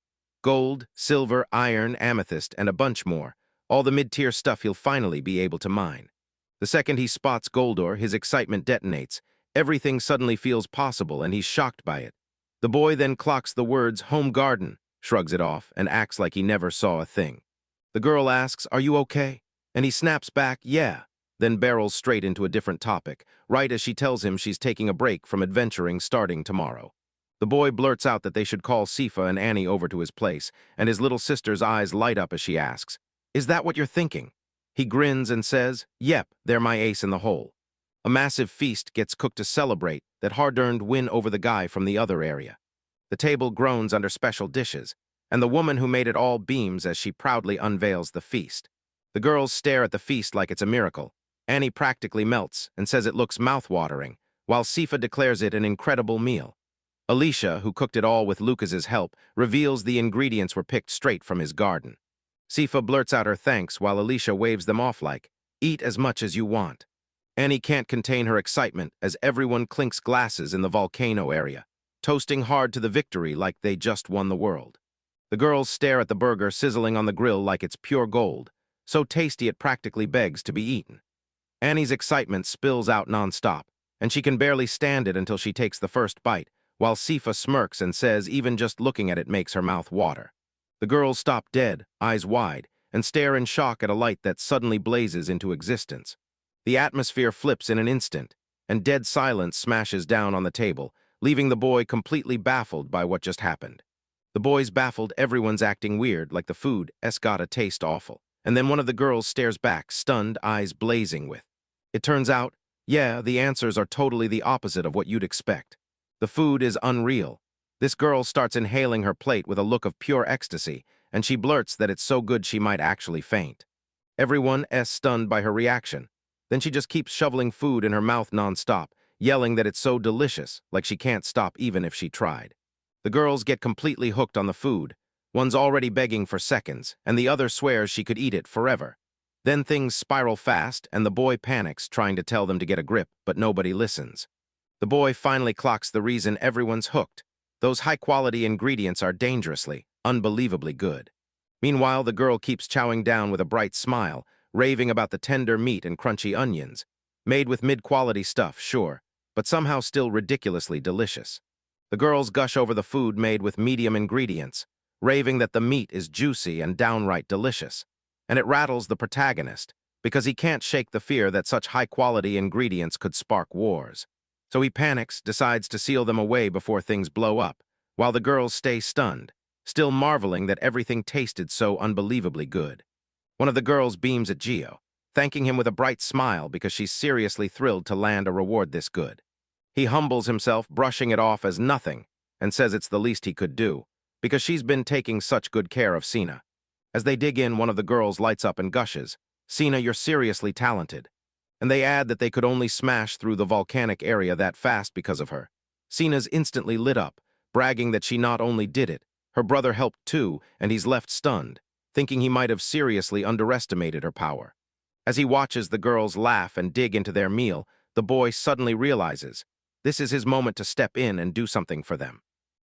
Gold, silver, iron, amethyst, and a bunch more, all the mid-tier stuff he'll finally be able to mine. The second he spots gold ore, his excitement detonates. Everything suddenly feels possible, and he's shocked by it. The boy then clocks the words home garden, shrugs it off, and acts like he never saw a thing. The girl asks, "Are you okay?" And he snaps back, "Yeah," then barrels straight into a different topic, right as she tells him she's taking a break from adventuring starting tomorrow. The boy blurts out that they should call Cifa and Annie over to his place, and his little sister's eyes light up as she asks, "Is that what you're thinking?" He grins and says, "Yep, they're my ace in the hole." A massive feast gets cooked to celebrate that hard-earned win over the guy from the other area. The table groans under special dishes, and the woman who made it all beams as she proudly unveils the feast. The girls stare at the feast like it's a miracle. Annie practically melts and says it looks mouth-watering, while Cifa declares it an incredible meal. Alicia, who cooked it all with Lucas's help, reveals the ingredients were picked straight from his garden. Cifa blurts out her thanks while Alicia waves them off like, "Eat as much as you want." Annie can't contain her excitement as everyone clinks glasses in the volcano area, toasting hard to the victory like they just won the world. The girls stare at the burger sizzling on the grill like it's pure gold, so tasty it practically begs to be eaten. Annie's excitement spills out nonstop, and she can barely stand it until she takes the first bite, while Cifa smirks and says even just looking at it makes her mouth water. The girls stop dead, eyes wide, and stare in shock at a light that suddenly blazes into existence. The atmosphere flips in an instant, and dead silence smashes down on the table, leaving the boy completely baffled by what just happened. The boy's baffled, everyone's acting weird, like the food's gotta taste awful. And then one of the girls stares back, stunned, eyes blazing with. It turns out, yeah, the answers are totally the opposite of what you'd expect. The food is unreal. This girl starts inhaling her plate with a look of pure ecstasy, and she blurts that it's so good she might actually faint. Everyone's stunned by her reaction. Then she just keeps shoveling food in her mouth non-stop, yelling that it's so delicious, like she can't stop even if she tried. The girls get completely hooked on the food. One's already begging for seconds, and the other swears she could eat it forever. Then things spiral fast, and the boy panics, trying to tell them to get a grip, but nobody listens. The boy finally clocks the reason everyone's hooked. Those high-quality ingredients are dangerously, unbelievably good. Meanwhile, the girl keeps chowing down with a bright smile, raving about the tender meat and crunchy onions. Made with mid-quality stuff, sure, but somehow still ridiculously delicious. The girls gush over the food made with medium ingredients, raving that the meat is juicy and downright delicious. And it rattles the protagonist, because he can't shake the fear that such high-quality ingredients could spark wars. So he panics, decides to seal them away before things blow up, while the girls stay stunned, still marveling that everything tasted so unbelievably good. One of the girls beams at Gio, thanking him with a bright smile because she's seriously thrilled to land a reward this good. He humbles himself, brushing it off as nothing, and says it's the least he could do, because she's been taking such good care of Cena. As they dig in, one of the girls lights up and gushes, "Cena, you're seriously talented." And they add that they could only smash through the volcanic area that fast because of her. Cena's instantly lit up, bragging that she not only did it, her brother helped too, and he's left stunned, thinking he might have seriously underestimated her power. As he watches the girls laugh and dig into their meal, the boy suddenly realizes this is his moment to step in and do something for them.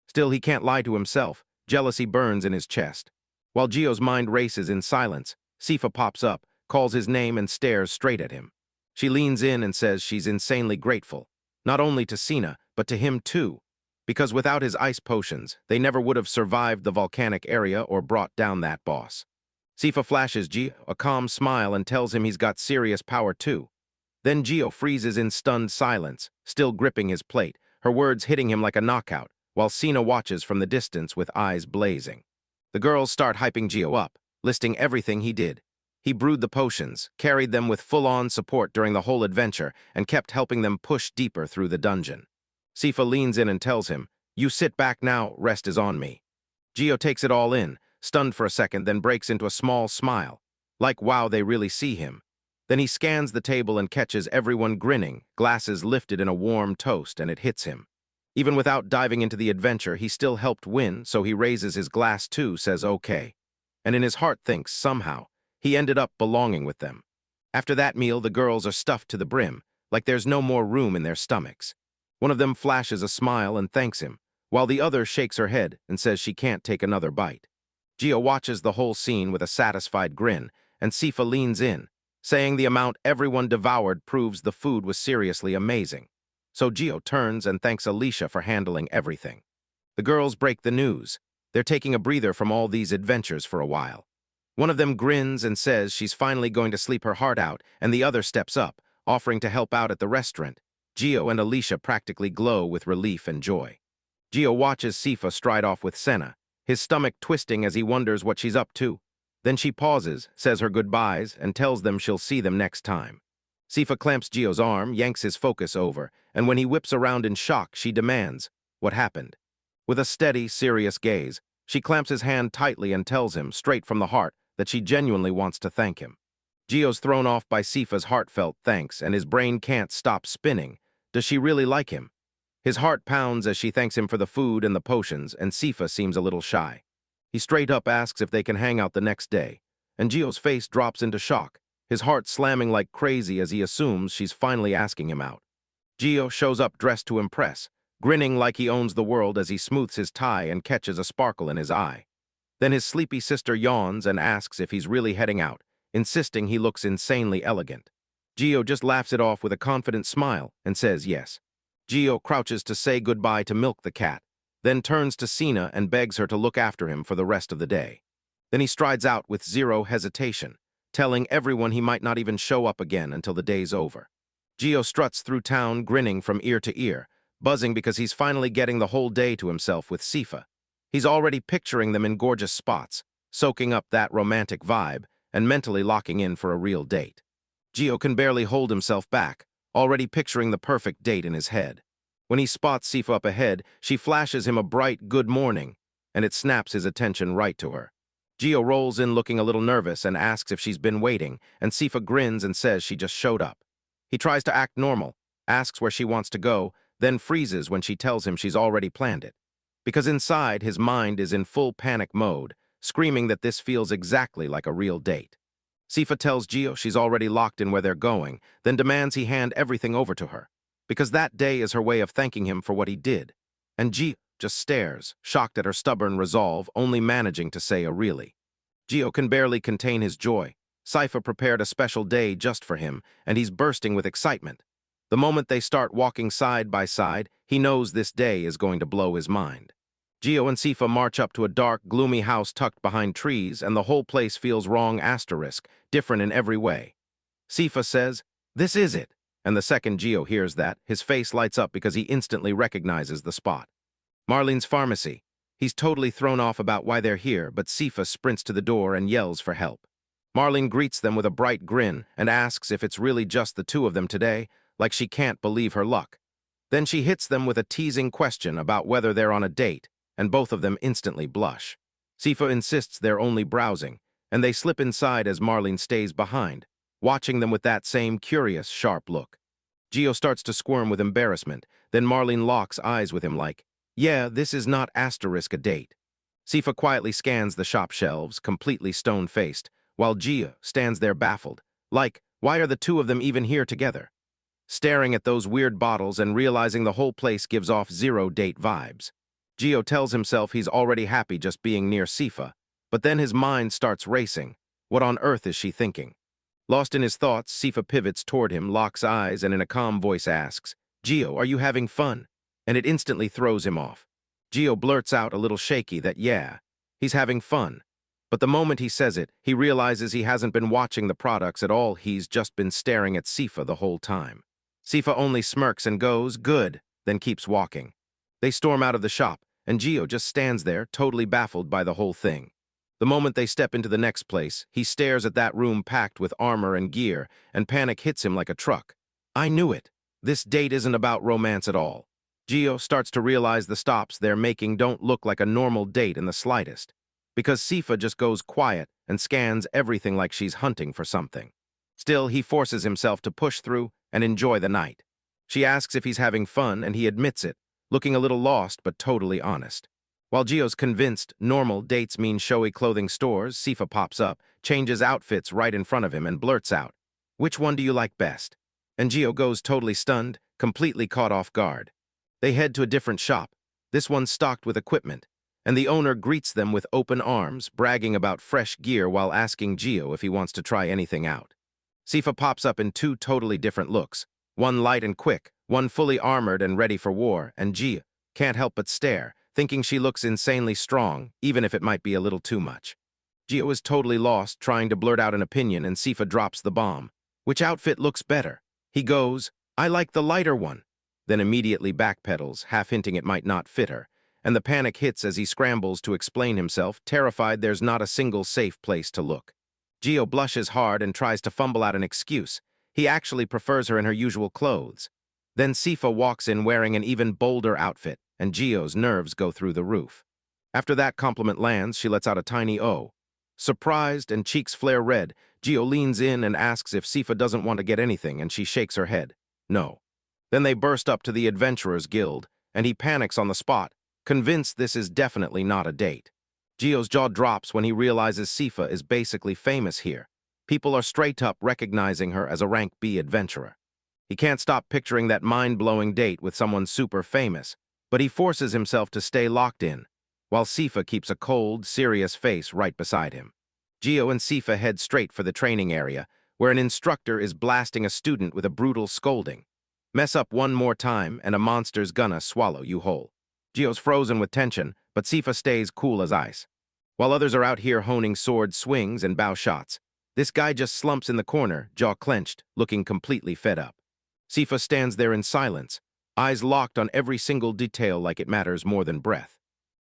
Still, he can't lie to himself. Jealousy burns in his chest. While Gio's mind races in silence, Cifa pops up, calls his name, and stares straight at him. She leans in and says she's insanely grateful, not only to Cena, but to him too, because without his ice potions, they never would have survived the volcanic area or brought down that boss. Cifa flashes Gio a calm smile and tells him he's got serious power too. Then Gio freezes in stunned silence, still gripping his plate, her words hitting him like a knockout, while Cena watches from the distance with eyes blazing. The girls start hyping Gio up, listing everything he did. He brewed the potions, carried them with full-on support during the whole adventure, and kept helping them push deeper through the dungeon. Cifa leans in and tells him, "You sit back now, rest is on me." Gio takes it all in, stunned for a second, then breaks into a small smile. Like, wow, they really see him. Then he scans the table and catches everyone grinning, glasses lifted in a warm toast, and it hits him. Even without diving into the adventure, he still helped win, so he raises his glass too, says okay. And in his heart thinks, somehow, he ended up belonging with them. After that meal, the girls are stuffed to the brim, like there's no more room in their stomachs. One of them flashes a smile and thanks him, while the other shakes her head and says she can't take another bite. Gio watches the whole scene with a satisfied grin, and Cifa leans in, saying the amount everyone devoured proves the food was seriously amazing. So Gio turns and thanks Alicia for handling everything. The girls break the news. They're taking a breather from all these adventures for a while. One of them grins and says she's finally going to sleep her heart out, and the other steps up, offering to help out at the restaurant. Gio and Alicia practically glow with relief and joy. Gio watches Cifa stride off with Cena, his stomach twisting as he wonders what she's up to. Then she pauses, says her goodbyes, and tells them she'll see them next time. Cifa clamps Gio's arm, yanks his focus over, and when he whips around in shock, she demands, "What happened?" With a steady, serious gaze, she clamps his hand tightly and tells him, straight from the heart, that she genuinely wants to thank him. Gio's thrown off by Cifa's heartfelt thanks, and his brain can't stop spinning. Does she really like him? His heart pounds as she thanks him for the food and the potions, and Cifa seems a little shy. He straight up asks if they can hang out the next day, and Gio's face drops into shock, his heart slamming like crazy as he assumes she's finally asking him out. Gio shows up dressed to impress, grinning like he owns the world as he smooths his tie and catches a sparkle in his eye. Then his sleepy sister yawns and asks if he's really heading out, insisting he looks insanely elegant. Gio just laughs it off with a confident smile and says yes. Gio crouches to say goodbye to Milk the cat, then turns to Cena and begs her to look after him for the rest of the day. Then he strides out with zero hesitation, telling everyone he might not even show up again until the day's over. Gio struts through town, grinning from ear to ear, buzzing because he's finally getting the whole day to himself with Cifa. He's already picturing them in gorgeous spots, soaking up that romantic vibe, and mentally locking in for a real date. Gio can barely hold himself back, already picturing the perfect date in his head. When he spots Cifa up ahead, she flashes him a bright good morning, and it snaps his attention right to her. Gio rolls in looking a little nervous and asks if she's been waiting, and Cifa grins and says she just showed up. He tries to act normal, asks where she wants to go, then freezes when she tells him she's already planned it. Because inside, his mind is in full panic mode, screaming that this feels exactly like a real date. Cifa tells Gio she's already locked in where they're going, then demands he hand everything over to her, because that day is her way of thanking him for what he did. And Gio just stares, shocked at her stubborn resolve, only managing to say a really. Gio can barely contain his joy. Cifa prepared a special day just for him, and he's bursting with excitement. The moment they start walking side by side, he knows this day is going to blow his mind. Gio and Cifa march up to a dark, gloomy house tucked behind trees, and the whole place feels wrong asterisk, different in every way. Cifa says, "This is it," and the second Gio hears that, his face lights up because he instantly recognizes the spot. Marlene's pharmacy. He's totally thrown off about why they're here, but Cifa sprints to the door and yells for help. Marlene greets them with a bright grin and asks if it's really just the two of them today, like she can't believe her luck. Then she hits them with a teasing question about whether they're on a date, and both of them instantly blush. Cifa insists they're only browsing, and they slip inside as Marlene stays behind, watching them with that same curious, sharp look. Gio starts to squirm with embarrassment, then Marlene locks eyes with him like, "Yeah, this is not asterisk a date." Cifa quietly scans the shop shelves, completely stone-faced, while Gio stands there baffled, like, why are the two of them even here together? Staring at those weird bottles and realizing the whole place gives off zero-date vibes. Gio tells himself he's already happy just being near Cifa, but then his mind starts racing. What on earth is she thinking? Lost in his thoughts, Cifa pivots toward him, locks eyes, and in a calm voice asks, "Gio, are you having fun?" And it instantly throws him off. Gio blurts out a little shaky that yeah, he's having fun. But the moment he says it, he realizes he hasn't been watching the products at all, he's just been staring at Cifa the whole time. Cifa only smirks and goes, "Good," then keeps walking. They storm out of the shop, and Gio just stands there, totally baffled by the whole thing. The moment they step into the next place, he stares at that room packed with armor and gear, and panic hits him like a truck. I knew it. This date isn't about romance at all. Gio starts to realize the stops they're making don't look like a normal date in the slightest, because Cifa just goes quiet and scans everything like she's hunting for something. Still, he forces himself to push through and enjoy the night. She asks if he's having fun, and he admits it, looking a little lost but totally honest. While Gio's convinced normal dates mean showy clothing stores, Cifa pops up, changes outfits right in front of him, and blurts out, "Which one do you like best?" And Gio goes totally stunned, completely caught off guard. They head to a different shop, this one stocked with equipment, and the owner greets them with open arms, bragging about fresh gear while asking Gio if he wants to try anything out. Cifa pops up in two totally different looks, one light and quick, one fully armored and ready for war, and Gio can't help but stare, thinking she looks insanely strong, even if it might be a little too much. Gio is totally lost, trying to blurt out an opinion, and Cifa drops the bomb. "Which outfit looks better?" He goes, "I like the lighter one," then immediately backpedals, half hinting it might not fit her, and the panic hits as he scrambles to explain himself, terrified there's not a single safe place to look. Gio blushes hard and tries to fumble out an excuse. He actually prefers her in her usual clothes. Then Cifa walks in wearing an even bolder outfit, and Gio's nerves go through the roof. After that compliment lands, she lets out a tiny "oh." Surprised and cheeks flare red, Gio leans in and asks if Cifa doesn't want to get anything, and she shakes her head. No. Then they burst up to the Adventurers Guild, and he panics on the spot, convinced this is definitely not a date. Gio's jaw drops when he realizes Cifa is basically famous here. People are straight up recognizing her as a rank B adventurer. He can't stop picturing that mind-blowing date with someone super famous, but he forces himself to stay locked in, while Cifa keeps a cold, serious face right beside him. Gio and Cifa head straight for the training area, where an instructor is blasting a student with a brutal scolding. Mess up one more time, and a monster's gonna swallow you whole. Gio's frozen with tension, but Cifa stays cool as ice. While others are out here honing sword swings and bow shots, this guy just slumps in the corner, jaw clenched, looking completely fed up. Cifa stands there in silence, eyes locked on every single detail like it matters more than breath.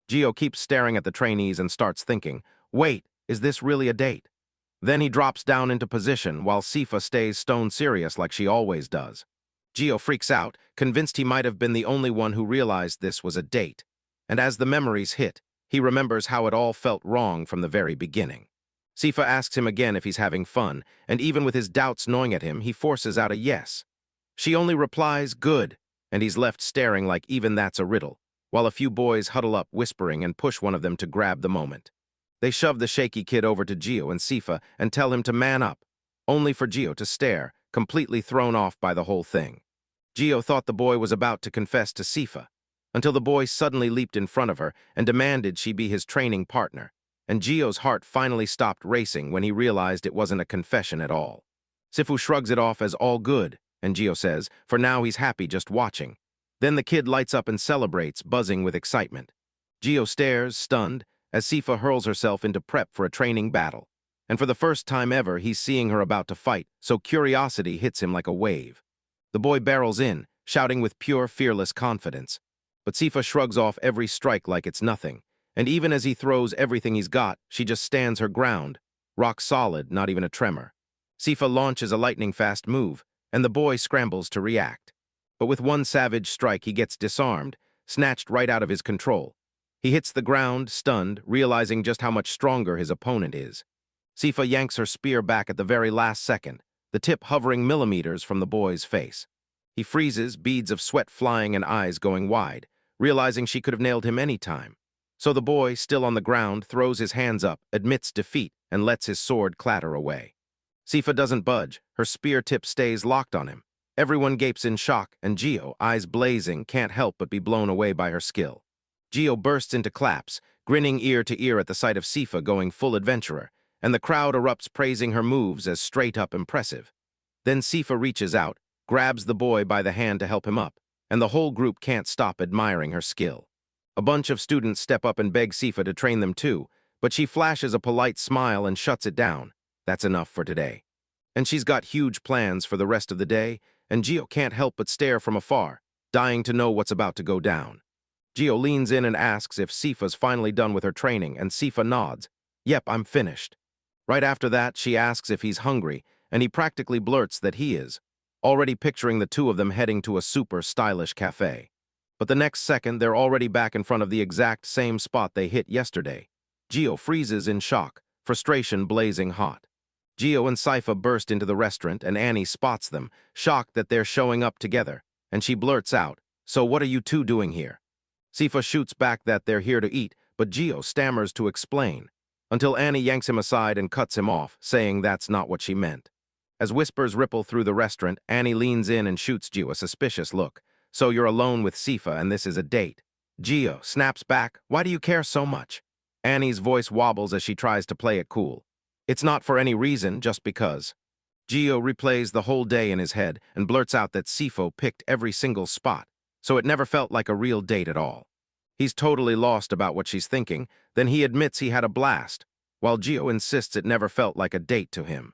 Gio keeps staring at the trainees and starts thinking, wait, is this really a date? Then he drops down into position while Cifa stays stone serious like she always does. Gio freaks out, convinced he might have been the only one who realized this was a date. And as the memories hit, he remembers how it all felt wrong from the very beginning. Cifa asks him again if he's having fun, and even with his doubts gnawing at him, he forces out a yes. She only replies, "Good," and he's left staring like even that's a riddle, while a few boys huddle up whispering and push one of them to grab the moment. They shove the shaky kid over to Gio and Cifa and tell him to man up, only for Gio to stare, completely thrown off by the whole thing. Gio thought the boy was about to confess to Cifa, until the boy suddenly leaped in front of her and demanded she be his training partner, and Gio's heart finally stopped racing when he realized it wasn't a confession at all. Cifa shrugs it off as all good, and Gio says, for now he's happy just watching. Then the kid lights up and celebrates, buzzing with excitement. Gio stares, stunned, as Cifa hurls herself into prep for a training battle. And for the first time ever, he's seeing her about to fight, so curiosity hits him like a wave. The boy barrels in, shouting with pure, fearless confidence. But Cifa shrugs off every strike like it's nothing, and even as he throws everything he's got, she just stands her ground, rock solid, not even a tremor. Cifa launches a lightning-fast move, and the boy scrambles to react. But with one savage strike, he gets disarmed, snatched right out of his control. He hits the ground, stunned, realizing just how much stronger his opponent is. Cifa yanks her spear back at the very last second, the tip hovering millimeters from the boy's face. He freezes, beads of sweat flying and eyes going wide, realizing she could have nailed him any time. So the boy, still on the ground, throws his hands up, admits defeat, and lets his sword clatter away. Cifa doesn't budge, her spear tip stays locked on him. Everyone gapes in shock, and Gio, eyes blazing, can't help but be blown away by her skill. Gio bursts into claps, grinning ear to ear at the sight of Cifa going full adventurer, and the crowd erupts praising her moves as straight-up impressive. Then Cifa reaches out, grabs the boy by the hand to help him up, and the whole group can't stop admiring her skill. A bunch of students step up and beg Cifa to train them too, but she flashes a polite smile and shuts it down. That's enough for today. And she's got huge plans for the rest of the day, and Gio can't help but stare from afar, dying to know what's about to go down. Gio leans in and asks if Cifa's finally done with her training, and Cifa nods. Yep, I'm finished. Right after that, she asks if he's hungry, and he practically blurts that he is, already picturing the two of them heading to a super stylish cafe. But the next second, they're already back in front of the exact same spot they hit yesterday. Gio freezes in shock, frustration blazing hot. Gio and Cifa burst into the restaurant, and Annie spots them, shocked that they're showing up together, and she blurts out, "So what are you two doing here?" Cifa shoots back that they're here to eat, but Gio stammers to explain, until Annie yanks him aside and cuts him off, saying that's not what she meant. As whispers ripple through the restaurant, Annie leans in and shoots Gio a suspicious look. "So you're alone with Cifa and this is a date." Gio snaps back, "Why do you care so much?" Annie's voice wobbles as she tries to play it cool. "It's not for any reason, just because." Gio replays the whole day in his head and blurts out that Cifa picked every single spot, so it never felt like a real date at all. He's totally lost about what she's thinking, then he admits he had a blast, while Gio insists it never felt like a date to him.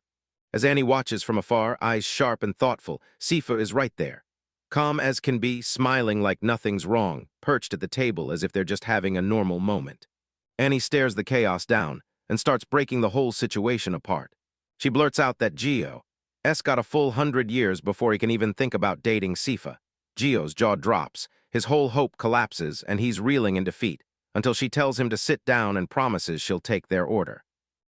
As Annie watches from afar, eyes sharp and thoughtful, Cifa is right there. Calm as can be, smiling like nothing's wrong, perched at the table as if they're just having a normal moment. Annie stares the chaos down and starts breaking the whole situation apart. She blurts out that Gio's got a full 100 years before he can even think about dating Cifa. Gio's jaw drops, his whole hope collapses, and he's reeling in defeat, until she tells him to sit down and promises she'll take their order.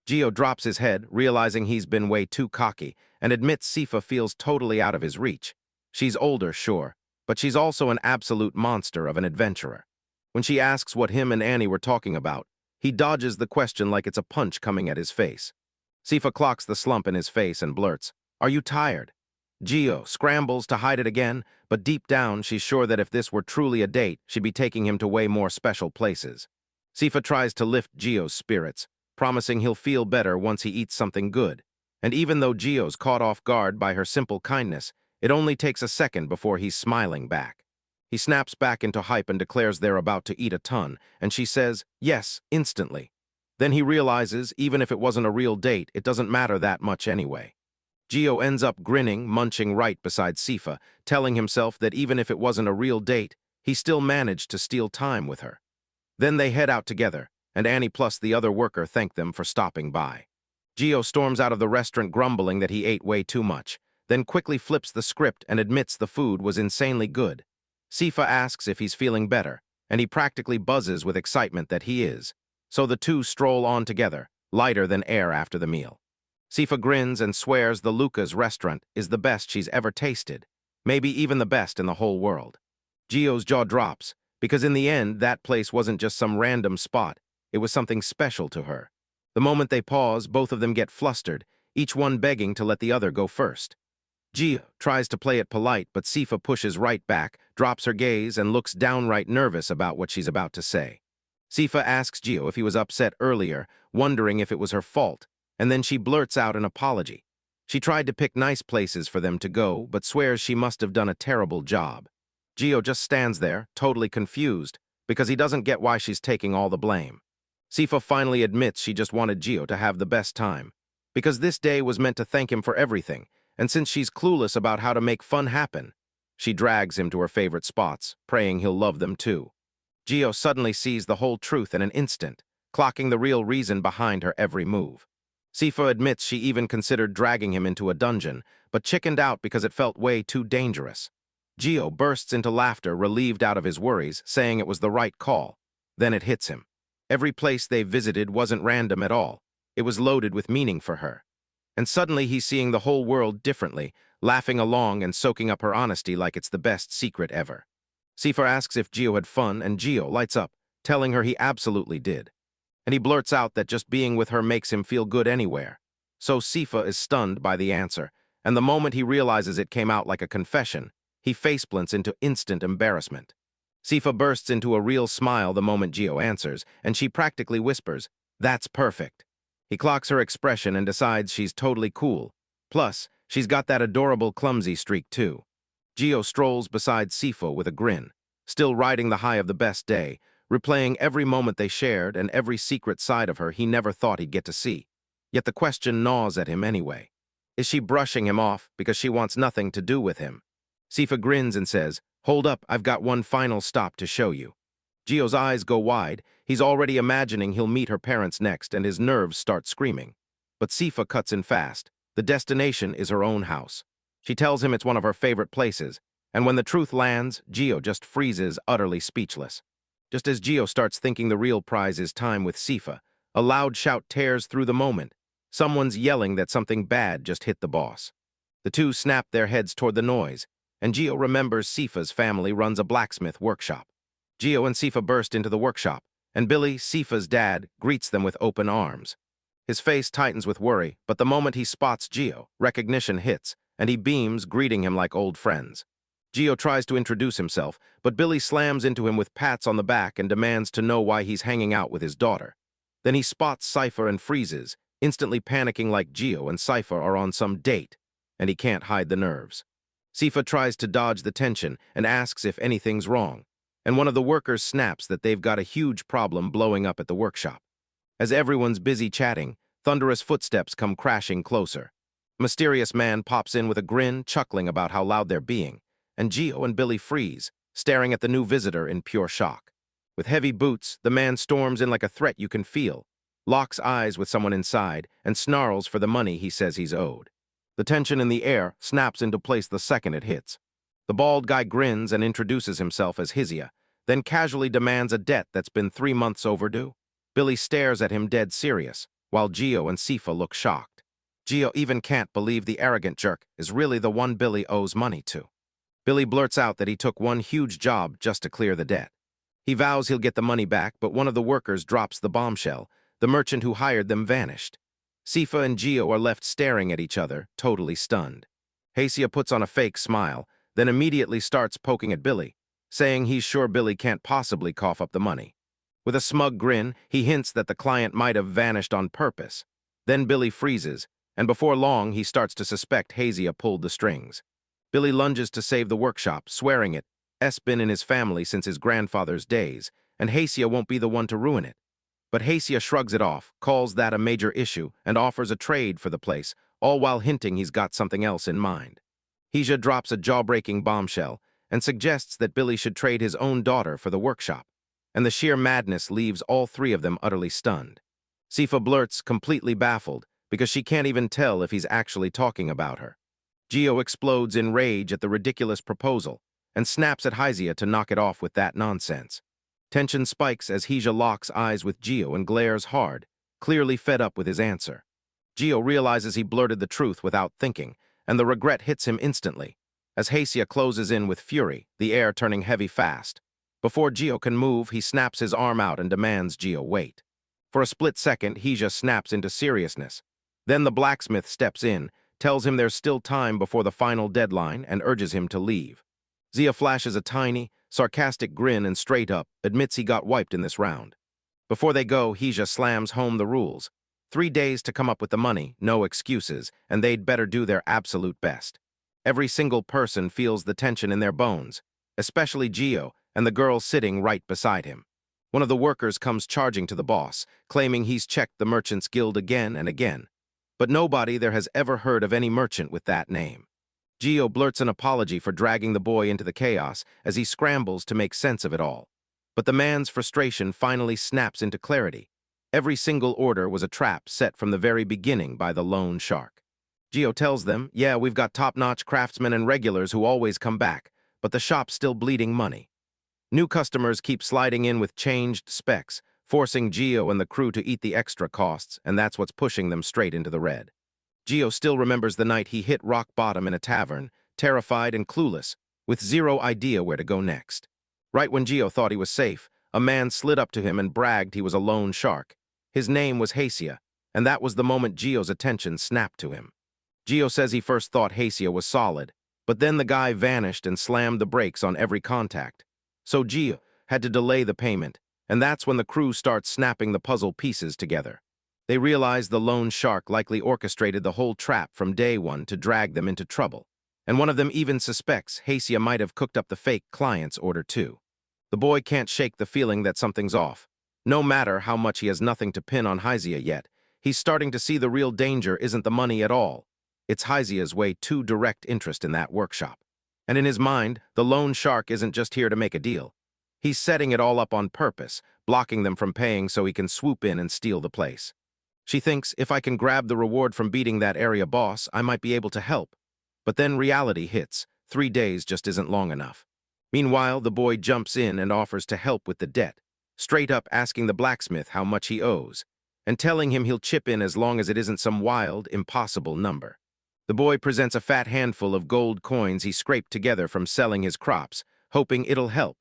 Gio drops his head, realizing he's been way too cocky, and admits Cifa feels totally out of his reach. She's older, sure, but she's also an absolute monster of an adventurer. When she asks what him and Annie were talking about, he dodges the question like it's a punch coming at his face. Cifa clocks the slump in his face and blurts, "Are you tired?" Gio scrambles to hide it again, but deep down she's sure that if this were truly a date, she'd be taking him to way more special places. Cifa tries to lift Gio's spirits, promising he'll feel better once he eats something good. And even though Gio's caught off guard by her simple kindness, it only takes a second before he's smiling back. He snaps back into hype and declares they're about to eat a ton, and she says, yes, instantly. Then he realizes, even if it wasn't a real date, it doesn't matter that much anyway. Gio ends up grinning, munching right beside Cifa, telling himself that even if it wasn't a real date, he still managed to steal time with her. Then they head out together, and Annie plus the other worker thank them for stopping by. Gio storms out of the restaurant grumbling that he ate way too much, then quickly flips the script and admits the food was insanely good. Cifa asks if he's feeling better, and he practically buzzes with excitement that he is. So the two stroll on together, lighter than air after the meal. Cifa grins and swears the Luca's restaurant is the best she's ever tasted, maybe even the best in the whole world. Gio's jaw drops, because in the end, that place wasn't just some random spot, it was something special to her. The moment they pause, both of them get flustered, each one begging to let the other go first. Gio tries to play it polite, but Cifa pushes right back, drops her gaze, and looks downright nervous about what she's about to say. Cifa asks Gio if he was upset earlier, wondering if it was her fault, and then she blurts out an apology. She tried to pick nice places for them to go, but swears she must have done a terrible job. Gio just stands there, totally confused, because he doesn't get why she's taking all the blame. Cifa finally admits she just wanted Gio to have the best time, because this day was meant to thank him for everything, and since she's clueless about how to make fun happen, she drags him to her favorite spots, praying he'll love them too. Gio suddenly sees the whole truth in an instant, clocking the real reason behind her every move. Cifa admits she even considered dragging him into a dungeon, but chickened out because it felt way too dangerous. Gio bursts into laughter, relieved out of his worries, saying it was the right call. Then it hits him. Every place they visited wasn't random at all. It was loaded with meaning for her. And suddenly he's seeing the whole world differently, laughing along and soaking up her honesty like it's the best secret ever. Cifa asks if Gio had fun, and Gio lights up, telling her he absolutely did. And he blurts out that just being with her makes him feel good anywhere. So Cifa is stunned by the answer, and the moment he realizes it came out like a confession, he faceplants into instant embarrassment. Cifa bursts into a real smile the moment Gio answers, and she practically whispers, "That's perfect." He clocks her expression and decides she's totally cool. Plus, she's got that adorable clumsy streak too. Gio strolls beside Cifa with a grin, still riding the high of the best day, replaying every moment they shared and every secret side of her he never thought he'd get to see. Yet the question gnaws at him anyway. Is she brushing him off because she wants nothing to do with him? Cifa grins and says, "Hold up, I've got one final stop to show you." Gio's eyes go wide. He's already imagining he'll meet her parents next, and his nerves start screaming. But Cifa cuts in fast. The destination is her own house. She tells him it's one of her favorite places, and when the truth lands, Gio just freezes, utterly speechless. Just as Gio starts thinking the real prize is time with Cifa, a loud shout tears through the moment. Someone's yelling that something bad just hit the boss. The two snap their heads toward the noise, and Gio remembers Cifa's family runs a blacksmith workshop. Gio and Cifa burst into the workshop, and Billy, Cifa's dad, greets them with open arms. His face tightens with worry, but the moment he spots Gio, recognition hits, and he beams, greeting him like old friends. Gio tries to introduce himself, but Billy slams into him with pats on the back and demands to know why he's hanging out with his daughter. Then he spots Cifa and freezes, instantly panicking like Gio and Cifa are on some date, and he can't hide the nerves. Cifa tries to dodge the tension and asks if anything's wrong, and one of the workers snaps that they've got a huge problem blowing up at the workshop. As everyone's busy chatting, thunderous footsteps come crashing closer. A mysterious man pops in with a grin, chuckling about how loud they're being, and Gio and Billy freeze, staring at the new visitor in pure shock. With heavy boots, the man storms in like a threat you can feel, locks eyes with someone inside, and snarls for the money he says he's owed. The tension in the air snaps into place the second it hits. The bald guy grins and introduces himself as Hisia, then casually demands a debt that's been 3 months overdue. Billy stares at him dead serious, while Gio and Cifa look shocked. Gio even can't believe the arrogant jerk is really the one Billy owes money to. Billy blurts out that he took one huge job just to clear the debt. He vows he'll get the money back, but one of the workers drops the bombshell. The merchant who hired them vanished. Cifa and Gio are left staring at each other, totally stunned. Hisia puts on a fake smile, then immediately starts poking at Billy, saying he's sure Billy can't possibly cough up the money. With a smug grin, he hints that the client might have vanished on purpose. Then Billy freezes, and before long he starts to suspect Hisia pulled the strings. Billy lunges to save the workshop, swearing it's been in his family since his grandfather's days, and Hisia won't be the one to ruin it. But Hisia shrugs it off, calls that a major issue, and offers a trade for the place, all while hinting he's got something else in mind. Hisia drops a jaw-breaking bombshell and suggests that Billy should trade his own daughter for the workshop, and the sheer madness leaves all three of them utterly stunned. Cifa blurts, completely baffled, because she can't even tell if he's actually talking about her. Gio explodes in rage at the ridiculous proposal and snaps at Hisia to knock it off with that nonsense. Tension spikes as Hisia locks eyes with Gio and glares hard, clearly fed up with his answer. Gio realizes he blurted the truth without thinking, and the regret hits him instantly. As Hisia closes in with fury, the air turning heavy fast. Before Gio can move, he snaps his arm out and demands Gio wait. For a split second, Hisia snaps into seriousness. Then the blacksmith steps in, tells him there's still time before the final deadline, and urges him to leave. Zia flashes a tiny, sarcastic grin and straight up admits he got wiped in this round. Before they go, Hisia slams home the rules. 3 days to come up with the money, no excuses, and they'd better do their absolute best. Every single person feels the tension in their bones, especially Gio and the girl sitting right beside him. One of the workers comes charging to the boss, claiming he's checked the Merchants Guild again and again. But nobody there has ever heard of any merchant with that name. Gio blurts an apology for dragging the boy into the chaos as he scrambles to make sense of it all. But the man's frustration finally snaps into clarity. Every single order was a trap set from the very beginning by the lone shark. Gio tells them, yeah, we've got top-notch craftsmen and regulars who always come back, but the shop's still bleeding money. New customers keep sliding in with changed specs, forcing Gio and the crew to eat the extra costs, and that's what's pushing them straight into the red. Gio still remembers the night he hit rock bottom in a tavern, terrified and clueless, with zero idea where to go next. Right when Gio thought he was safe, a man slid up to him and bragged he was a lone shark. His name was Hisia, and that was the moment Gio's attention snapped to him. Gio says he first thought Hisia was solid, but then the guy vanished and slammed the brakes on every contact. So Gio had to delay the payment, and that's when the crew starts snapping the puzzle pieces together. They realize the lone shark likely orchestrated the whole trap from day one to drag them into trouble, and one of them even suspects Hisia might have cooked up the fake client's order too. The boy can't shake the feeling that something's off. No matter how much he has nothing to pin on Hyzia yet, he's starting to see the real danger isn't the money at all. It's Hyzia's way too direct interest in that workshop. And in his mind, the loan shark isn't just here to make a deal. He's setting it all up on purpose, blocking them from paying so he can swoop in and steal the place. She thinks if I can grab the reward from beating that area boss, I might be able to help. But then reality hits. 3 days just isn't long enough. Meanwhile, the boy jumps in and offers to help with the debt, straight up asking the blacksmith how much he owes, and telling him he'll chip in as long as it isn't some wild, impossible number. The boy presents a fat handful of gold coins he scraped together from selling his crops, hoping it'll help.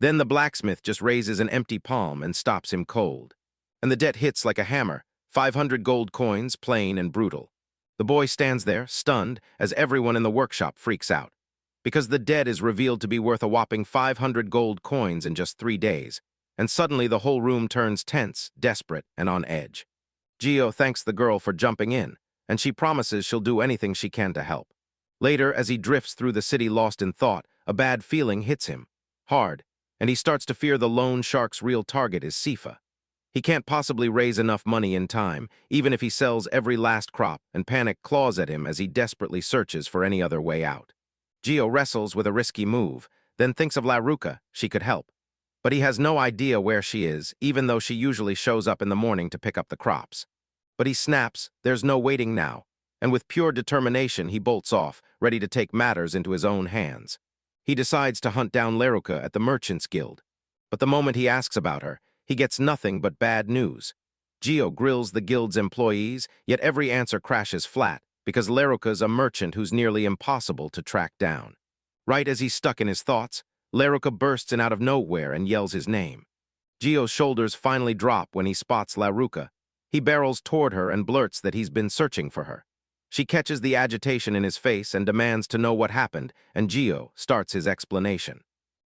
Then the blacksmith just raises an empty palm and stops him cold. And the debt hits like a hammer, 500 gold coins, plain and brutal. The boy stands there, stunned, as everyone in the workshop freaks out. Because the debt is revealed to be worth a whopping 500 gold coins in just 3 days, and suddenly the whole room turns tense, desperate, and on edge. Geo thanks the girl for jumping in, and she promises she'll do anything she can to help. Later, as he drifts through the city lost in thought, a bad feeling hits him, hard, and he starts to fear the loan shark's real target is Cifa. He can't possibly raise enough money in time, even if he sells every last crop, and panic claws at him as he desperately searches for any other way out. Geo wrestles with a risky move, then thinks of Laruka, she could help. But he has no idea where she is, even though she usually shows up in the morning to pick up the crops. But he snaps, there's no waiting now, and with pure determination he bolts off, ready to take matters into his own hands. He decides to hunt down Laruka at the Merchants Guild. But the moment he asks about her, he gets nothing but bad news. Geo grills the guild's employees, yet every answer crashes flat, because Laruka's a merchant who's nearly impossible to track down. Right as he's stuck in his thoughts, Laruka bursts in out of nowhere and yells his name. Geo's shoulders finally drop when he spots Laruka. He barrels toward her and blurts that he's been searching for her. She catches the agitation in his face and demands to know what happened, and Geo starts his explanation.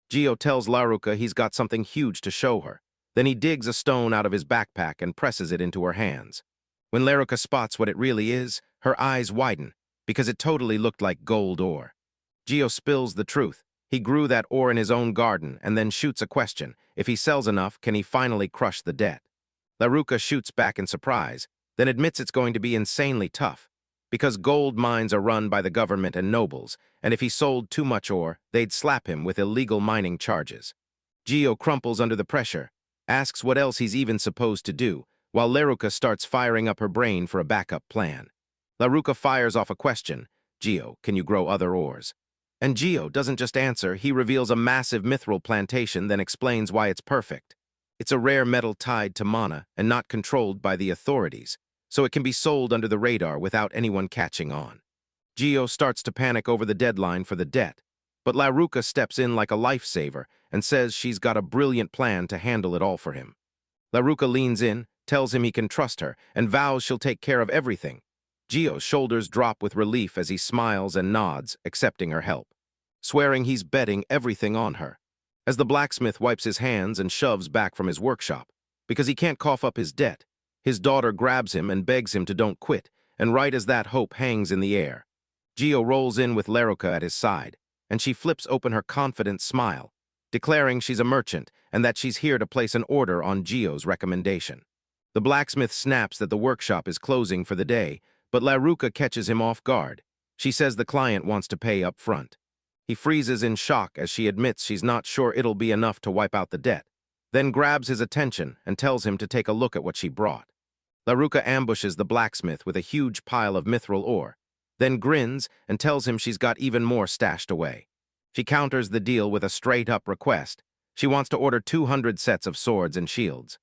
Geo tells Laruka he's got something huge to show her. Then he digs a stone out of his backpack and presses it into her hands. When Laruka spots what it really is, her eyes widen, because it totally looked like gold ore. Geo spills the truth. He grew that ore in his own garden and then shoots a question. If he sells enough, can he finally crush the debt? Laruka shoots back in surprise, then admits it's going to be insanely tough, because gold mines are run by the government and nobles, and if he sold too much ore, they'd slap him with illegal mining charges. Geo crumples under the pressure, asks what else he's even supposed to do, while Laruka starts firing up her brain for a backup plan. Laruka fires off a question. Geo, can you grow other ores? And Geo doesn't just answer, he reveals a massive mithril plantation, then explains why it's perfect. It's a rare metal tied to mana and not controlled by the authorities, so it can be sold under the radar without anyone catching on. Geo starts to panic over the deadline for the debt, but Laruka steps in like a lifesaver and says she's got a brilliant plan to handle it all for him. Laruka leans in, tells him he can trust her, and vows she'll take care of everything. Geo's shoulders drop with relief as he smiles and nods, accepting her help, swearing he's betting everything on her. As the blacksmith wipes his hands and shoves back from his workshop, because he can't cough up his debt, his daughter grabs him and begs him to don't quit, and right as that hope hangs in the air, Geo rolls in with Laruka at his side, and she flips open her confident smile, declaring she's a merchant and that she's here to place an order on Geo's recommendation. The blacksmith snaps that the workshop is closing for the day, but Laruka catches him off guard. She says the client wants to pay up front. He freezes in shock as she admits she's not sure it'll be enough to wipe out the debt, then grabs his attention and tells him to take a look at what she brought. Laruka ambushes the blacksmith with a huge pile of mithril ore, then grins and tells him she's got even more stashed away. She counters the deal with a straight-up request. She wants to order 200 sets of swords and shields.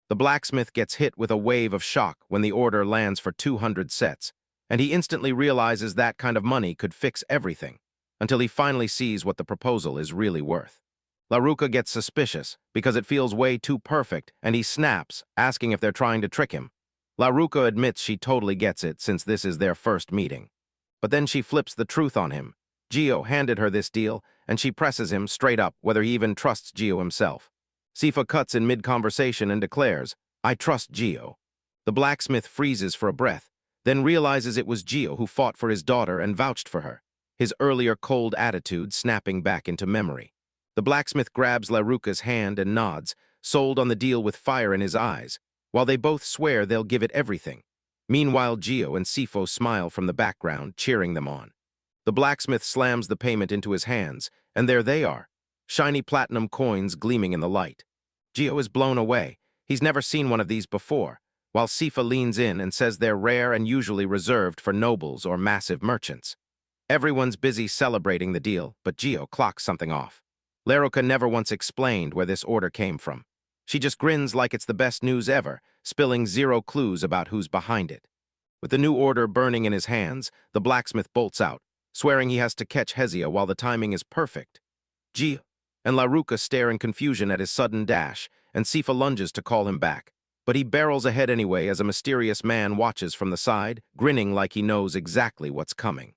The blacksmith gets hit with a wave of shock when the order lands for 200 sets, and he instantly realizes that kind of money could fix everything, until he finally sees what the proposal is really worth. Laruka gets suspicious because it feels way too perfect, and he snaps, asking if they're trying to trick him. Laruka admits she totally gets it since this is their first meeting. But then she flips the truth on him. Geo handed her this deal, and she presses him straight up whether he even trusts Geo himself. Cifa cuts in mid-conversation and declares, "I trust Geo." The blacksmith freezes for a breath, then realizes it was Geo who fought for his daughter and vouched for her, his earlier cold attitude snapping back into memory. The blacksmith grabs Laruka's hand and nods, sold on the deal with fire in his eyes, while they both swear they'll give it everything. Meanwhile, Gio and Cifa smile from the background, cheering them on. The blacksmith slams the payment into his hands, and there they are, shiny platinum coins gleaming in the light. Gio is blown away. He's never seen one of these before, while Cifa leans in and says they're rare and usually reserved for nobles or massive merchants. Everyone's busy celebrating the deal, but Gio clocks something off. Laruka never once explained where this order came from. She just grins like it's the best news ever, spilling zero clues about who's behind it. With the new order burning in his hands, the blacksmith bolts out, swearing he has to catch Hezia while the timing is perfect. Gio and Laruka stare in confusion at his sudden dash, and Cifa lunges to call him back. But he barrels ahead anyway as a mysterious man watches from the side, grinning like he knows exactly what's coming.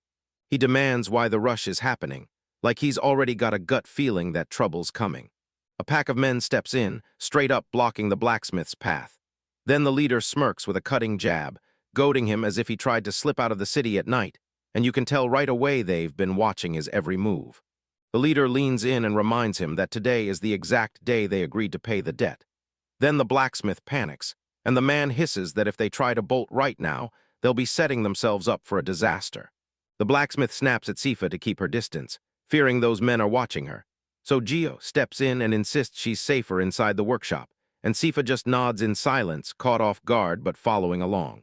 He demands why the rush is happening, like he's already got a gut feeling that trouble's coming. A pack of men steps in, straight up blocking the blacksmith's path. Then the leader smirks with a cutting jab, goading him as if he tried to slip out of the city at night, and you can tell right away they've been watching his every move. The leader leans in and reminds him that today is the exact day they agreed to pay the debt. Then the blacksmith panics, and the man hisses that if they try to bolt right now, they'll be setting themselves up for a disaster. The blacksmith snaps at Cifa to keep her distance, fearing those men are watching her. So Gio steps in and insists she's safer inside the workshop, and Cifa just nods in silence, caught off guard but following along.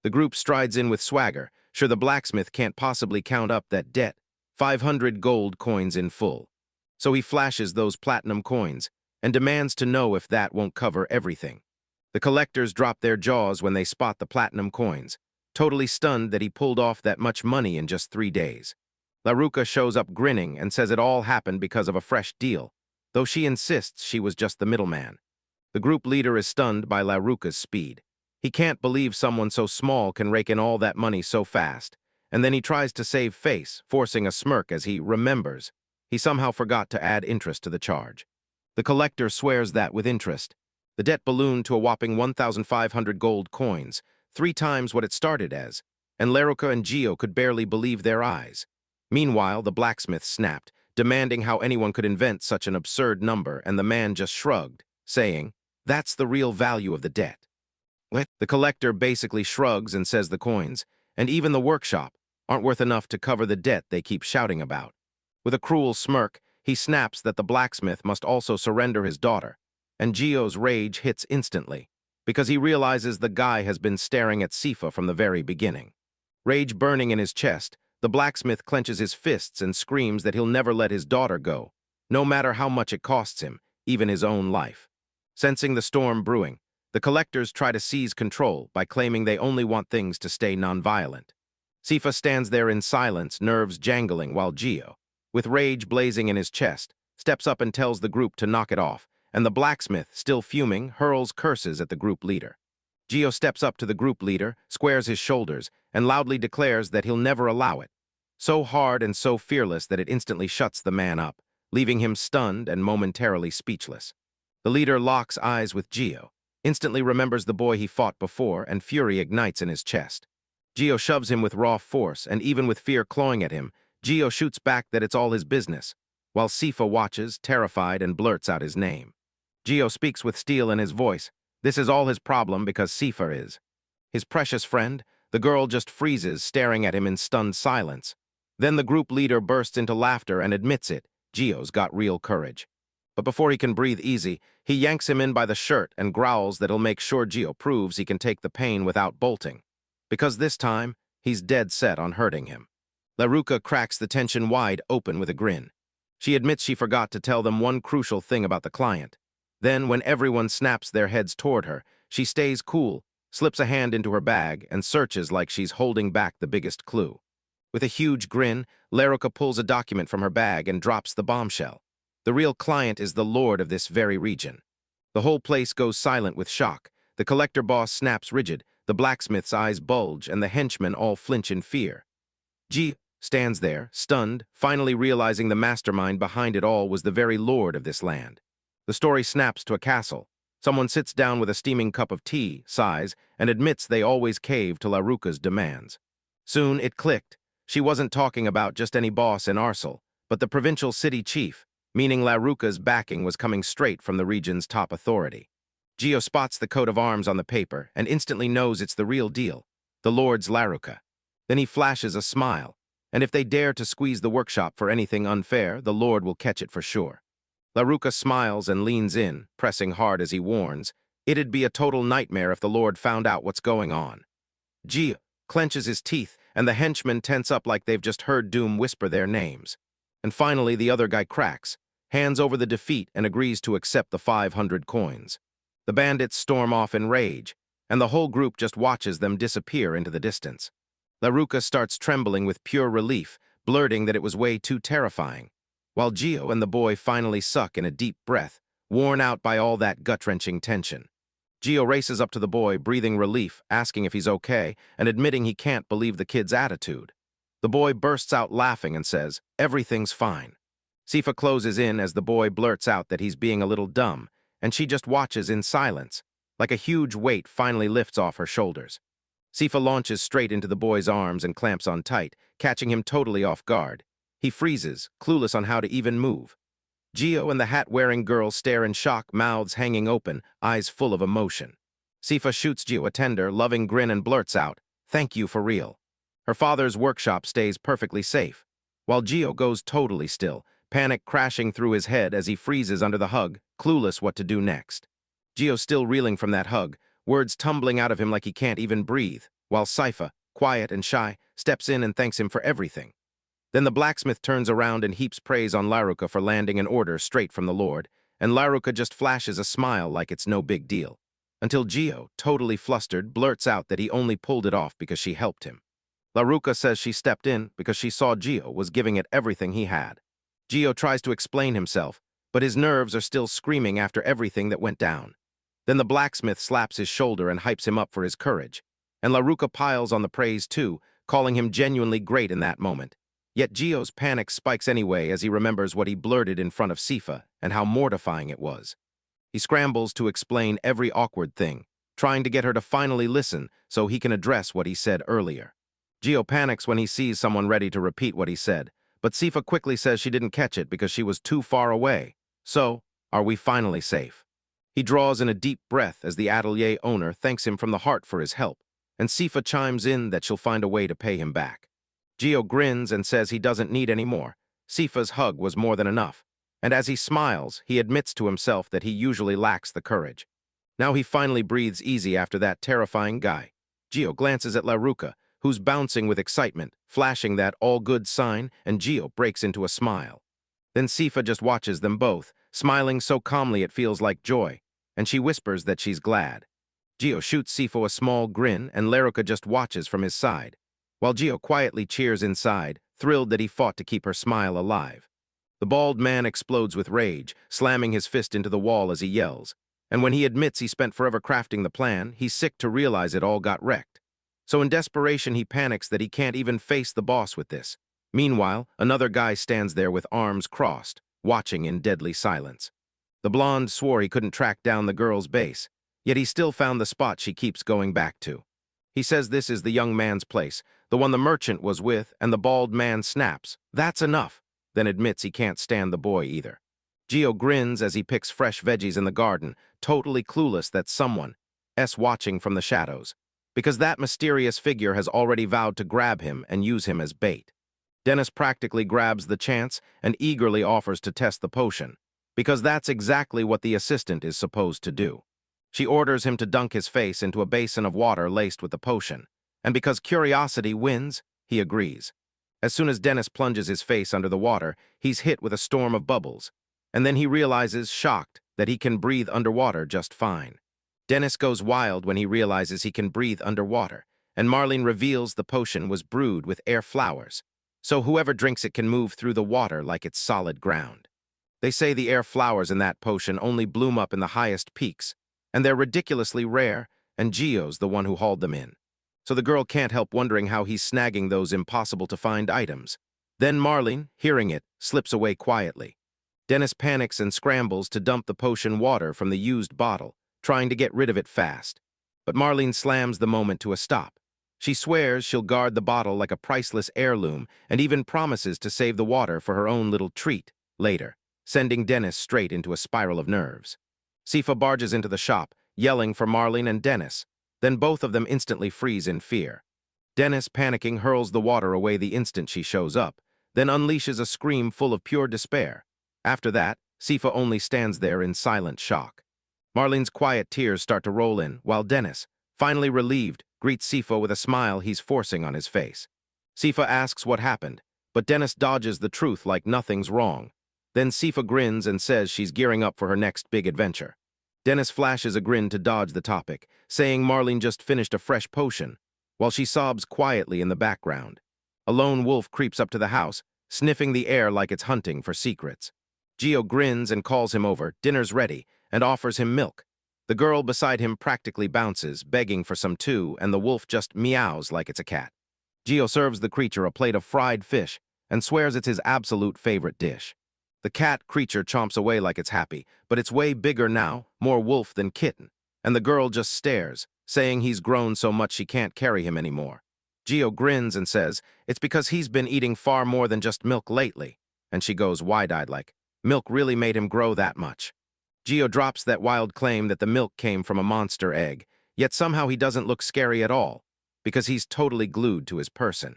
The group strides in with swagger, sure the blacksmith can't possibly count up that debt, 500 gold coins in full. So he flashes those platinum coins and demands to know if that won't cover everything. The collectors drop their jaws when they spot the platinum coins, totally stunned that he pulled off that much money in just 3 days. Laruka shows up grinning and says it all happened because of a fresh deal, though she insists she was just the middleman. The group leader is stunned by Laruka's speed. He can't believe someone so small can rake in all that money so fast, and then he tries to save face, forcing a smirk as he remembers he somehow forgot to add interest to the charge. The collector swears that with interest, the debt ballooned to a whopping 1,500 gold coins, 3 times what it started as, and Laruka and Gio could barely believe their eyes. Meanwhile, the blacksmith snapped, demanding how anyone could invent such an absurd number, and the man just shrugged, saying, "That's the real value of the debt." The collector basically shrugs and says the coins, and even the workshop, aren't worth enough to cover the debt they keep shouting about. With a cruel smirk, he snaps that the blacksmith must also surrender his daughter, and Gio's rage hits instantly, because he realizes the guy has been staring at Cifa from the very beginning. Rage burning in his chest, the blacksmith clenches his fists and screams that he'll never let his daughter go, no matter how much it costs him, even his own life. Sensing the storm brewing, the collectors try to seize control by claiming they only want things to stay nonviolent. Cifa stands there in silence, nerves jangling, while Gio, with rage blazing in his chest, steps up and tells the group to knock it off, and the blacksmith, still fuming, hurls curses at the group leader. Gio steps up to the group leader, squares his shoulders, and loudly declares that he'll never allow it. So hard and so fearless that it instantly shuts the man up, leaving him stunned and momentarily speechless. The leader locks eyes with Gio, instantly remembers the boy he fought before, and fury ignites in his chest. Gio shoves him with raw force, and even with fear clawing at him, Gio shoots back that it's all his business, while Cifa watches, terrified, and blurts out his name. Gio speaks with steel in his voice. This is all his problem because Cifa is his precious friend. The girl just freezes, staring at him in stunned silence. Then the group leader bursts into laughter and admits it. Gio's got real courage. But before he can breathe easy, he yanks him in by the shirt and growls that he'll make sure Gio proves he can take the pain without bolting. Because this time, he's dead set on hurting him. Laruka cracks the tension wide open with a grin. She admits she forgot to tell them one crucial thing about the client. Then, when everyone snaps their heads toward her, she stays cool, slips a hand into her bag, and searches like she's holding back the biggest clue. With a huge grin, Laruka pulls a document from her bag and drops the bombshell. The real client is the lord of this very region. The whole place goes silent with shock. The collector boss snaps rigid, the blacksmith's eyes bulge, and the henchmen all flinch in fear. G stands there, stunned, finally realizing the mastermind behind it all was the very lord of this land. The story snaps to a castle. Someone sits down with a steaming cup of tea, sighs, and admits they always cave to Laruka's demands. Soon it clicked. She wasn't talking about just any boss in Arsel, but the provincial city chief, meaning Laruka's backing was coming straight from the region's top authority. Gio spots the coat of arms on the paper and instantly knows it's the real deal, the Lord's Laruka. Then he flashes a smile, and if they dare to squeeze the workshop for anything unfair, the Lord will catch it for sure. Laruka smiles and leans in, pressing hard as he warns, it'd be a total nightmare if the Lord found out what's going on. Gio clenches his teeth, and the henchmen tense up like they've just heard Doom whisper their names. And finally, the other guy cracks, hands over the defeat, and agrees to accept the 500 coins. The bandits storm off in rage, and the whole group just watches them disappear into the distance. Laruka starts trembling with pure relief, blurting that it was way too terrifying, while Gio and the boy finally suck in a deep breath, worn out by all that gut-wrenching tension. Gio races up to the boy, breathing relief, asking if he's okay, and admitting he can't believe the kid's attitude. The boy bursts out laughing and says, "Everything's fine." Cifa closes in as the boy blurts out that he's being a little dumb, and she just watches in silence, like a huge weight finally lifts off her shoulders. Cifa launches straight into the boy's arms and clamps on tight, catching him totally off guard. He freezes, clueless on how to even move. Gio and the hat-wearing girl stare in shock, mouths hanging open, eyes full of emotion. Cifa shoots Gio a tender, loving grin and blurts out, "Thank you for real." Her father's workshop stays perfectly safe, while Gio goes totally still, panic crashing through his head as he freezes under the hug, clueless what to do next. Gio still reeling from that hug, words tumbling out of him like he can't even breathe, while Cifa, quiet and shy, steps in and thanks him for everything. Then the blacksmith turns around and heaps praise on Laruka for landing an order straight from the Lord, and Laruka just flashes a smile like it's no big deal, until Gio, totally flustered, blurts out that he only pulled it off because she helped him. Laruka says she stepped in because she saw Gio was giving it everything he had. Gio tries to explain himself, but his nerves are still screaming after everything that went down. Then the blacksmith slaps his shoulder and hypes him up for his courage, and Laruka piles on the praise too, calling him genuinely great in that moment. Yet Gio's panic spikes anyway as he remembers what he blurted in front of Cifa and how mortifying it was. He scrambles to explain every awkward thing, trying to get her to finally listen so he can address what he said earlier. Gio panics when he sees someone ready to repeat what he said, but Cifa quickly says she didn't catch it because she was too far away. So, are we finally safe? He draws in a deep breath as the atelier owner thanks him from the heart for his help, and Cifa chimes in that she'll find a way to pay him back. Gio grins and says he doesn't need any more. Cifa's hug was more than enough, and as he smiles, he admits to himself that he usually lacks the courage. Now he finally breathes easy after that terrifying guy. Gio glances at Laruka, who's bouncing with excitement, flashing that all-good sign, and Gio breaks into a smile. Then Cifa just watches them both, smiling so calmly it feels like joy, and she whispers that she's glad. Gio shoots Cifa a small grin, and Laruka just watches from his side, while Gio quietly cheers inside, thrilled that he fought to keep her smile alive. The bald man explodes with rage, slamming his fist into the wall as he yells, and when he admits he spent forever crafting the plan, he's sick to realize it all got wrecked. So in desperation, he panics that he can't even face the boss with this. Meanwhile, another guy stands there with arms crossed, watching in deadly silence. The blonde swore he couldn't track down the girl's base, yet he still found the spot she keeps going back to. He says this is the young man's place, the one the merchant was with, and the bald man snaps, "That's enough," then admits he can't stand the boy either. Gio grins as he picks fresh veggies in the garden, totally clueless that someone's watching from the shadows, because that mysterious figure has already vowed to grab him and use him as bait. Dennis practically grabs the chance and eagerly offers to test the potion, because that's exactly what the assistant is supposed to do. She orders him to dunk his face into a basin of water laced with the potion, and because curiosity wins, he agrees. As soon as Dennis plunges his face under the water, he's hit with a storm of bubbles, and then he realizes, shocked, that he can breathe underwater just fine. Dennis goes wild when he realizes he can breathe underwater, and Marlene reveals the potion was brewed with air flowers, so whoever drinks it can move through the water like it's solid ground. They say the air flowers in that potion only bloom up in the highest peaks, and they're ridiculously rare, and Gio's the one who hauled them in. So the girl can't help wondering how he's snagging those impossible-to-find items. Then Marlene, hearing it, slips away quietly. Dennis panics and scrambles to dump the potion water from the used bottle, trying to get rid of it fast. But Marlene slams the moment to a stop. She swears she'll guard the bottle like a priceless heirloom and even promises to save the water for her own little treat later. sending Dennis straight into a spiral of nerves. Cifa barges into the shop, yelling for Marlene and Dennis. Then both of them instantly freeze in fear. Dennis, panicking, hurls the water away the instant she shows up, then unleashes a scream full of pure despair. After that, Cifa only stands there in silent shock. Marlene's quiet tears start to roll in, while Dennis, finally relieved, greets Cifa with a smile he's forcing on his face. Cifa asks what happened, but Dennis dodges the truth like nothing's wrong. Then Cifa grins and says she's gearing up for her next big adventure. Dennis flashes a grin to dodge the topic, saying Marlene just finished a fresh potion, while she sobs quietly in the background. A lone wolf creeps up to the house, sniffing the air like it's hunting for secrets. Gio grins and calls him over, dinner's ready, and offers him milk. The girl beside him practically bounces, begging for some too, and the wolf just meows like it's a cat. Gio serves the creature a plate of fried fish and swears it's his absolute favorite dish. The cat creature chomps away like it's happy, but it's way bigger now, more wolf than kitten, and the girl just stares, saying he's grown so much she can't carry him anymore. Gio grins and says it's because he's been eating far more than just milk lately, and she goes wide-eyed like, milk really made him grow that much. Gio drops that wild claim that the milk came from a monster egg, yet somehow he doesn't look scary at all, because he's totally glued to his person.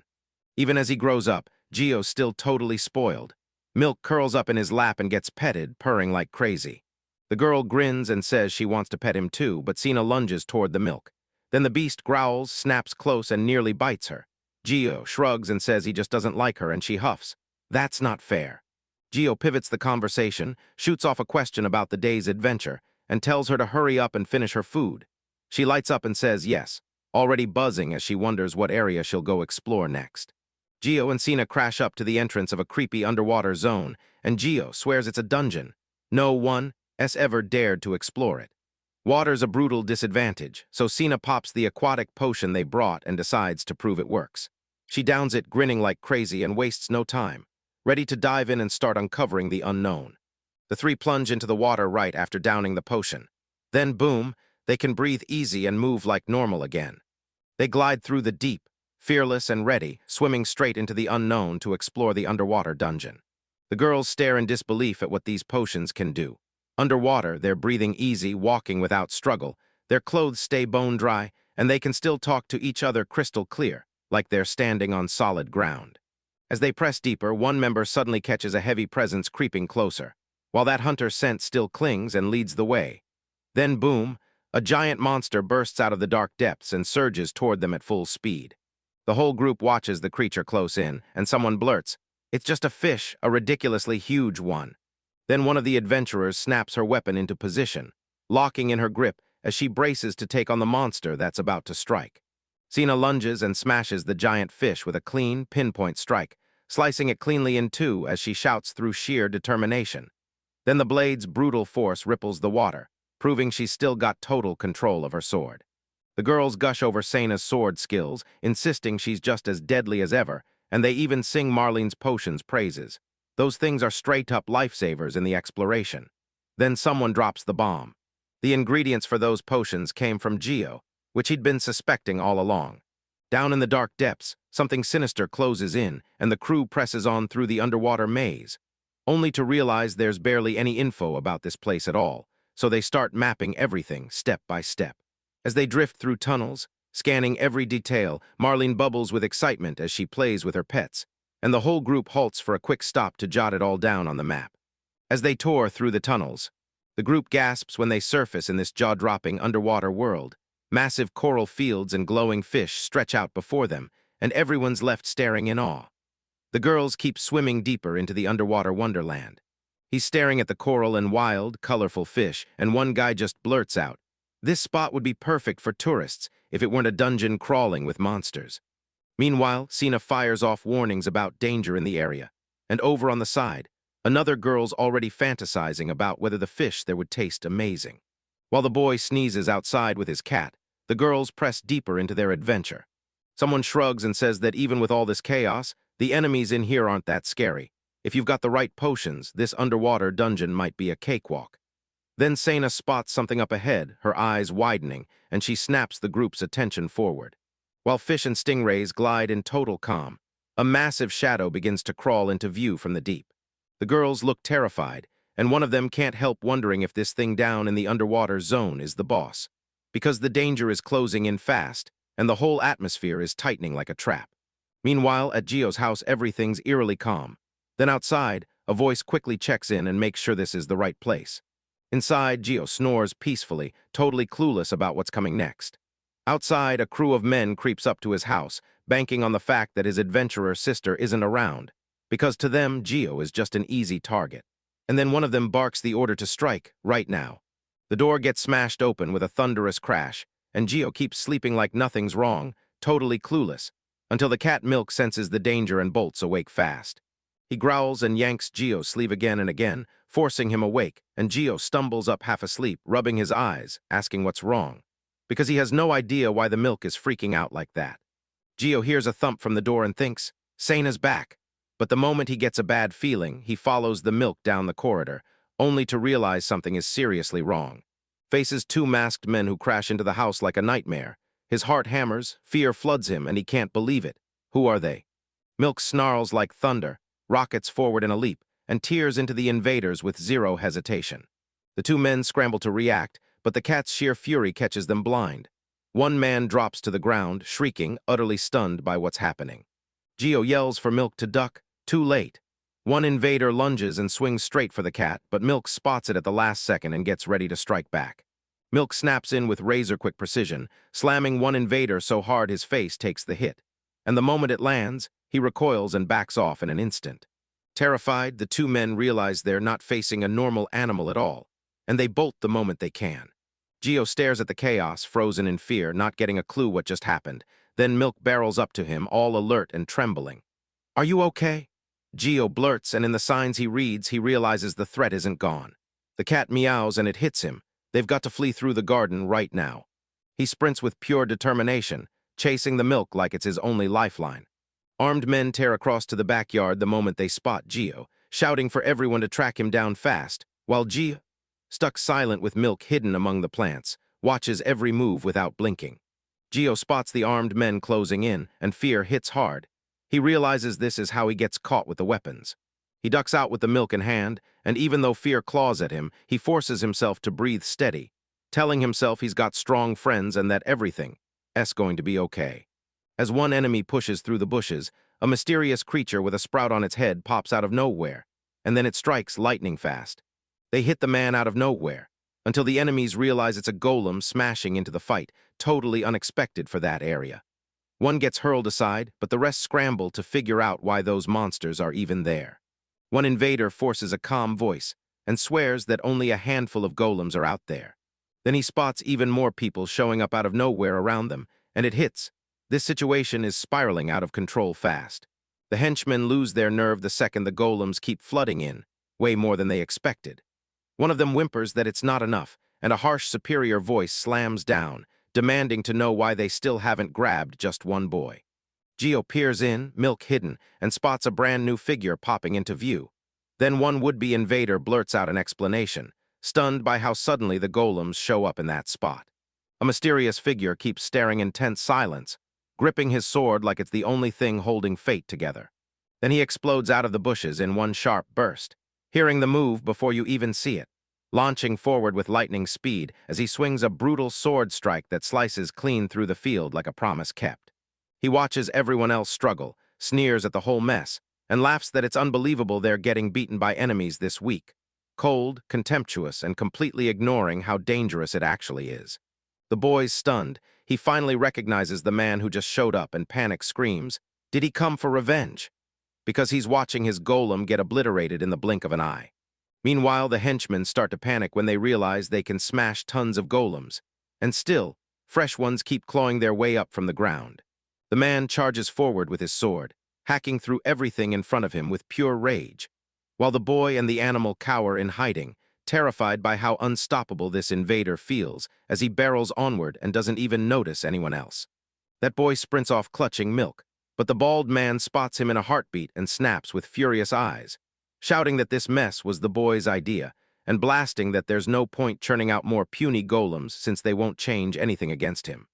Even as he grows up, Gio's still totally spoiled. Milk curls up in his lap and gets petted, purring like crazy. The girl grins and says she wants to pet him too, but Cena lunges toward the milk. Then the beast growls, snaps close, and nearly bites her. Gio shrugs and says he just doesn't like her, and she huffs. That's not fair. Gio pivots the conversation, shoots off a question about the day's adventure, and tells her to hurry up and finish her food. She lights up and says yes, already buzzing as she wonders what area she'll go explore next. Gio and Cena crash up to the entrance of a creepy underwater zone, and Gio swears it's a dungeon. No one has ever dared to explore it. Water's a brutal disadvantage, so Cena pops the aquatic potion they brought and decides to prove it works. She downs it, grinning like crazy, and wastes no time, ready to dive in and start uncovering the unknown. The three plunge into the water right after downing the potion. Then, boom, they can breathe easy and move like normal again. They glide through the deep, fearless and ready, swimming straight into the unknown to explore the underwater dungeon. The girls stare in disbelief at what these potions can do. Underwater, they're breathing easy, walking without struggle, their clothes stay bone dry, and they can still talk to each other crystal clear, like they're standing on solid ground. As they press deeper, one member suddenly catches a heavy presence creeping closer, while that hunter's scent still clings and leads the way. Then, boom, a giant monster bursts out of the dark depths and surges toward them at full speed. The whole group watches the creature close in, and someone blurts, "It's just a fish, a ridiculously huge one." Then one of the adventurers snaps her weapon into position, locking in her grip as she braces to take on the monster that's about to strike. Cena lunges and smashes the giant fish with a clean, pinpoint strike, slicing it cleanly in two as she shouts through sheer determination. Then the blade's brutal force ripples the water, proving she's still got total control of her sword. The girls gush over Cena's sword skills, insisting she's just as deadly as ever, and they even sing Marlene's potions praises. Those things are straight-up lifesavers in the exploration. Then someone drops the bomb. The ingredients for those potions came from Gio, which he'd been suspecting all along. Down in the dark depths, something sinister closes in, and the crew presses on through the underwater maze, only to realize there's barely any info about this place at all, so they start mapping everything step by step. As they drift through tunnels, scanning every detail, Marlene bubbles with excitement as she plays with her pets, and the whole group halts for a quick stop to jot it all down on the map. As they tour through the tunnels, the group gasps when they surface in this jaw-dropping underwater world. Massive coral fields and glowing fish stretch out before them, and everyone's left staring in awe. The girls keep swimming deeper into the underwater wonderland. He's staring at the coral and wild, colorful fish, and one guy just blurts out, "This spot would be perfect for tourists if it weren't a dungeon crawling with monsters." Meanwhile, Cena fires off warnings about danger in the area, and over on the side, another girl's already fantasizing about whether the fish there would taste amazing. While the boy sneezes outside with his cat, the girls press deeper into their adventure. Someone shrugs and says that even with all this chaos, the enemies in here aren't that scary. If you've got the right potions, this underwater dungeon might be a cakewalk. Then Cena spots something up ahead, her eyes widening, and she snaps the group's attention forward. While fish and stingrays glide in total calm, a massive shadow begins to crawl into view from the deep. The girls look terrified, and one of them can't help wondering if this thing down in the underwater zone is the boss. Because the danger is closing in fast, and the whole atmosphere is tightening like a trap. Meanwhile, at Gio's house, everything's eerily calm. Then outside, a voice quickly checks in and makes sure this is the right place. Inside, Gio snores peacefully, totally clueless about what's coming next. Outside, a crew of men creeps up to his house, banking on the fact that his adventurer sister isn't around, because to them, Gio is just an easy target. And then one of them barks the order to strike, right now. The door gets smashed open with a thunderous crash, and Gio keeps sleeping like nothing's wrong, totally clueless, until the cat Milk senses the danger and bolts awake fast. He growls and yanks Gio's sleeve again and again, forcing him awake, and Gio stumbles up half asleep, rubbing his eyes, asking what's wrong, because he has no idea why the Milk is freaking out like that. Gio hears a thump from the door and thinks, Cena's back. But the moment he gets a bad feeling, he follows the Milk down the corridor, only to realize something is seriously wrong. Faces two masked men who crash into the house like a nightmare. His heart hammers, fear floods him, and he can't believe it. Who are they? Milk snarls like thunder, rockets forward in a leap, and tears into the invaders with zero hesitation. The two men scramble to react, but the cat's sheer fury catches them blind. One man drops to the ground, shrieking, utterly stunned by what's happening. Gio yells for Milk to duck, too late. One invader lunges and swings straight for the cat, but Milk spots it at the last second and gets ready to strike back. Milk snaps in with razor-quick precision, slamming one invader so hard his face takes the hit. And the moment it lands, he recoils and backs off in an instant. Terrified, the two men realize they're not facing a normal animal at all, and they bolt the moment they can. Gio stares at the chaos, frozen in fear, not getting a clue what just happened. Then Milk barrels up to him, all alert and trembling. Are you okay? Gio blurts, and in the signs he reads, he realizes the threat isn't gone. The cat meows and it hits him. They've got to flee through the garden right now. He sprints with pure determination, chasing the Milk like it's his only lifeline. Armed men tear across to the backyard the moment they spot Gio, shouting for everyone to track him down fast, while Gio, stuck silent with Milk hidden among the plants, watches every move without blinking. Gio spots the armed men closing in, and fear hits hard. He realizes this is how he gets caught with the weapons. He ducks out with the Milk in hand, and even though fear claws at him, he forces himself to breathe steady, telling himself he's got strong friends and that everything's going to be okay. As one enemy pushes through the bushes, a mysterious creature with a sprout on its head pops out of nowhere, and then it strikes lightning fast. They hit the man out of nowhere, until the enemies realize it's a golem smashing into the fight, totally unexpected for that area. One gets hurled aside, but the rest scramble to figure out why those monsters are even there. One invader forces a calm voice and swears that only a handful of golems are out there. Then he spots even more people showing up out of nowhere around them, and it hits. This situation is spiraling out of control fast. The henchmen lose their nerve the second the golems keep flooding in, way more than they expected. One of them whimpers that it's not enough, and a harsh superior voice slams down, demanding to know why they still haven't grabbed just one boy. Gio peers in, Milk hidden, and spots a brand new figure popping into view. Then one would-be invader blurts out an explanation, stunned by how suddenly the golems show up in that spot. A mysterious figure keeps staring in tense silence, gripping his sword like it's the only thing holding fate together. Then he explodes out of the bushes in one sharp burst, hearing the move before you even see it, launching forward with lightning speed as he swings a brutal sword strike that slices clean through the field like a promise kept. He watches everyone else struggle, sneers at the whole mess, and laughs that it's unbelievable they're getting beaten by enemies this weak, cold, contemptuous, and completely ignoring how dangerous it actually is. The boy's stunned. He finally recognizes the man who just showed up and panic screams, "Did he come for revenge?" Because he's watching his golem get obliterated in the blink of an eye. Meanwhile, the henchmen start to panic when they realize they can smash tons of golems, and still, fresh ones keep clawing their way up from the ground. The man charges forward with his sword, hacking through everything in front of him with pure rage, while the boy and the animal cower in hiding, terrified by how unstoppable this invader feels as he barrels onward and doesn't even notice anyone else. That boy sprints off clutching Milk, but the bald man spots him in a heartbeat and snaps with furious eyes, shouting that this mess was the boy's idea and blasting that there's no point churning out more puny golems since they won't change anything against him.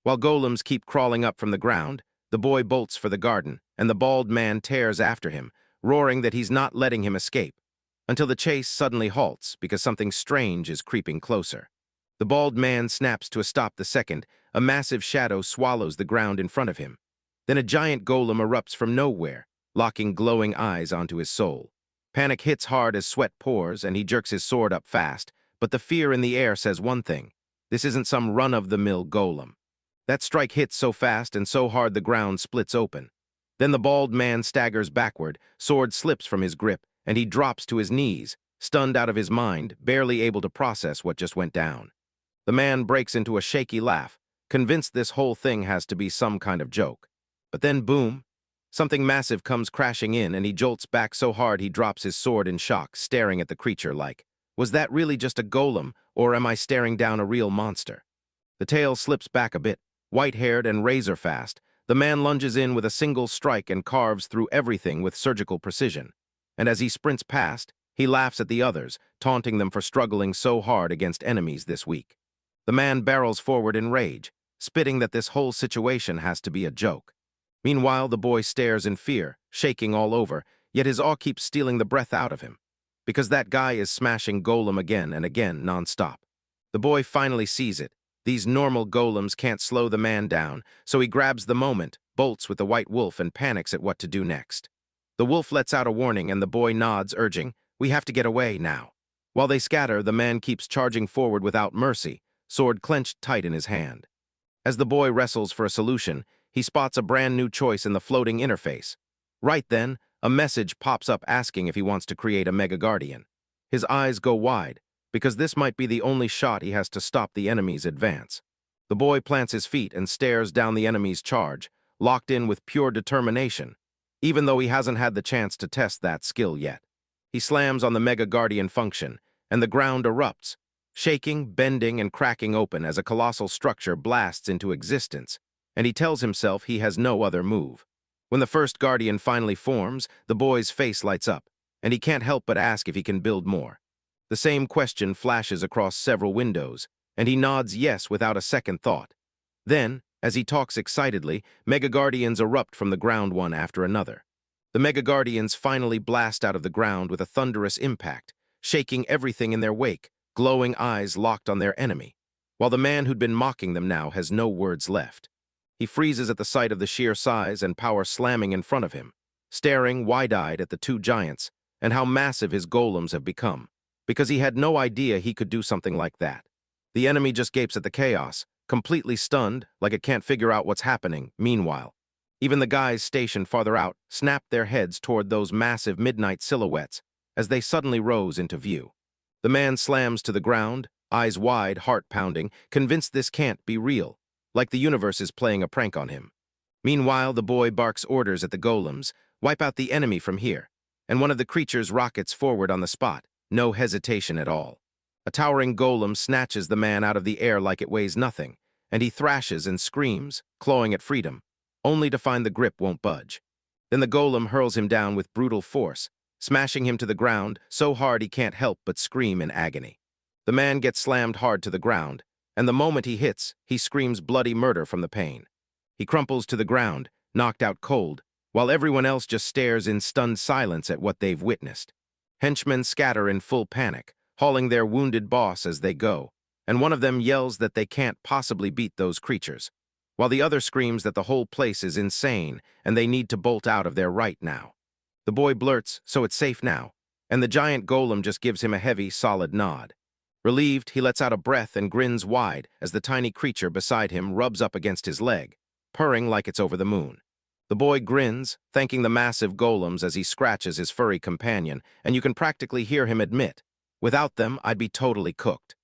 While golems keep crawling up from the ground, the boy bolts for the garden, and the bald man tears after him, roaring that he's not letting him escape, until the chase suddenly halts because something strange is creeping closer. The bald man snaps to a stop the second a massive shadow swallows the ground in front of him. Then a giant golem erupts from nowhere, locking glowing eyes onto his soul. Panic hits hard as sweat pours, and he jerks his sword up fast, but the fear in the air says one thing: this isn't some run-of-the-mill golem. That strike hits so fast and so hard the ground splits open. Then the bald man staggers backward, sword slips from his grip, and he drops to his knees, stunned out of his mind, barely able to process what just went down. The man breaks into a shaky laugh, convinced this whole thing has to be some kind of joke. But then, boom, something massive comes crashing in, and he jolts back so hard he drops his sword in shock, staring at the creature like, was that really just a golem, or am I staring down a real monster? The tail slips back a bit, white-haired and razor-fast. The man lunges in with a single strike and carves through everything with surgical precision. And as he sprints past, he laughs at the others, taunting them for struggling so hard against enemies this week. The man barrels forward in rage, spitting that this whole situation has to be a joke. Meanwhile, the boy stares in fear, shaking all over, yet his awe keeps stealing the breath out of him, because that guy is smashing golem again and again nonstop. The boy finally sees it. These normal golems can't slow the man down, so he grabs the moment, bolts with the white wolf, and panics at what to do next. The wolf lets out a warning, and the boy nods, urging, "We have to get away now." While they scatter, the man keeps charging forward without mercy, sword clenched tight in his hand. As the boy wrestles for a solution, he spots a brand new choice in the floating interface. Right then, a message pops up asking if he wants to create a Mega Guardian. His eyes go wide, because this might be the only shot he has to stop the enemy's advance. The boy plants his feet and stares down the enemy's charge, locked in with pure determination, even though he hasn't had the chance to test that skill yet. He slams on the Mega Guardian function, and the ground erupts, shaking, bending, and cracking open as a colossal structure blasts into existence, and he tells himself he has no other move. When the first Guardian finally forms, the boy's face lights up, and he can't help but ask if he can build more. The same question flashes across several windows, and he nods yes without a second thought. Then, as he talks excitedly, Mega Guardians erupt from the ground one after another. The Mega Guardians finally blast out of the ground with a thunderous impact, shaking everything in their wake, glowing eyes locked on their enemy, while the man who'd been mocking them now has no words left. He freezes at the sight of the sheer size and power slamming in front of him, staring wide-eyed at the two giants and how massive his golems have become, because he had no idea he could do something like that. The enemy just gapes at the chaos, completely stunned, like it can't figure out what's happening. Meanwhile, even the guys stationed farther out snapped their heads toward those massive midnight silhouettes as they suddenly rose into view. The man slams to the ground, eyes wide, heart pounding, convinced this can't be real, like the universe is playing a prank on him. Meanwhile, the boy barks orders at the golems, "Wipe out the enemy from here," and one of the creatures rockets forward on the spot, no hesitation at all. A towering golem snatches the man out of the air like it weighs nothing, and he thrashes and screams, clawing at freedom, only to find the grip won't budge. Then the golem hurls him down with brutal force, smashing him to the ground so hard he can't help but scream in agony. The man gets slammed hard to the ground, and the moment he hits, he screams bloody murder from the pain. He crumples to the ground, knocked out cold, while everyone else just stares in stunned silence at what they've witnessed. Henchmen scatter in full panic, hauling their wounded boss as they go, and one of them yells that they can't possibly beat those creatures, while the other screams that the whole place is insane and they need to bolt out of there right now. The boy blurts, "So it's safe now," and the giant golem just gives him a heavy, solid nod. Relieved, he lets out a breath and grins wide as the tiny creature beside him rubs up against his leg, purring like it's over the moon. The boy grins, thanking the massive golems as he scratches his furry companion, and you can practically hear him admit, "Without them, I'd be totally cooked."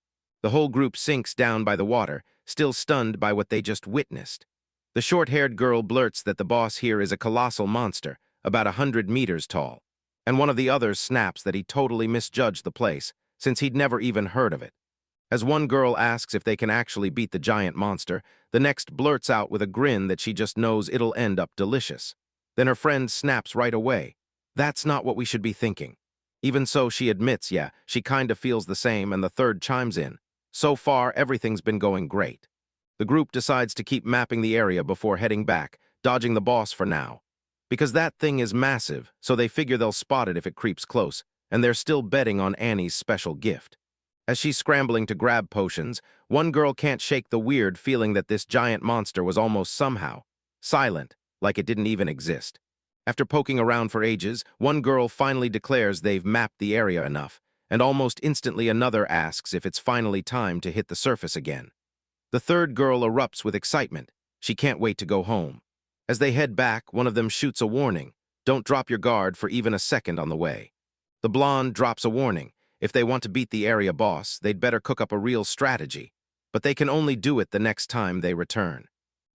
The whole group sinks down by the water, still stunned by what they just witnessed. The short-haired girl blurts that the boss here is a colossal monster, about 100 meters tall, and one of the others snaps that he totally misjudged the place, since he'd never even heard of it. As one girl asks if they can actually beat the giant monster, the next blurts out with a grin that she just knows it'll end up delicious. Then her friend snaps right away, "That's not what we should be thinking." Even so, she admits, yeah, she kinda feels the same, and the third chimes in, "So far, everything's been going great." The group decides to keep mapping the area before heading back, dodging the boss for now. Because that thing is massive, so they figure they'll spot it if it creeps close, and they're still betting on Annie's special gift. As she's scrambling to grab potions, one girl can't shake the weird feeling that this giant monster was almost somehow silent, like it didn't even exist. After poking around for ages, one girl finally declares they've mapped the area enough, and almost instantly another asks if it's finally time to hit the surface again. The third girl erupts with excitement. She can't wait to go home. As they head back, one of them shoots a warning. Don't drop your guard for even a second on the way. The blonde drops a warning. If they want to beat the area boss, they'd better cook up a real strategy. But they can only do it the next time they return.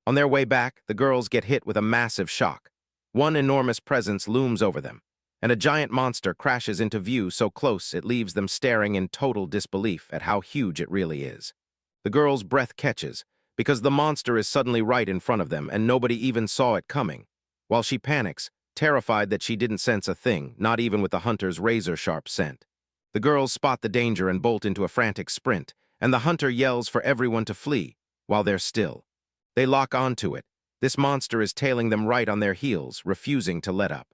On their way back, the girls get hit with a massive shock. One enormous presence looms over them, and a giant monster crashes into view so close it leaves them staring in total disbelief at how huge it really is. The girl's breath catches, because the monster is suddenly right in front of them and nobody even saw it coming. While she panics, terrified that she didn't sense a thing, not even with the hunter's razor-sharp scent. The girls spot the danger and bolt into a frantic sprint, and the hunter yells for everyone to flee, while they're still. They lock onto it. This monster is tailing them right on their heels, refusing to let up.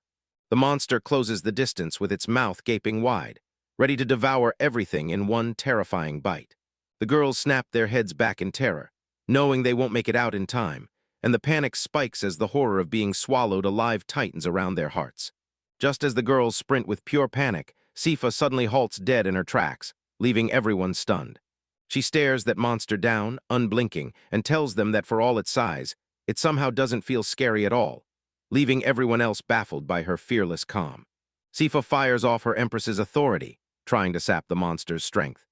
The monster closes the distance with its mouth gaping wide, ready to devour everything in one terrifying bite. The girls snap their heads back in terror, knowing they won't make it out in time, and the panic spikes as the horror of being swallowed alive tightens around their hearts. Just as the girls sprint with pure panic, Cifa suddenly halts dead in her tracks, leaving everyone stunned. She stares that monster down, unblinking, and tells them that for all its size, it somehow doesn't feel scary at all, leaving everyone else baffled by her fearless calm. Cifa fires off her Empress's authority, trying to sap the monster's strength.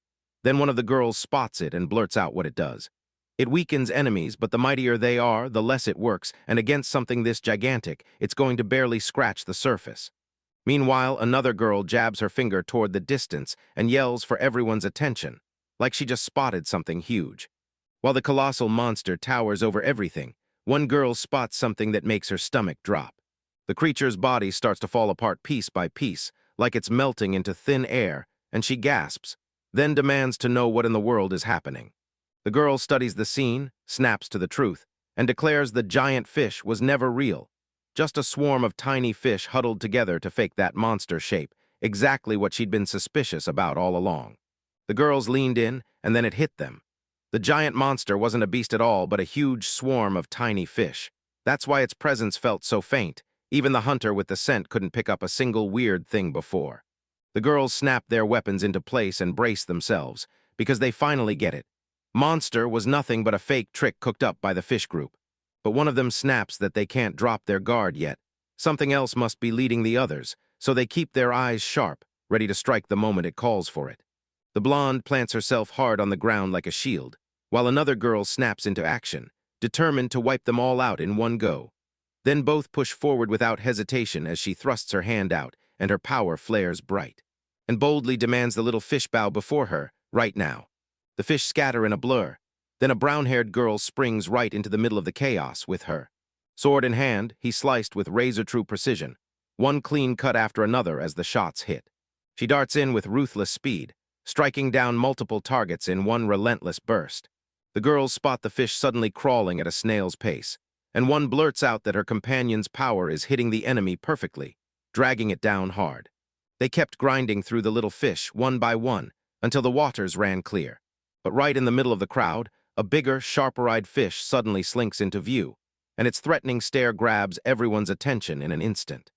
Then one of the girls spots it and blurts out what it does. It weakens enemies, but the mightier they are, the less it works, and against something this gigantic, it's going to barely scratch the surface. Meanwhile, another girl jabs her finger toward the distance and yells for everyone's attention, like she just spotted something huge. While the colossal monster towers over everything, one girl spots something that makes her stomach drop. The creature's body starts to fall apart piece by piece, like it's melting into thin air, and she gasps, then demands to know what in the world is happening. The girl studies the scene, snaps to the truth, and declares the giant fish was never real. Just a swarm of tiny fish huddled together to fake that monster shape, exactly what she'd been suspicious about all along. The girls leaned in, and then it hit them. The giant monster wasn't a beast at all, but a huge swarm of tiny fish. That's why its presence felt so faint. Even the hunter with the scent couldn't pick up a single weird thing before. The girls snapped their weapons into place and braced themselves, because they finally get it. Monster was nothing but a fake trick cooked up by the fish group. But one of them snaps that they can't drop their guard yet. Something else must be leading the others, so they keep their eyes sharp, ready to strike the moment it calls for it. The blonde plants herself hard on the ground like a shield, while another girl snaps into action, determined to wipe them all out in one go. Then both push forward without hesitation as she thrusts her hand out, and her power flares bright, and boldly demands the little fish bow before her, right now. The fish scatter in a blur. Then a brown-haired girl springs right into the middle of the chaos with her. Sword in hand, he sliced with razor-true precision, one clean cut after another as the shots hit. She darts in with ruthless speed, striking down multiple targets in one relentless burst. The girls spot the fish suddenly crawling at a snail's pace, and one blurts out that her companion's power is hitting the enemy perfectly, dragging it down hard. They kept grinding through the little fish, one by one, until the waters ran clear. But right in the middle of the crowd, a bigger, sharper-eyed fish suddenly slinks into view, and its threatening stare grabs everyone's attention in an instant.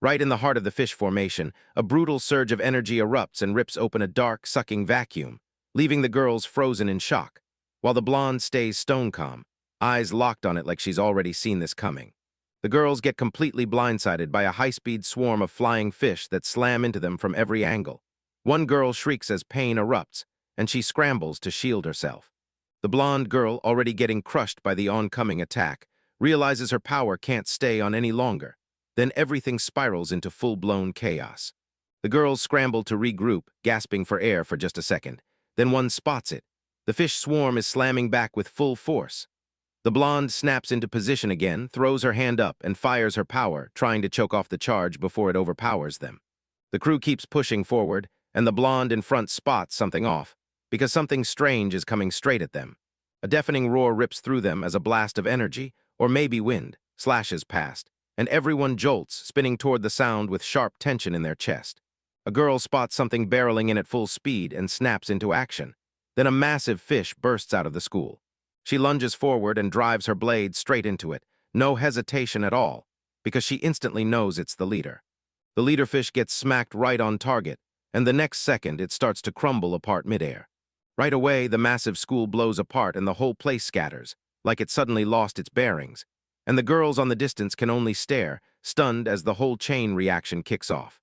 Right in the heart of the fish formation, a brutal surge of energy erupts and rips open a dark, sucking vacuum, leaving the girls frozen in shock, while the blonde stays stone-calm, eyes locked on it like she's already seen this coming. The girls get completely blindsided by a high-speed swarm of flying fish that slam into them from every angle. One girl shrieks as pain erupts, and she scrambles to shield herself. The blonde girl, already getting crushed by the oncoming attack, realizes her power can't stay on any longer. Then everything spirals into full-blown chaos. The girls scramble to regroup, gasping for air for just a second. Then one spots it. The fish swarm is slamming back with full force. The blonde snaps into position again, throws her hand up, and fires her power, trying to choke off the charge before it overpowers them. The crew keeps pushing forward, and the blonde in front spots something off, because something strange is coming straight at them. A deafening roar rips through them as a blast of energy, or maybe wind, slashes past, and everyone jolts, spinning toward the sound with sharp tension in their chest. A girl spots something barreling in at full speed and snaps into action. Then a massive fish bursts out of the school. She lunges forward and drives her blade straight into it, no hesitation at all, because she instantly knows it's the leader. The leader fish gets smacked right on target, and the next second it starts to crumble apart midair. Right away, the massive school blows apart and the whole place scatters, like it suddenly lost its bearings, and the girls on the distance can only stare, stunned as the whole chain reaction kicks off.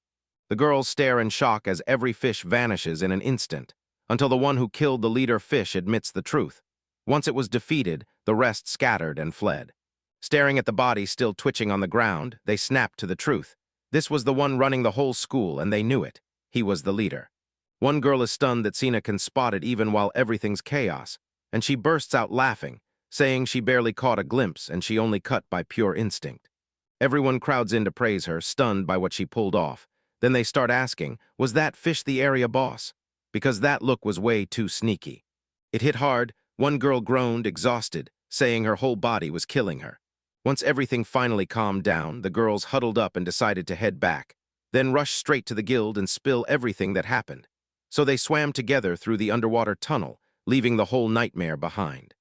The girls stare in shock as every fish vanishes in an instant, until the one who killed the leader fish admits the truth. Once it was defeated, the rest scattered and fled. Staring at the body still twitching on the ground, they snapped to the truth. This was the one running the whole school, and they knew it. He was the leader. One girl is stunned that Cena can spot it even while everything's chaos, and she bursts out laughing, saying she barely caught a glimpse and she only cut by pure instinct. Everyone crowds in to praise her, stunned by what she pulled off. Then they start asking, was that fish the area boss? Because that look was way too sneaky. It hit hard. One girl groaned, exhausted, saying her whole body was killing her. Once everything finally calmed down, the girls huddled up and decided to head back, then rush straight to the guild and spill everything that happened. So they swam together through the underwater tunnel, leaving the whole nightmare behind.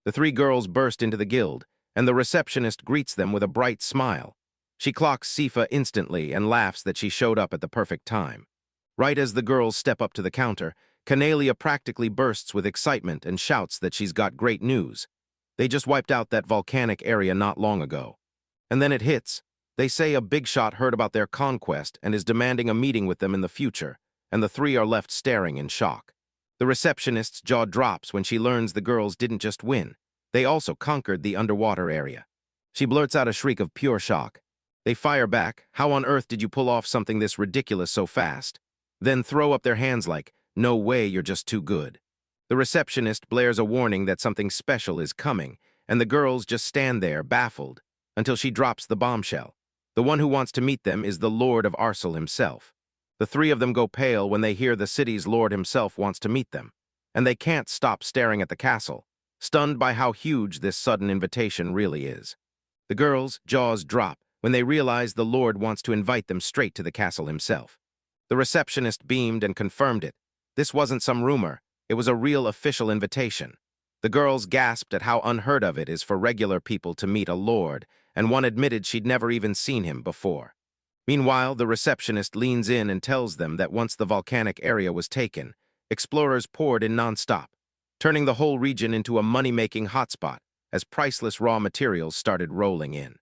The three girls burst into the guild, and the receptionist greets them with a bright smile. She clocks Cifa instantly and laughs that she showed up at the perfect time. Right as the girls step up to the counter, Canalia practically bursts with excitement and shouts that she's got great news. They just wiped out that volcanic area not long ago. And then it hits. They say a big shot heard about their conquest and is demanding a meeting with them in the future, and the three are left staring in shock. The receptionist's jaw drops when she learns the girls didn't just win. They also conquered the underwater area. She blurts out a shriek of pure shock. They fire back, "How on earth did you pull off something this ridiculous so fast?" Then throw up their hands like, "No way, you're just too good." The receptionist blares a warning that something special is coming, and the girls just stand there, baffled, until she drops the bombshell. The one who wants to meet them is the Lord of Arsel himself. The three of them go pale when they hear the city's lord himself wants to meet them, and they can't stop staring at the castle, stunned by how huge this sudden invitation really is. The girls' jaws drop when they realize the lord wants to invite them straight to the castle himself. The receptionist beamed and confirmed it. This wasn't some rumor. It was a real official invitation. The girls gasped at how unheard of it is for regular people to meet a lord, and one admitted she'd never even seen him before. Meanwhile, the receptionist leans in and tells them that once the volcanic area was taken, explorers poured in nonstop, turning the whole region into a money-making hotspot as priceless raw materials started rolling in.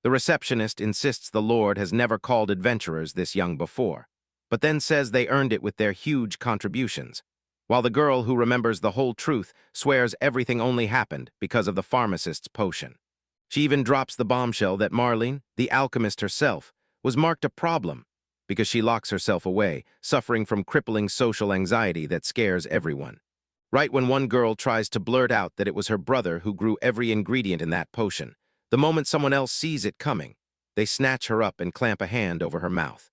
The receptionist insists the Lord has never called adventurers this young before, but then says they earned it with their huge contributions, while the girl who remembers the whole truth swears everything only happened because of the pharmacist's potion. She even drops the bombshell that Marlene, the alchemist herself, was marked a problem because she locks herself away, suffering from crippling social anxiety that scares everyone. Right when one girl tries to blurt out that it was her brother who grew every ingredient in that potion, the moment someone else sees it coming, they snatch her up and clamp a hand over her mouth.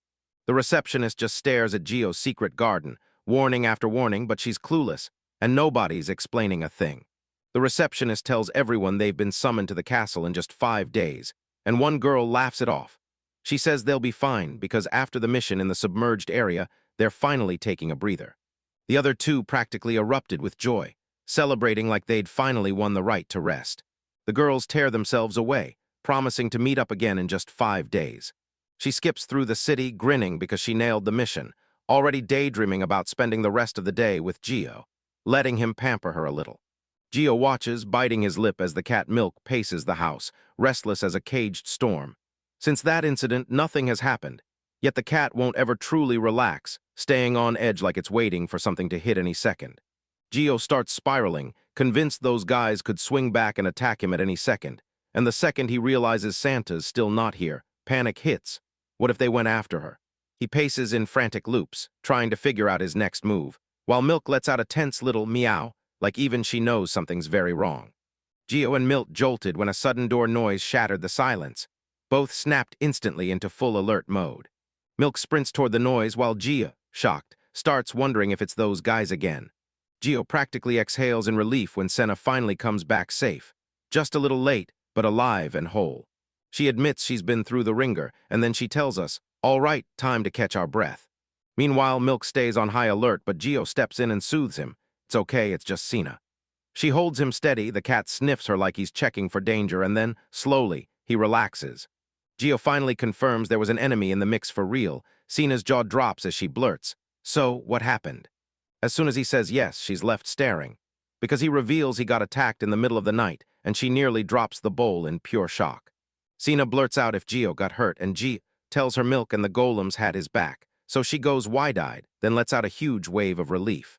The receptionist just stares at Gio's secret garden, warning after warning, but she's clueless, and nobody's explaining a thing. The receptionist tells everyone they've been summoned to the castle in just 5 days, and one girl laughs it off. She says they'll be fine because after the mission in the submerged area, they're finally taking a breather. The other two practically erupted with joy, celebrating like they'd finally won the right to rest. The girls tear themselves away, promising to meet up again in just 5 days. She skips through the city, grinning because she nailed the mission, already daydreaming about spending the rest of the day with Gio, letting him pamper her a little. Gio watches, biting his lip as the cat Milk paces the house, restless as a caged storm. Since that incident, nothing has happened, yet the cat won't ever truly relax, staying on edge like it's waiting for something to hit any second. Gio starts spiraling, convinced those guys could swing back and attack him at any second, and the second he realizes Santa's still not here, panic hits. What if they went after her? He paces in frantic loops, trying to figure out his next move, while Milk lets out a tense little meow, like even she knows something's very wrong. Gio and Milk jolted when a sudden door noise shattered the silence. Both snapped instantly into full alert mode. Milk sprints toward the noise while Gio, shocked, starts wondering if it's those guys again. Gio practically exhales in relief when Cena finally comes back safe. Just a little late, but alive and whole. She admits she's been through the ringer, and then she tells us, "All right, time to catch our breath." Meanwhile, Milk stays on high alert, but Gio steps in and soothes him. It's okay, it's just Cena. She holds him steady, the cat sniffs her like he's checking for danger, and then, slowly, he relaxes. Gio finally confirms there was an enemy in the mix for real. Cena's jaw drops as she blurts, "So, what happened?" As soon as he says yes, she's left staring, because he reveals he got attacked in the middle of the night, and she nearly drops the bowl in pure shock. Cena blurts out if Gio got hurt, and Gio tells her Milk and the golems had his back, so she goes wide-eyed, then lets out a huge wave of relief.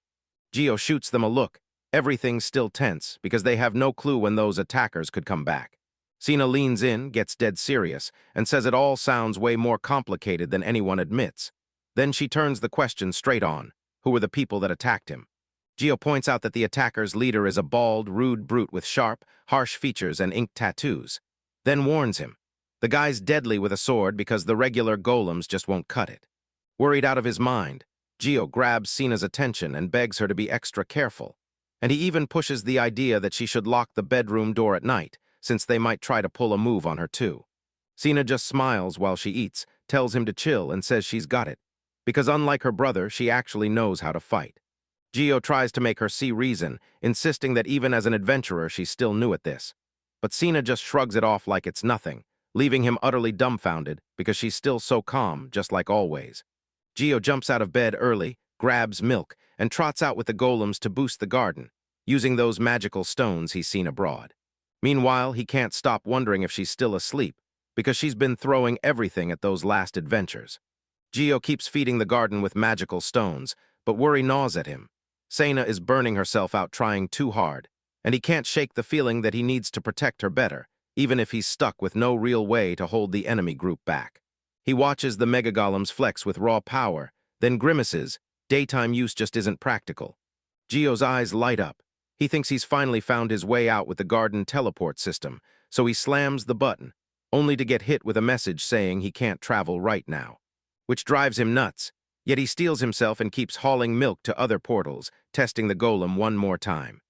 Gio shoots them a look. Everything's still tense, because they have no clue when those attackers could come back. Cena leans in, gets dead serious, and says it all sounds way more complicated than anyone admits. Then she turns the question straight on. Who were the people that attacked him? Gio points out that the attacker's leader is a bald, rude brute with sharp, harsh features and ink tattoos. Then warns him. The guy's deadly with a sword because the regular golems just won't cut it. Worried out of his mind, Gio grabs Cena's attention and begs her to be extra careful. And he even pushes the idea that she should lock the bedroom door at night, since they might try to pull a move on her too. Cena just smiles while she eats, tells him to chill, and says she's got it, because unlike her brother, she actually knows how to fight. Gio tries to make her see reason, insisting that even as an adventurer she's still new at this. But Cena just shrugs it off like it's nothing, leaving him utterly dumbfounded because she's still so calm, just like always. Gio jumps out of bed early, grabs Milk, and trots out with the golems to boost the garden, using those magical stones he's seen abroad. Meanwhile, he can't stop wondering if she's still asleep, because she's been throwing everything at those last adventures. Gio keeps feeding the garden with magical stones, but worry gnaws at him. Cena is burning herself out trying too hard, and he can't shake the feeling that he needs to protect her better, even if he's stuck with no real way to hold the enemy group back. He watches the mega golems flex with raw power, then grimaces. Daytime use just isn't practical. Gio's eyes light up. He thinks he's finally found his way out with the garden teleport system, so he slams the button, only to get hit with a message saying he can't travel right now, which drives him nuts. Yet he steels himself and keeps hauling Milk to other portals, testing the golem one more time.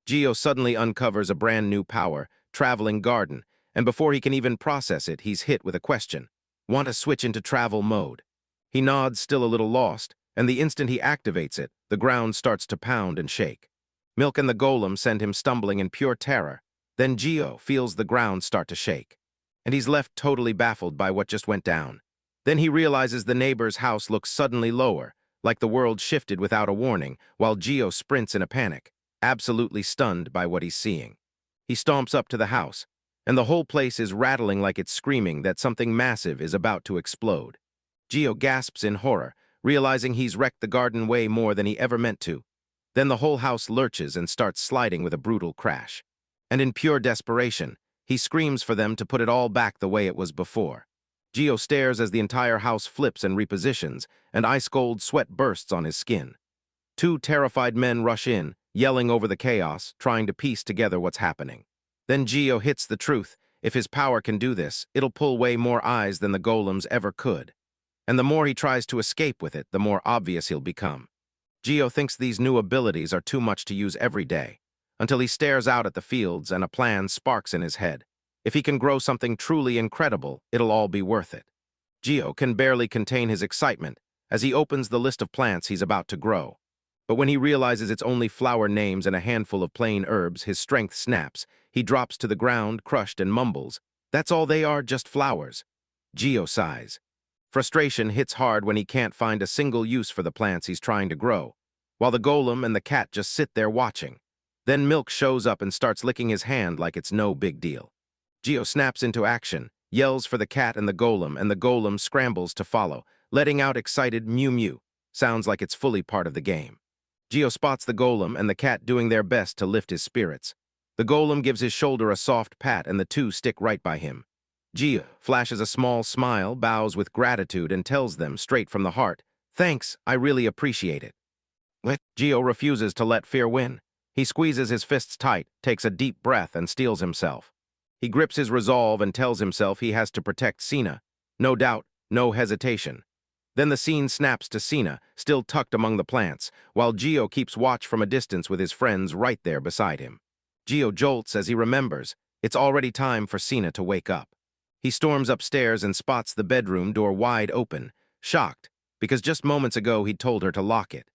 Gio suddenly uncovers a brand new power, Traveling Garden, and before he can even process it, he's hit with a question. Want to switch into travel mode? He nods, still a little lost, and the instant he activates it, the ground starts to pound and shake. Milk and the golem send him stumbling in pure terror. Then Gio feels the ground start to shake, and he's left totally baffled by what just went down. Then he realizes the neighbor's house looks suddenly lower, like the world shifted without a warning, while Gio sprints in a panic, absolutely stunned by what he's seeing. He stomps up to the house, and the whole place is rattling like it's screaming that something massive is about to explode. Gio gasps in horror, realizing he's wrecked the garden way more than he ever meant to. Then the whole house lurches and starts sliding with a brutal crash. And in pure desperation, he screams for them to put it all back the way it was before. Gio stares as the entire house flips and repositions, and ice-cold sweat bursts on his skin. Two terrified men rush in, yelling over the chaos, trying to piece together what's happening. Then Gio hits the truth. If his power can do this, it'll pull way more eyes than the golems ever could. And the more he tries to escape with it, the more obvious he'll become. Gio thinks these new abilities are too much to use every day, until he stares out at the fields and a plan sparks in his head. If he can grow something truly incredible, it'll all be worth it. Gio can barely contain his excitement as he opens the list of plants he's about to grow. But when he realizes it's only flower names and a handful of plain herbs, his strength snaps. He drops to the ground, crushed, and mumbles, "That's all they are, just flowers." Gio sighs. Frustration hits hard when he can't find a single use for the plants he's trying to grow, while the golem and the cat just sit there watching. Then Milk shows up and starts licking his hand like it's no big deal. Gio snaps into action, yells for the cat and the golem scrambles to follow, letting out excited mew-mew. Sounds like it's fully part of the game. Gio spots the golem and the cat doing their best to lift his spirits. The golem gives his shoulder a soft pat and the two stick right by him. Gio flashes a small smile, bows with gratitude, and tells them straight from the heart, "Thanks, I really appreciate it." Gio refuses to let fear win. He squeezes his fists tight, takes a deep breath, and steels himself. He grips his resolve and tells himself he has to protect Cena. No doubt, no hesitation. Then the scene snaps to Cena, still tucked among the plants, while Gio keeps watch from a distance with his friends right there beside him. Gio jolts as he remembers. It's already time for Cena to wake up. He storms upstairs and spots the bedroom door wide open, shocked, because just moments ago he'd told her to lock it.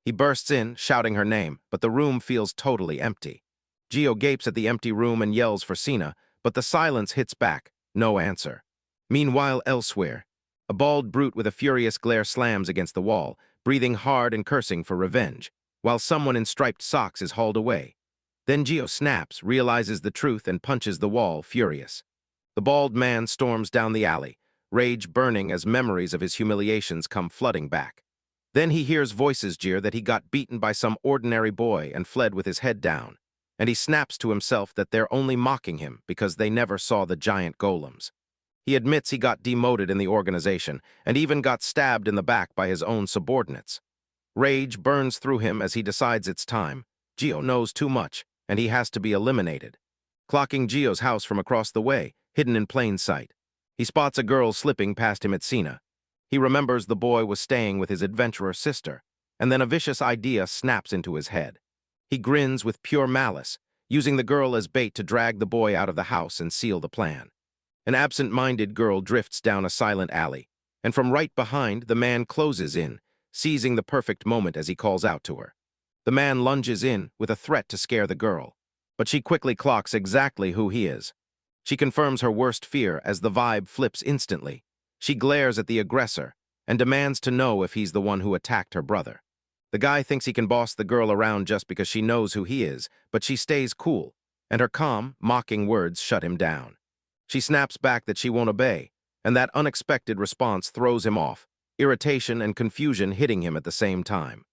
He bursts in, shouting her name, but the room feels totally empty. Gio gapes at the empty room and yells for Cena, but the silence hits back, no answer. Meanwhile, elsewhere, a bald brute with a furious glare slams against the wall, breathing hard and cursing for revenge, while someone in striped socks is hauled away. Then Gio snaps, realizes the truth, and punches the wall, furious. The bald man storms down the alley, rage burning as memories of his humiliations come flooding back. Then he hears voices jeer that he got beaten by some ordinary boy and fled with his head down, and he snaps to himself that they're only mocking him because they never saw the giant golems. He admits he got demoted in the organization and even got stabbed in the back by his own subordinates. Rage burns through him as he decides it's time. Gio knows too much, and he has to be eliminated. Clocking Gio's house from across the way, hidden in plain sight, he spots a girl slipping past him at Cena. He remembers the boy was staying with his adventurer sister, and then a vicious idea snaps into his head. He grins with pure malice, using the girl as bait to drag the boy out of the house and seal the plan. An absent-minded girl drifts down a silent alley, and from right behind, the man closes in, seizing the perfect moment as he calls out to her. The man lunges in with a threat to scare the girl, but she quickly clocks exactly who he is. She confirms her worst fear as the vibe flips instantly. She glares at the aggressor and demands to know if he's the one who attacked her brother. The guy thinks he can boss the girl around just because she knows who he is, but she stays cool, and her calm, mocking words shut him down. She snaps back that she won't obey, and that unexpected response throws him off, irritation and confusion hitting him at the same time.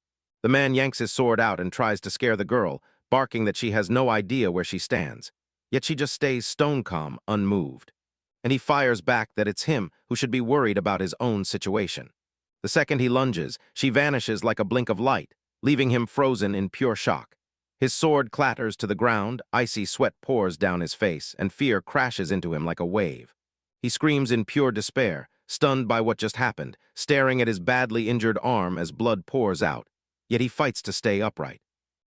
The man yanks his sword out and tries to scare the girl, barking that she has no idea where she stands, yet she just stays stone calm, unmoved. And he fires back that it's him who should be worried about his own situation. The second he lunges, she vanishes like a blink of light, leaving him frozen in pure shock. His sword clatters to the ground, icy sweat pours down his face, and fear crashes into him like a wave. He screams in pure despair, stunned by what just happened, staring at his badly injured arm as blood pours out, yet he fights to stay upright.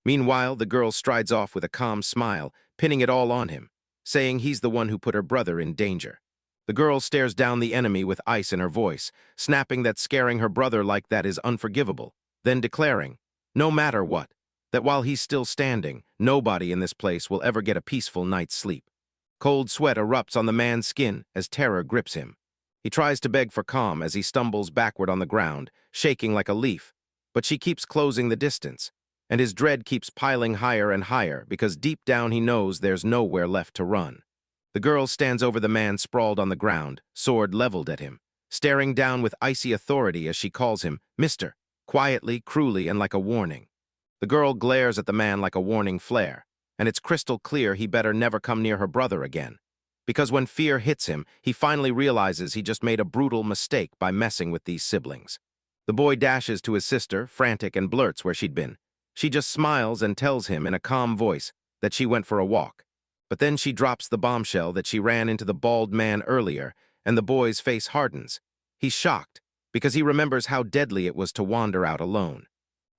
Meanwhile, the girl strides off with a calm smile, pinning it all on him, saying he's the one who put her brother in danger. The girl stares down the enemy with ice in her voice, snapping that scaring her brother like that is unforgivable, then declaring, no matter what, that while he's still standing, nobody in this place will ever get a peaceful night's sleep. Cold sweat erupts on the man's skin as terror grips him. He tries to beg for calm as he stumbles backward on the ground, shaking like a leaf, but she keeps closing the distance, and his dread keeps piling higher and higher because deep down he knows there's nowhere left to run. The girl stands over the man sprawled on the ground, sword leveled at him, staring down with icy authority as she calls him Mr., quietly, cruelly, and like a warning. The girl glares at the man like a warning flare, and it's crystal clear he better never come near her brother again. Because when fear hits him, he finally realizes he just made a brutal mistake by messing with these siblings. The boy dashes to his sister, frantic, and blurts where she'd been. She just smiles and tells him in a calm voice that she went for a walk. But then she drops the bombshell that she ran into the bald man earlier, and the boy's face hardens. He's shocked, because he remembers how deadly it was to wander out alone.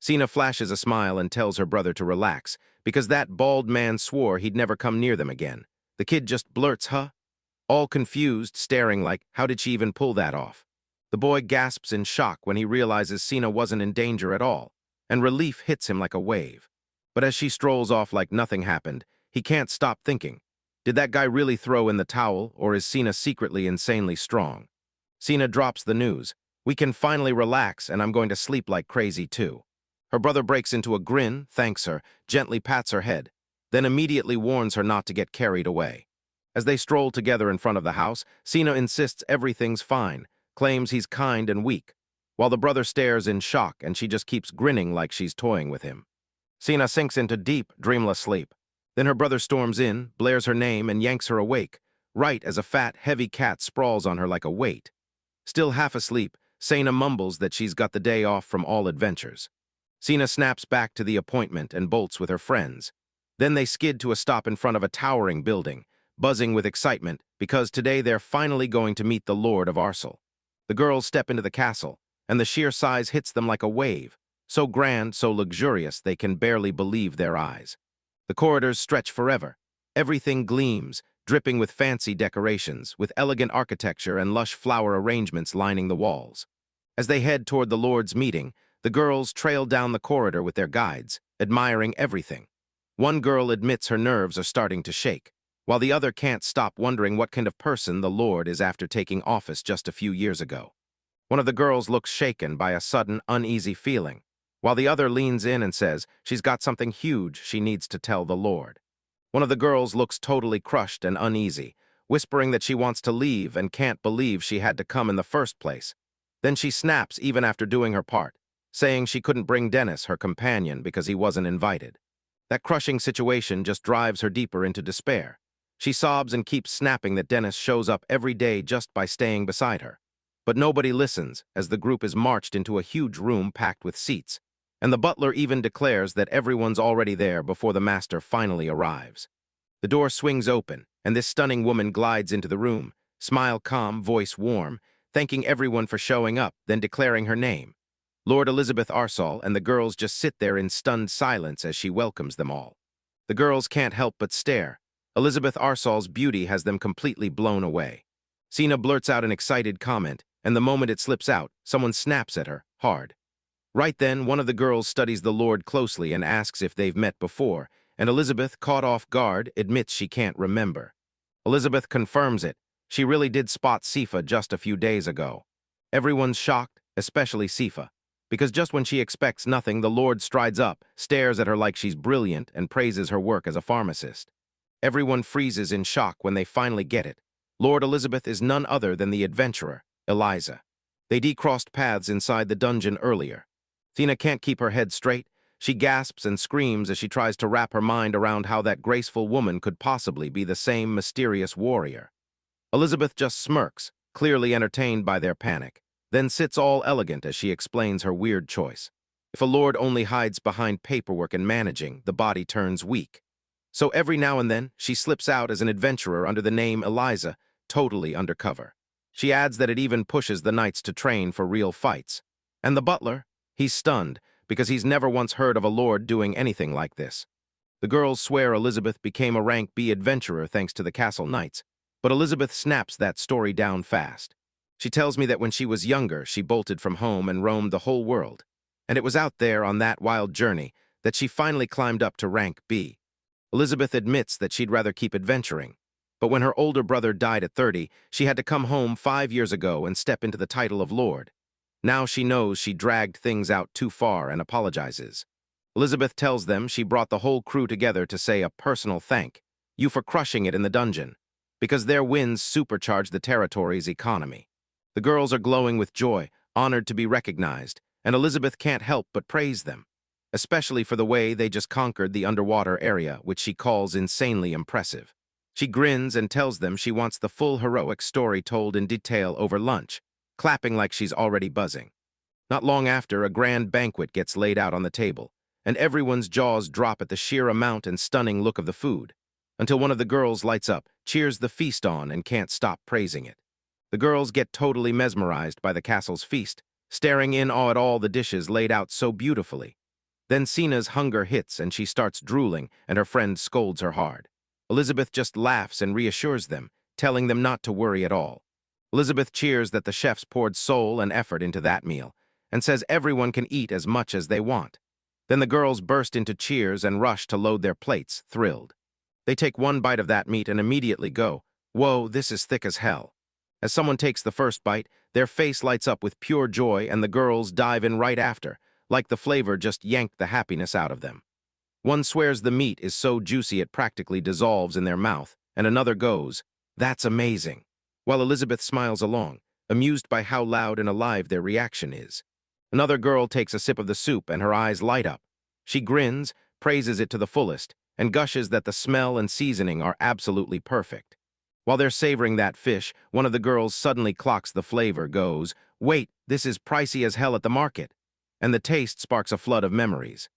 Cena flashes a smile and tells her brother to relax, because that bald man swore he'd never come near them again. The kid just blurts, huh? All confused, staring like, how did she even pull that off? The boy gasps in shock when he realizes Cena wasn't in danger at all, and relief hits him like a wave. But as she strolls off like nothing happened, he can't stop thinking, did that guy really throw in the towel, or is Cena secretly insanely strong? Cena drops the news. We can finally relax, and I'm going to sleep like crazy too. Her brother breaks into a grin, thanks her, gently pats her head, then immediately warns her not to get carried away. As they stroll together in front of the house, Cena insists everything's fine, claims he's kind and weak, while the brother stares in shock and she just keeps grinning like she's toying with him. Cena sinks into deep, dreamless sleep. Then her brother storms in, blares her name, and yanks her awake, right as a fat, heavy cat sprawls on her like a weight. Still half asleep, Cena mumbles that she's got the day off from all adventures. Cena snaps back to the appointment and bolts with her friends. Then they skid to a stop in front of a towering building, buzzing with excitement because today they're finally going to meet the Lord of Arsel. The girls step into the castle, and the sheer size hits them like a wave, so grand, so luxurious they can barely believe their eyes. The corridors stretch forever. Everything gleams, dripping with fancy decorations, with elegant architecture and lush flower arrangements lining the walls. As they head toward the Lord's meeting, the girls trail down the corridor with their guides, admiring everything. One girl admits her nerves are starting to shake, while the other can't stop wondering what kind of person the Lord is after taking office just a few years ago. One of the girls looks shaken by a sudden, uneasy feeling, while the other leans in and says she's got something huge she needs to tell the Lord. One of the girls looks totally crushed and uneasy, whispering that she wants to leave and can't believe she had to come in the first place. Then she snaps even after doing her part, saying she couldn't bring Dennis, her companion, because he wasn't invited. That crushing situation just drives her deeper into despair. She sobs and keeps snapping that Dennis shows up every day just by staying beside her. But nobody listens as the group is marched into a huge room packed with seats, and the butler even declares that everyone's already there before the master finally arrives. The door swings open, and this stunning woman glides into the room, smile calm, voice warm, thanking everyone for showing up, then declaring her name. Lord Elizabeth Arsel, and the girls just sit there in stunned silence as she welcomes them all. The girls can't help but stare. Elizabeth Arsel's beauty has them completely blown away. Cena blurts out an excited comment, and the moment it slips out, someone snaps at her, hard. Right then, one of the girls studies the Lord closely and asks if they've met before, and Elizabeth, caught off guard, admits she can't remember. Elizabeth confirms it. She really did spot Cifa just a few days ago. Everyone's shocked, especially Cifa, because just when she expects nothing, the Lord strides up, stares at her like she's brilliant, and praises her work as a pharmacist. Everyone freezes in shock when they finally get it. Lord Elizabeth is none other than the adventurer, Eliza. They decrossed paths inside the dungeon earlier. Cena can't keep her head straight. She gasps and screams as she tries to wrap her mind around how that graceful woman could possibly be the same mysterious warrior. Elizabeth just smirks, clearly entertained by their panic, then sits all elegant as she explains her weird choice. If a lord only hides behind paperwork and managing, the body turns weak. So every now and then, she slips out as an adventurer under the name Eliza, totally undercover. She adds that it even pushes the knights to train for real fights. And the butler? He's stunned, because he's never once heard of a lord doing anything like this. The girls swear Elizabeth became a rank B adventurer thanks to the castle knights, but Elizabeth snaps that story down fast. She tells me that when she was younger, she bolted from home and roamed the whole world, and it was out there on that wild journey that she finally climbed up to rank B. Elizabeth admits that she'd rather keep adventuring, but when her older brother died at 30, she had to come home 5 years ago and step into the title of lord. Now she knows she dragged things out too far and apologizes. Elizabeth tells them she brought the whole crew together to say a personal thank you for crushing it in the dungeon, because their wins supercharged the territory's economy. The girls are glowing with joy, honored to be recognized, and Elizabeth can't help but praise them, especially for the way they just conquered the underwater area, which she calls insanely impressive. She grins and tells them she wants the full heroic story told in detail over lunch, clapping like she's already buzzing. Not long after, a grand banquet gets laid out on the table, and everyone's jaws drop at the sheer amount and stunning look of the food, until one of the girls lights up, cheers the feast on, and can't stop praising it. The girls get totally mesmerized by the castle's feast, staring in awe at all the dishes laid out so beautifully. Then Cena's hunger hits and she starts drooling, and her friend scolds her hard. Elizabeth just laughs and reassures them, telling them not to worry at all. Elizabeth cheers that the chefs poured soul and effort into that meal, and says everyone can eat as much as they want. Then the girls burst into cheers and rush to load their plates, thrilled. They take one bite of that meat and immediately go, "Whoa, this is thick as hell." As someone takes the first bite, their face lights up with pure joy and the girls dive in right after, like the flavor just yanked the happiness out of them. One swears the meat is so juicy it practically dissolves in their mouth, and another goes, "That's amazing," while Elizabeth smiles along, amused by how loud and alive their reaction is. Another girl takes a sip of the soup and her eyes light up. She grins, praises it to the fullest, and gushes that the smell and seasoning are absolutely perfect. While they're savoring that fish, one of the girls suddenly clocks the flavor, goes, "Wait, this is pricey as hell at the market," and the taste sparks a flood of memories.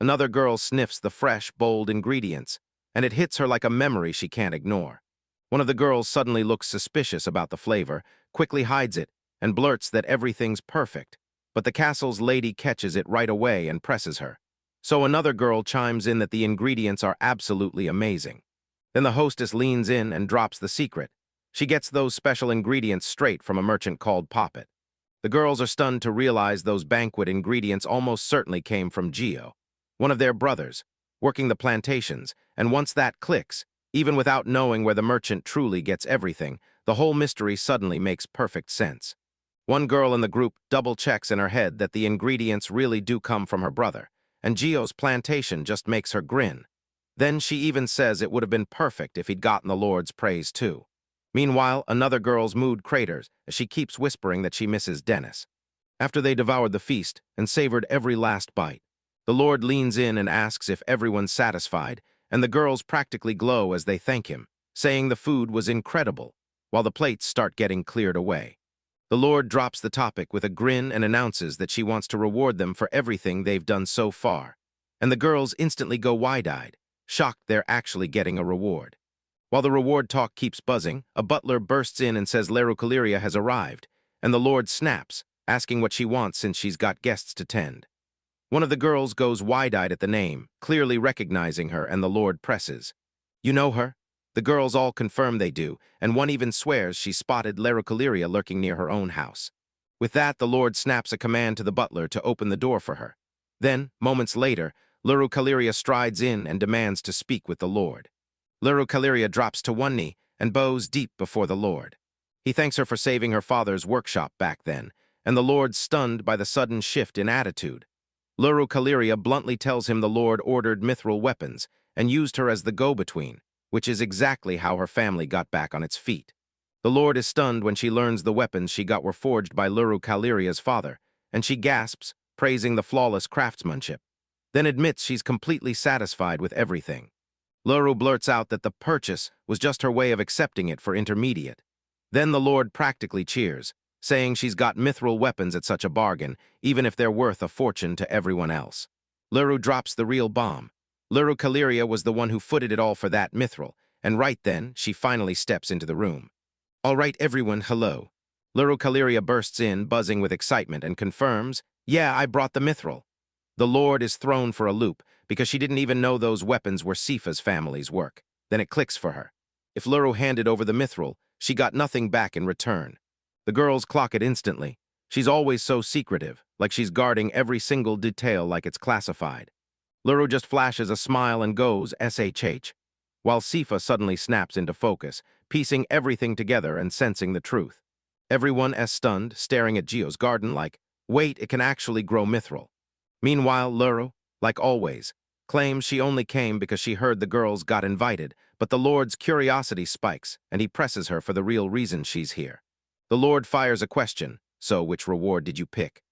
Another girl sniffs the fresh, bold ingredients, and it hits her like a memory she can't ignore. One of the girls suddenly looks suspicious about the flavor, quickly hides it, and blurts that everything's perfect, but the castle's lady catches it right away and presses her. So another girl chimes in that the ingredients are absolutely amazing. Then the hostess leans in and drops the secret. She gets those special ingredients straight from a merchant called Poppet. The girls are stunned to realize those banquet ingredients almost certainly came from Gio, one of their brothers, working the plantations, and once that clicks, even without knowing where the merchant truly gets everything, the whole mystery suddenly makes perfect sense. One girl in the group double-checks in her head that the ingredients really do come from her brother, and Gio's plantation just makes her grin. Then she even says it would have been perfect if he'd gotten the Lord's praise too. Meanwhile, another girl's mood craters as she keeps whispering that she misses Dennis. After they devoured the feast and savored every last bite, the Lord leans in and asks if everyone's satisfied, and the girls practically glow as they thank him, saying the food was incredible, while the plates start getting cleared away. The Lord drops the topic with a grin and announces that she wants to reward them for everything they've done so far, and the girls instantly go wide-eyed, shocked they're actually getting a reward. While the reward talk keeps buzzing, a butler bursts in and says Lerocaleria has arrived, and the Lord snaps, asking what she wants since she's got guests to tend. One of the girls goes wide-eyed at the name, clearly recognizing her, and the Lord presses. "You know her?" The girls all confirm they do, and one even swears she spotted Lerocaleria lurking near her own house. With that, the Lord snaps a command to the butler to open the door for her. Then, moments later, Lerocaleria strides in and demands to speak with the Lord. Lerocaleria drops to one knee and bows deep before the Lord. He thanks her for saving her father's workshop back then, and the Lord's stunned by the sudden shift in attitude. Lerocaleria bluntly tells him the Lord ordered mithril weapons and used her as the go-between, which is exactly how her family got back on its feet. The Lord is stunned when she learns the weapons she got were forged by Lerocaleria's father, and she gasps, praising the flawless craftsmanship, then admits she's completely satisfied with everything. Lero blurts out that the purchase was just her way of accepting it for intermediate. Then the Lord practically cheers, saying she's got mithril weapons at such a bargain, even if they're worth a fortune to everyone else. Lero drops the real bomb. Lerocaleria was the one who footed it all for that mithril, and right then, she finally steps into the room. "All right, everyone, hello." Lerocaleria bursts in, buzzing with excitement, and confirms, "Yeah, I brought the mithril." The Lord is thrown for a loop, because she didn't even know those weapons were Cifa's family's work. Then it clicks for her. If Lero handed over the mithril, she got nothing back in return. The girls clock it instantly. She's always so secretive, like she's guarding every single detail like it's classified. Lero just flashes a smile and goes SHH, while Cifa suddenly snaps into focus, piecing everything together and sensing the truth. Everyone is stunned, staring at Gio's garden like, wait, it can actually grow mithril. Meanwhile, Lero, like always, claims she only came because she heard the girls got invited, but the Lord's curiosity spikes, and he presses her for the real reason she's here. The Lord fires a question, so which reward did you pick?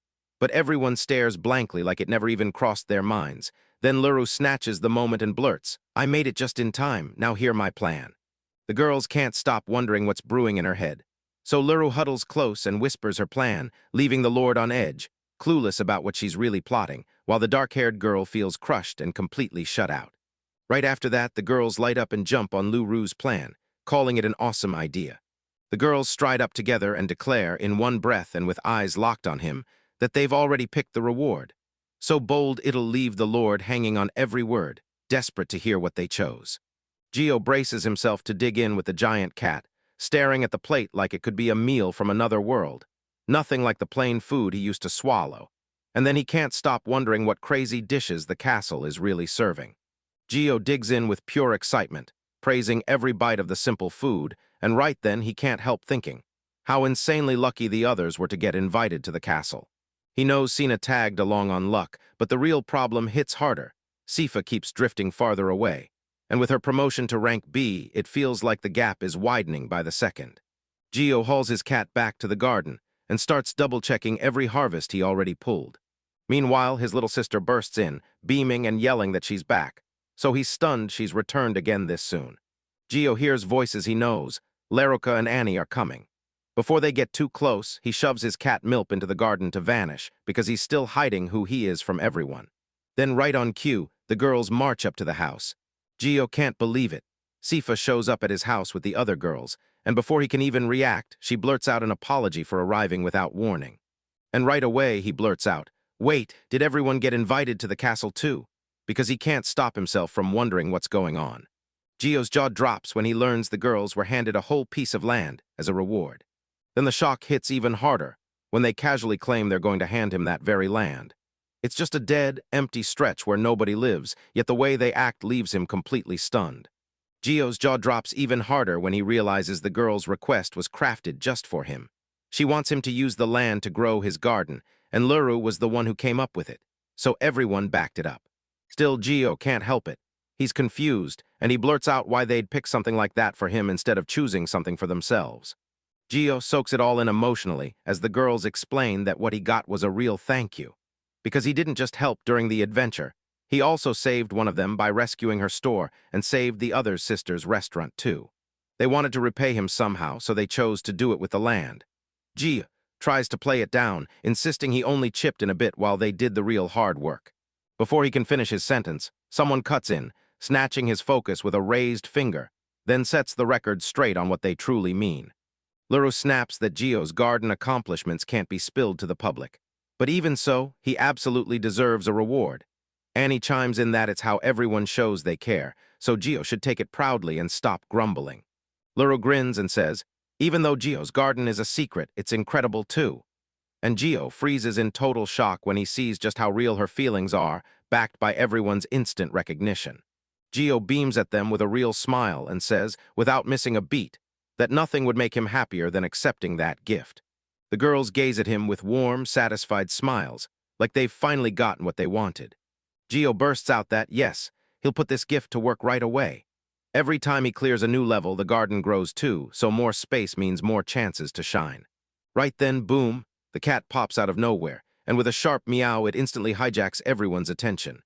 But everyone stares blankly like it never even crossed their minds. Then Lero snatches the moment and blurts, "I made it just in time, now hear my plan." The girls can't stop wondering what's brewing in her head. So Lero huddles close and whispers her plan, leaving the Lord on edge, clueless about what she's really plotting, while the dark-haired girl feels crushed and completely shut out. Right after that, the girls light up and jump on Luru's plan, calling it an awesome idea. The girls stride up together and declare, in one breath and with eyes locked on him, that they've already picked the reward. So bold it'll leave the Lord hanging on every word, desperate to hear what they chose. Gio braces himself to dig in with the giant cat, staring at the plate like it could be a meal from another world. Nothing like the plain food he used to swallow. And then he can't stop wondering what crazy dishes the castle is really serving. Gio digs in with pure excitement, praising every bite of the simple food, and right then he can't help thinking how insanely lucky the others were to get invited to the castle. He knows Cena tagged along on luck, but the real problem hits harder. Cifa keeps drifting farther away, and with her promotion to rank B, it feels like the gap is widening by the second. Gio hauls his cat back to the garden and starts double-checking every harvest he already pulled. Meanwhile, his little sister bursts in, beaming and yelling that she's back, so he's stunned she's returned again this soon. Gio hears voices he knows. Leroka and Annie are coming. Before they get too close, he shoves his cat Milp into the garden to vanish, because he's still hiding who he is from everyone. Then right on cue, the girls march up to the house. Gio can't believe it. Cifa shows up at his house with the other girls, and before he can even react, she blurts out an apology for arriving without warning. And right away, he blurts out, "Wait, did everyone get invited to the castle too?" Because he can't stop himself from wondering what's going on. Gio's jaw drops when he learns the girls were handed a whole piece of land as a reward. Then the shock hits even harder. when they casually claim they're going to hand him that very land. It's just a dead, empty stretch where nobody lives, yet the way they act leaves him completely stunned. Gio's jaw drops even harder when he realizes the girl's request was crafted just for him. She wants him to use the land to grow his garden, and Luru was the one who came up with it, so everyone backed it up. Still, Gio can't help it. He's confused, and he blurts out why they'd pick something like that for him instead of choosing something for themselves. Gio soaks it all in emotionally as the girls explain that what he got was a real thank you. Because he didn't just help during the adventure, he also saved one of them by rescuing her store and saved the other sister's restaurant too. They wanted to repay him somehow, so they chose to do it with the land. Gio tries to play it down, insisting he only chipped in a bit while they did the real hard work. Before he can finish his sentence, someone cuts in, snatching his focus with a raised finger, then sets the record straight on what they truly mean. Luru snaps that Gio's garden accomplishments can't be spilled to the public. But even so, he absolutely deserves a reward. Annie chimes in that it's how everyone shows they care, so Gio should take it proudly and stop grumbling. Luru grins and says, even though Gio's garden is a secret, it's incredible too. And Gio freezes in total shock when he sees just how real her feelings are, backed by everyone's instant recognition. Gio beams at them with a real smile and says, without missing a beat, that nothing would make him happier than accepting that gift. The girls gaze at him with warm, satisfied smiles, like they've finally gotten what they wanted. Gio bursts out that, yes, he'll put this gift to work right away. Every time he clears a new level, the garden grows too, so more space means more chances to shine. Right then, boom, the cat pops out of nowhere, and with a sharp meow, it instantly hijacks everyone's attention.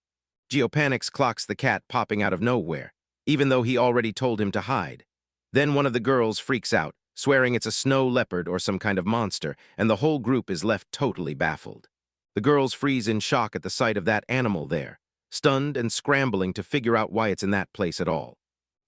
Gio panics, clocks the cat popping out of nowhere, even though he already told him to hide. Then one of the girls freaks out, swearing it's a snow leopard or some kind of monster, and the whole group is left totally baffled. The girls freeze in shock at the sight of that animal there, stunned and scrambling to figure out why it's in that place at all.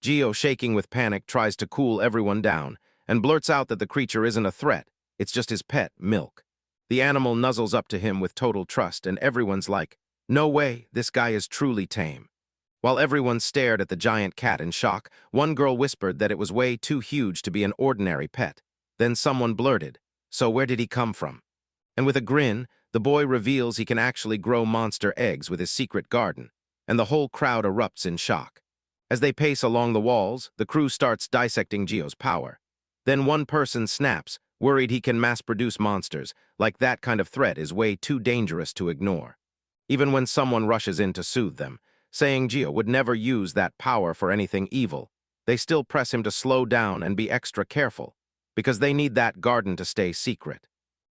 Gio, shaking with panic, tries to cool everyone down and blurts out that the creature isn't a threat, it's just his pet, Milk. The animal nuzzles up to him with total trust, and everyone's like, no way, this guy is truly tame. While everyone stared at the giant cat in shock, one girl whispered that it was way too huge to be an ordinary pet. Then someone blurted, so where did he come from? And with a grin, the boy reveals he can actually grow monster eggs with his secret garden, and the whole crowd erupts in shock. As they pace along the walls, the crew starts dissecting Gio's power. Then one person snaps, worried he can mass-produce monsters, like that kind of threat is way too dangerous to ignore. Even when someone rushes in to soothe them, saying Gio would never use that power for anything evil, they still press him to slow down and be extra careful, because they need that garden to stay secret.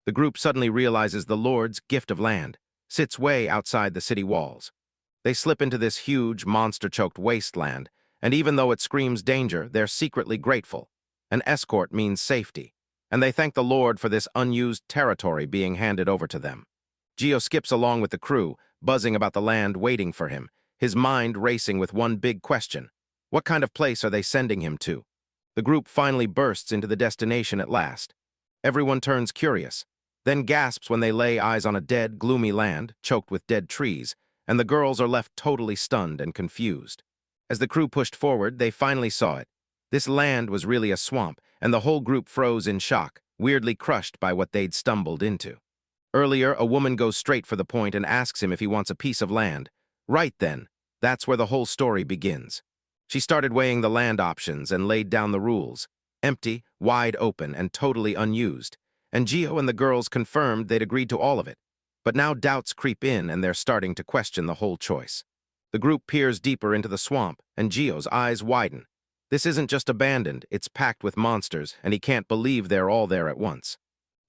The group suddenly realizes the Lord's gift of land sits way outside the city walls. They slip into this huge, monster-choked wasteland, and even though it screams danger, they're secretly grateful. An escort means safety, and they thank the Lord for this unused territory being handed over to them. Gio skips along with the crew, buzzing about the land waiting for him, his mind racing with one big question. What kind of place are they sending him to? The group finally bursts into the destination at last. Everyone turns curious, then gasps when they lay eyes on a dead, gloomy land, choked with dead trees, and the girls are left totally stunned and confused. As the crew pushed forward, they finally saw it. This land was really a swamp, and the whole group froze in shock, weirdly crushed by what they'd stumbled into. Earlier, a woman goes straight for the point and asks him if he wants a piece of land. Right then, that's where the whole story begins. She started weighing the land options and laid down the rules, empty, wide open, and totally unused. And Gio and the girls confirmed they'd agreed to all of it. But now doubts creep in and they're starting to question the whole choice. The group peers deeper into the swamp, and Gio's eyes widen. This isn't just abandoned, it's packed with monsters, and he can't believe they're all there at once.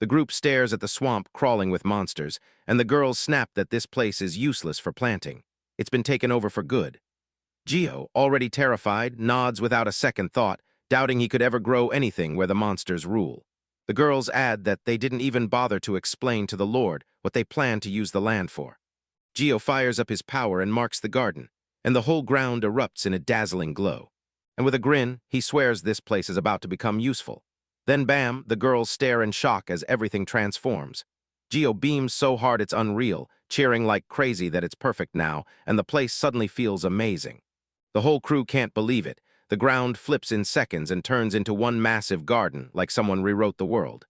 The group stares at the swamp crawling with monsters, and the girls snap that this place is useless for planting. It's been taken over for good. Gio, already terrified, nods without a second thought, doubting he could ever grow anything where the monsters rule. The girls add that they didn't even bother to explain to the Lord what they planned to use the land for. Gio fires up his power and marks the garden, and the whole ground erupts in a dazzling glow. And with a grin, he swears this place is about to become useful. Then bam, the girls stare in shock as everything transforms. Gio beams so hard it's unreal, cheering like crazy that it's perfect now, and the place suddenly feels amazing. The whole crew can't believe it. The ground flips in seconds and turns into one massive garden, like someone rewrote the world.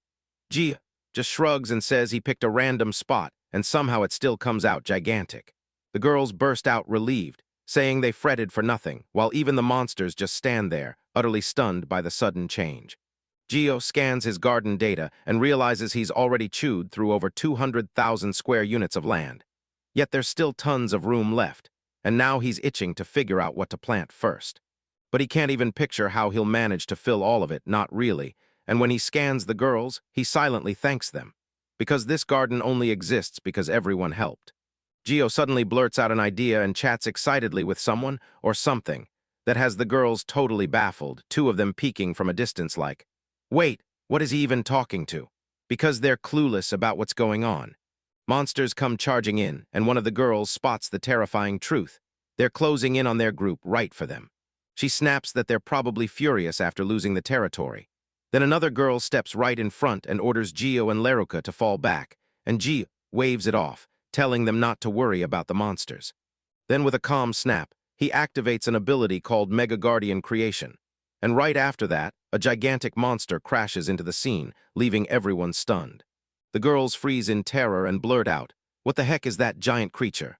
Gio just shrugs and says he picked a random spot, and somehow it still comes out gigantic. The girls burst out relieved, saying they fretted for nothing, while even the monsters just stand there, utterly stunned by the sudden change. Gio scans his garden data and realizes he's already chewed through over 200,000 square units of land. Yet there's still tons of room left, and now he's itching to figure out what to plant first. But he can't even picture how he'll manage to fill all of it, not really, and when he scans the girls, he silently thanks them. Because this garden only exists because everyone helped. Gio suddenly blurts out an idea and chats excitedly with someone or something that has the girls totally baffled, two of them peeking from a distance like, "Wait, what is he even talking to?" Because they're clueless about what's going on. Monsters come charging in, and one of the girls spots the terrifying truth. They're closing in on their group right for them. She snaps that they're probably furious after losing the territory. Then another girl steps right in front and orders Gio and Leruka to fall back, and Gio waves it off, telling them not to worry about the monsters. Then with a calm snap, he activates an ability called Mega Guardian Creation. And right after that, a gigantic monster crashes into the scene, leaving everyone stunned. The girls freeze in terror and blurt out, "What the heck is that giant creature?"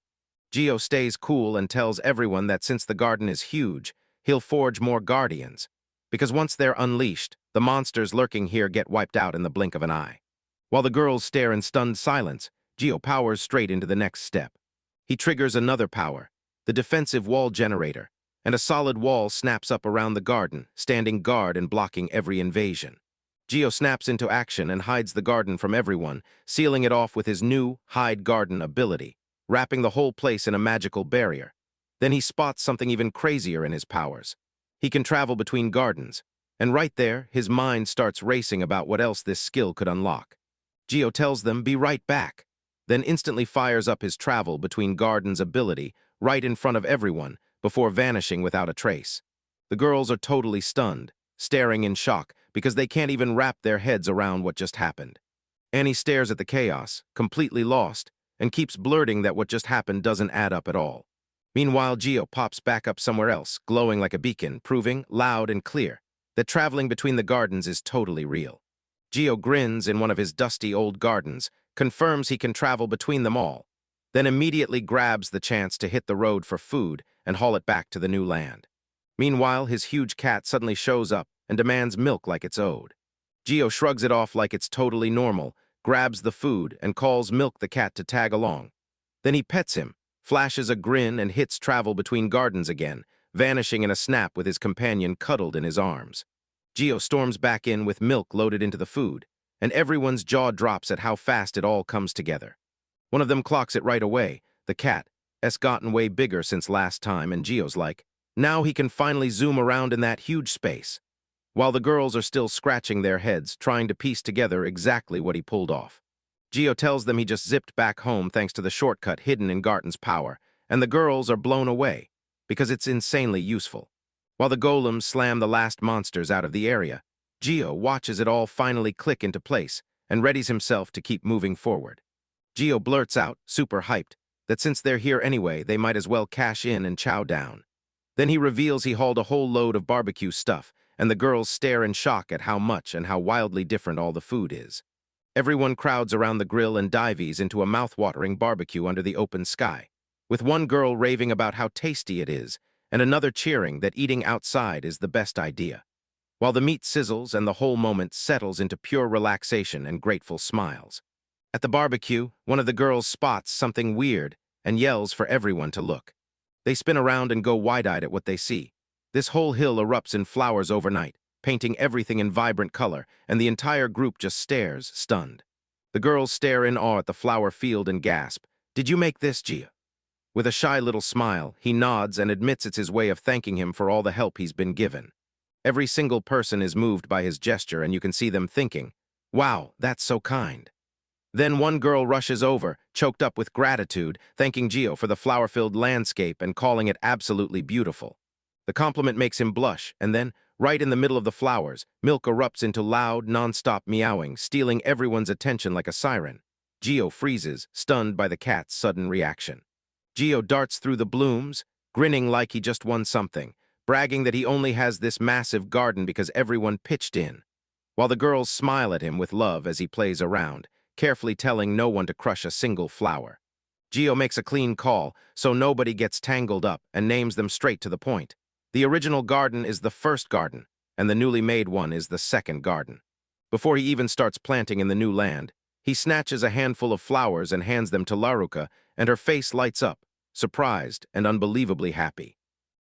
Gio stays cool and tells everyone that since the garden is huge, he'll forge more guardians. Because once they're unleashed, the monsters lurking here get wiped out in the blink of an eye. While the girls stare in stunned silence, Gio powers straight into the next step. He triggers another power, the defensive wall generator, and a solid wall snaps up around the garden, standing guard and blocking every invasion. Gio snaps into action and hides the garden from everyone, sealing it off with his new Hide Garden ability, wrapping the whole place in a magical barrier. Then he spots something even crazier in his powers. He can travel between gardens, and right there, his mind starts racing about what else this skill could unlock. Gio tells them, "Be right back," then instantly fires up his travel between gardens ability right in front of everyone before vanishing without a trace. The girls are totally stunned, staring in shock because they can't even wrap their heads around what just happened. Annie stares at the chaos, completely lost, and keeps blurting that what just happened doesn't add up at all. Meanwhile, Gio pops back up somewhere else, glowing like a beacon, proving, loud and clear, that traveling between the gardens is totally real. Gio grins in one of his dusty old gardens, confirms he can travel between them all, then immediately grabs the chance to hit the road for food and haul it back to the new land. Meanwhile, his huge cat suddenly shows up and demands milk like it's owed. Gio shrugs it off like it's totally normal, grabs the food, and calls Milk the cat to tag along. Then he pets him, flashes a grin, and hits travel between gardens again, vanishing in a snap with his companion cuddled in his arms. Gio storms back in with milk loaded into the food, and everyone's jaw drops at how fast it all comes together. One of them clocks it right away. The cat has gotten way bigger since last time, and Gio's like, now he can finally zoom around in that huge space. While the girls are still scratching their heads, trying to piece together exactly what he pulled off. Gio tells them he just zipped back home thanks to the shortcut hidden in Garton's power, and the girls are blown away, because it's insanely useful. While the golems slam the last monsters out of the area, Gio watches it all finally click into place and readies himself to keep moving forward. Gio blurts out, super hyped, that since they're here anyway, they might as well cash in and chow down. Then he reveals he hauled a whole load of barbecue stuff, and the girls stare in shock at how much and how wildly different all the food is. Everyone crowds around the grill and dives into a mouth-watering barbecue under the open sky, with one girl raving about how tasty it is, and another cheering that eating outside is the best idea. While the meat sizzles and the whole moment settles into pure relaxation and grateful smiles. At the barbecue, one of the girls spots something weird and yells for everyone to look. They spin around and go wide-eyed at what they see. This whole hill erupts in flowers overnight, painting everything in vibrant color, and the entire group just stares, stunned. The girls stare in awe at the flower field and gasp, "Did you make this, Gio?" With a shy little smile, he nods and admits it's his way of thanking him for all the help he's been given. Every single person is moved by his gesture, and you can see them thinking, "Wow, that's so kind." Then one girl rushes over, choked up with gratitude, thanking Gio for the flower-filled landscape and calling it absolutely beautiful. The compliment makes him blush, and then, right in the middle of the flowers, Milk erupts into loud, non-stop meowing, stealing everyone's attention like a siren. Gio freezes, stunned by the cat's sudden reaction. Gio darts through the blooms, grinning like he just won something, bragging that he only has this massive garden because everyone pitched in. while the girls smile at him with love as he plays around, carefully telling no one to crush a single flower. Gio makes a clean call, so nobody gets tangled up, and names them straight to the point. The original garden is the first garden, and the newly made one is the second garden. Before he even starts planting in the new land, he snatches a handful of flowers and hands them to Laruka, and her face lights up, surprised and unbelievably happy.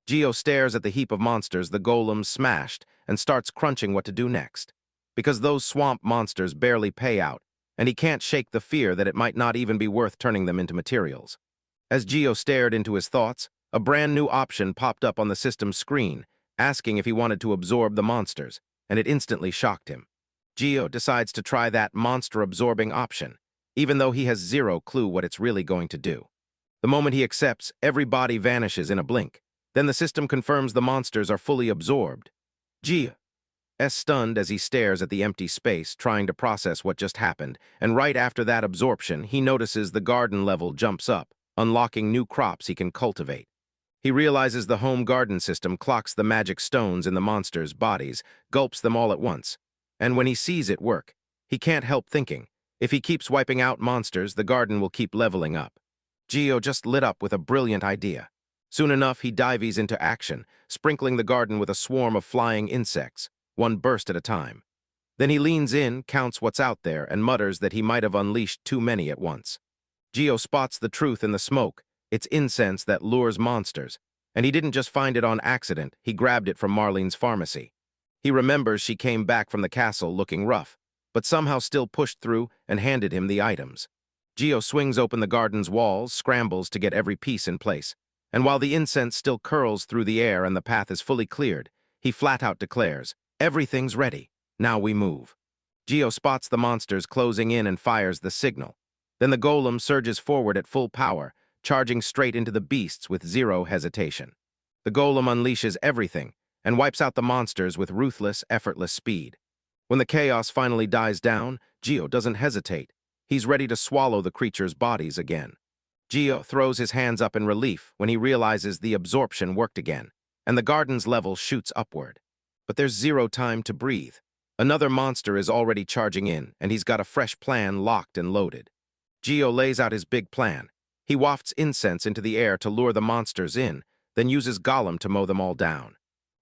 Gio stares at the heap of monsters the golem smashed and starts crunching what to do next. Because those swamp monsters barely pay out, and he can't shake the fear that it might not even be worth turning them into materials. As Gio stared into his thoughts, a brand new option popped up on the system's screen, asking if he wanted to absorb the monsters, and it instantly shocked him. Gio decides to try that monster-absorbing option, even though he has zero clue what it's really going to do. The moment he accepts, every body vanishes in a blink. Then the system confirms the monsters are fully absorbed. Gio is stunned as he stares at the empty space, trying to process what just happened, and right after that absorption, he notices the garden level jumps up, unlocking new crops he can cultivate. He realizes the home garden system clocks the magic stones in the monsters' bodies, gulps them all at once. And when he sees it work, he can't help thinking, if he keeps wiping out monsters, the garden will keep leveling up. Gio just lit up with a brilliant idea. Soon enough, he dives into action, sprinkling the garden with a swarm of flying insects, one burst at a time. Then he leans in, counts what's out there, and mutters that he might have unleashed too many at once. Gio spots the truth in the smoke. It's incense that lures monsters, and he didn't just find it on accident, he grabbed it from Marlene's pharmacy. He remembers she came back from the castle looking rough, but somehow still pushed through and handed him the items. Gio swings open the garden's walls, scrambles to get every piece in place, and while the incense still curls through the air and the path is fully cleared, he flat out declares, "Everything's ready. Now we move." Gio spots the monsters closing in and fires the signal. Then the golem surges forward at full power, charging straight into the beasts with zero hesitation. The golem unleashes everything and wipes out the monsters with ruthless, effortless speed. When the chaos finally dies down, Gio doesn't hesitate. He's ready to swallow the creatures' bodies again. Gio throws his hands up in relief when he realizes the absorption worked again, and the garden's level shoots upward. But there's zero time to breathe. Another monster is already charging in, and he's got a fresh plan locked and loaded. Gio lays out his big plan. He wafts incense into the air to lure the monsters in, then uses Golem to mow them all down.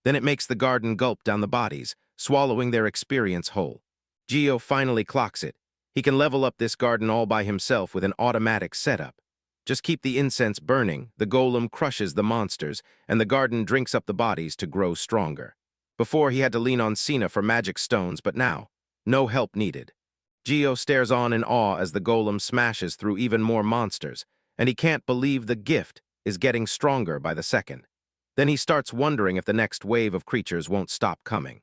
Then it makes the garden gulp down the bodies, swallowing their experience whole. Gio finally clocks it. He can level up this garden all by himself with an automatic setup. Just keep the incense burning, the golem crushes the monsters, and the garden drinks up the bodies to grow stronger. Before, he had to lean on Cena for magic stones, but now, no help needed. Gio stares on in awe as the golem smashes through even more monsters, and he can't believe the gift is getting stronger by the second. Then he starts wondering if the next wave of creatures won't stop coming.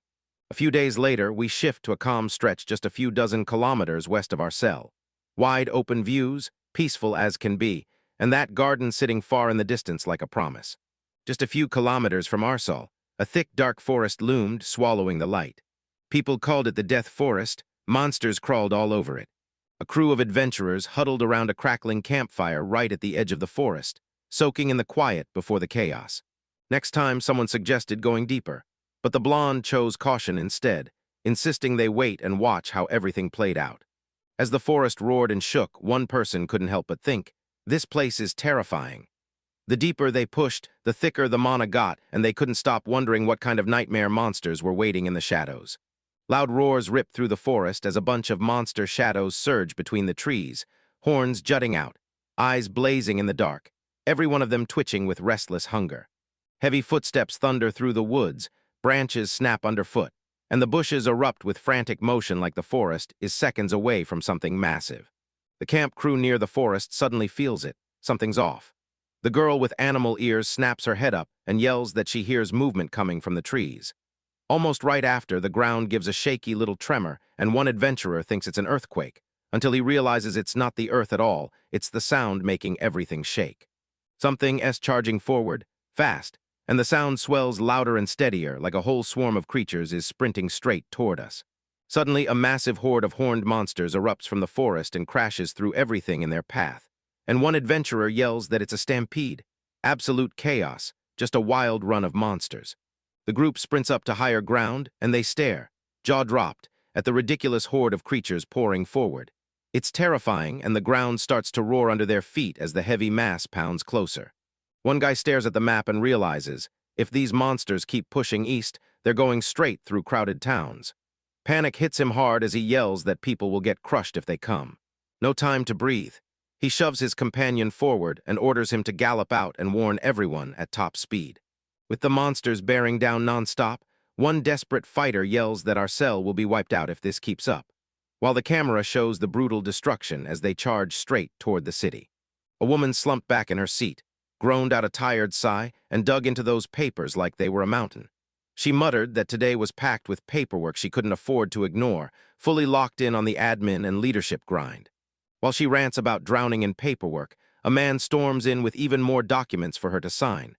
A few days later, we shift to a calm stretch just a few dozen kilometers west of Arsel. Wide open views, peaceful as can be, and that garden sitting far in the distance like a promise. Just a few kilometers from Arsel, a thick dark forest loomed, swallowing the light. People called it the Death Forest. Monsters crawled all over it. A crew of adventurers huddled around a crackling campfire right at the edge of the forest, soaking in the quiet before the chaos. Next time, someone suggested going deeper, but the blonde chose caution instead, insisting they wait and watch how everything played out. As the forest roared and shook, one person couldn't help but think, "This place is terrifying." The deeper they pushed, the thicker the mana got, and they couldn't stop wondering what kind of nightmare monsters were waiting in the shadows. Loud roars ripped through the forest as a bunch of monster shadows surged between the trees, horns jutting out, eyes blazing in the dark, every one of them twitching with restless hunger. Heavy footsteps thunder through the woods, branches snap underfoot, and the bushes erupt with frantic motion like the forest is seconds away from something massive. The camp crew near the forest suddenly feels it. Something's off. The girl with animal ears snaps her head up and yells that she hears movement coming from the trees. Almost right after, the ground gives a shaky little tremor, and one adventurer thinks it's an earthquake, until he realizes it's not the earth at all, it's the sound making everything shake. Something is charging forward, fast, and the sound swells louder and steadier, like a whole swarm of creatures is sprinting straight toward us. Suddenly, a massive horde of horned monsters erupts from the forest and crashes through everything in their path, and one adventurer yells that it's a stampede. Absolute chaos, just a wild run of monsters. The group sprints up to higher ground, and they stare, jaw dropped, at the ridiculous horde of creatures pouring forward. It's terrifying, and the ground starts to roar under their feet as the heavy mass pounds closer. One guy stares at the map and realizes, if these monsters keep pushing east, they're going straight through crowded towns. Panic hits him hard as he yells that people will get crushed if they come. No time to breathe. He shoves his companion forward and orders him to gallop out and warn everyone at top speed. With the monsters bearing down nonstop, one desperate fighter yells that Arsel will be wiped out if this keeps up, while the camera shows the brutal destruction as they charge straight toward the city. A woman slumped back in her seat, groaned out a tired sigh, and dug into those papers like they were a mountain. She muttered that today was packed with paperwork she couldn't afford to ignore, fully locked in on the admin and leadership grind. While she rants about drowning in paperwork, a man storms in with even more documents for her to sign.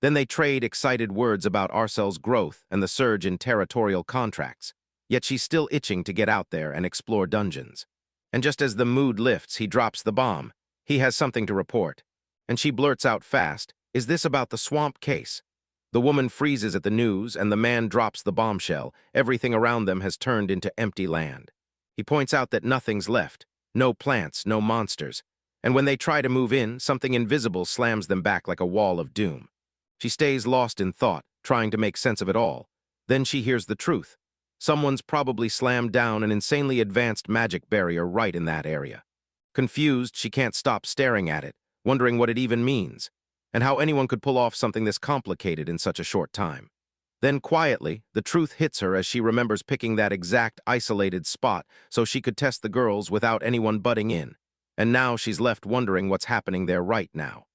Then they trade excited words about Arsel's growth and the surge in territorial contracts, yet she's still itching to get out there and explore dungeons. And just as the mood lifts, he drops the bomb. He has something to report. And she blurts out fast, "Is this about the swamp case?" The woman freezes at the news, and the man drops the bombshell. Everything around them has turned into empty land. He points out that nothing's left. No plants, no monsters. And when they try to move in, something invisible slams them back like a wall of doom. She stays lost in thought, trying to make sense of it all. Then she hears the truth. Someone's probably slammed down an insanely advanced magic barrier right in that area. Confused, she can't stop staring at it, wondering what it even means, and how anyone could pull off something this complicated in such a short time. Then quietly, the truth hits her as she remembers picking that exact isolated spot so she could test the girls without anyone butting in. And now she's left wondering what's happening there right now.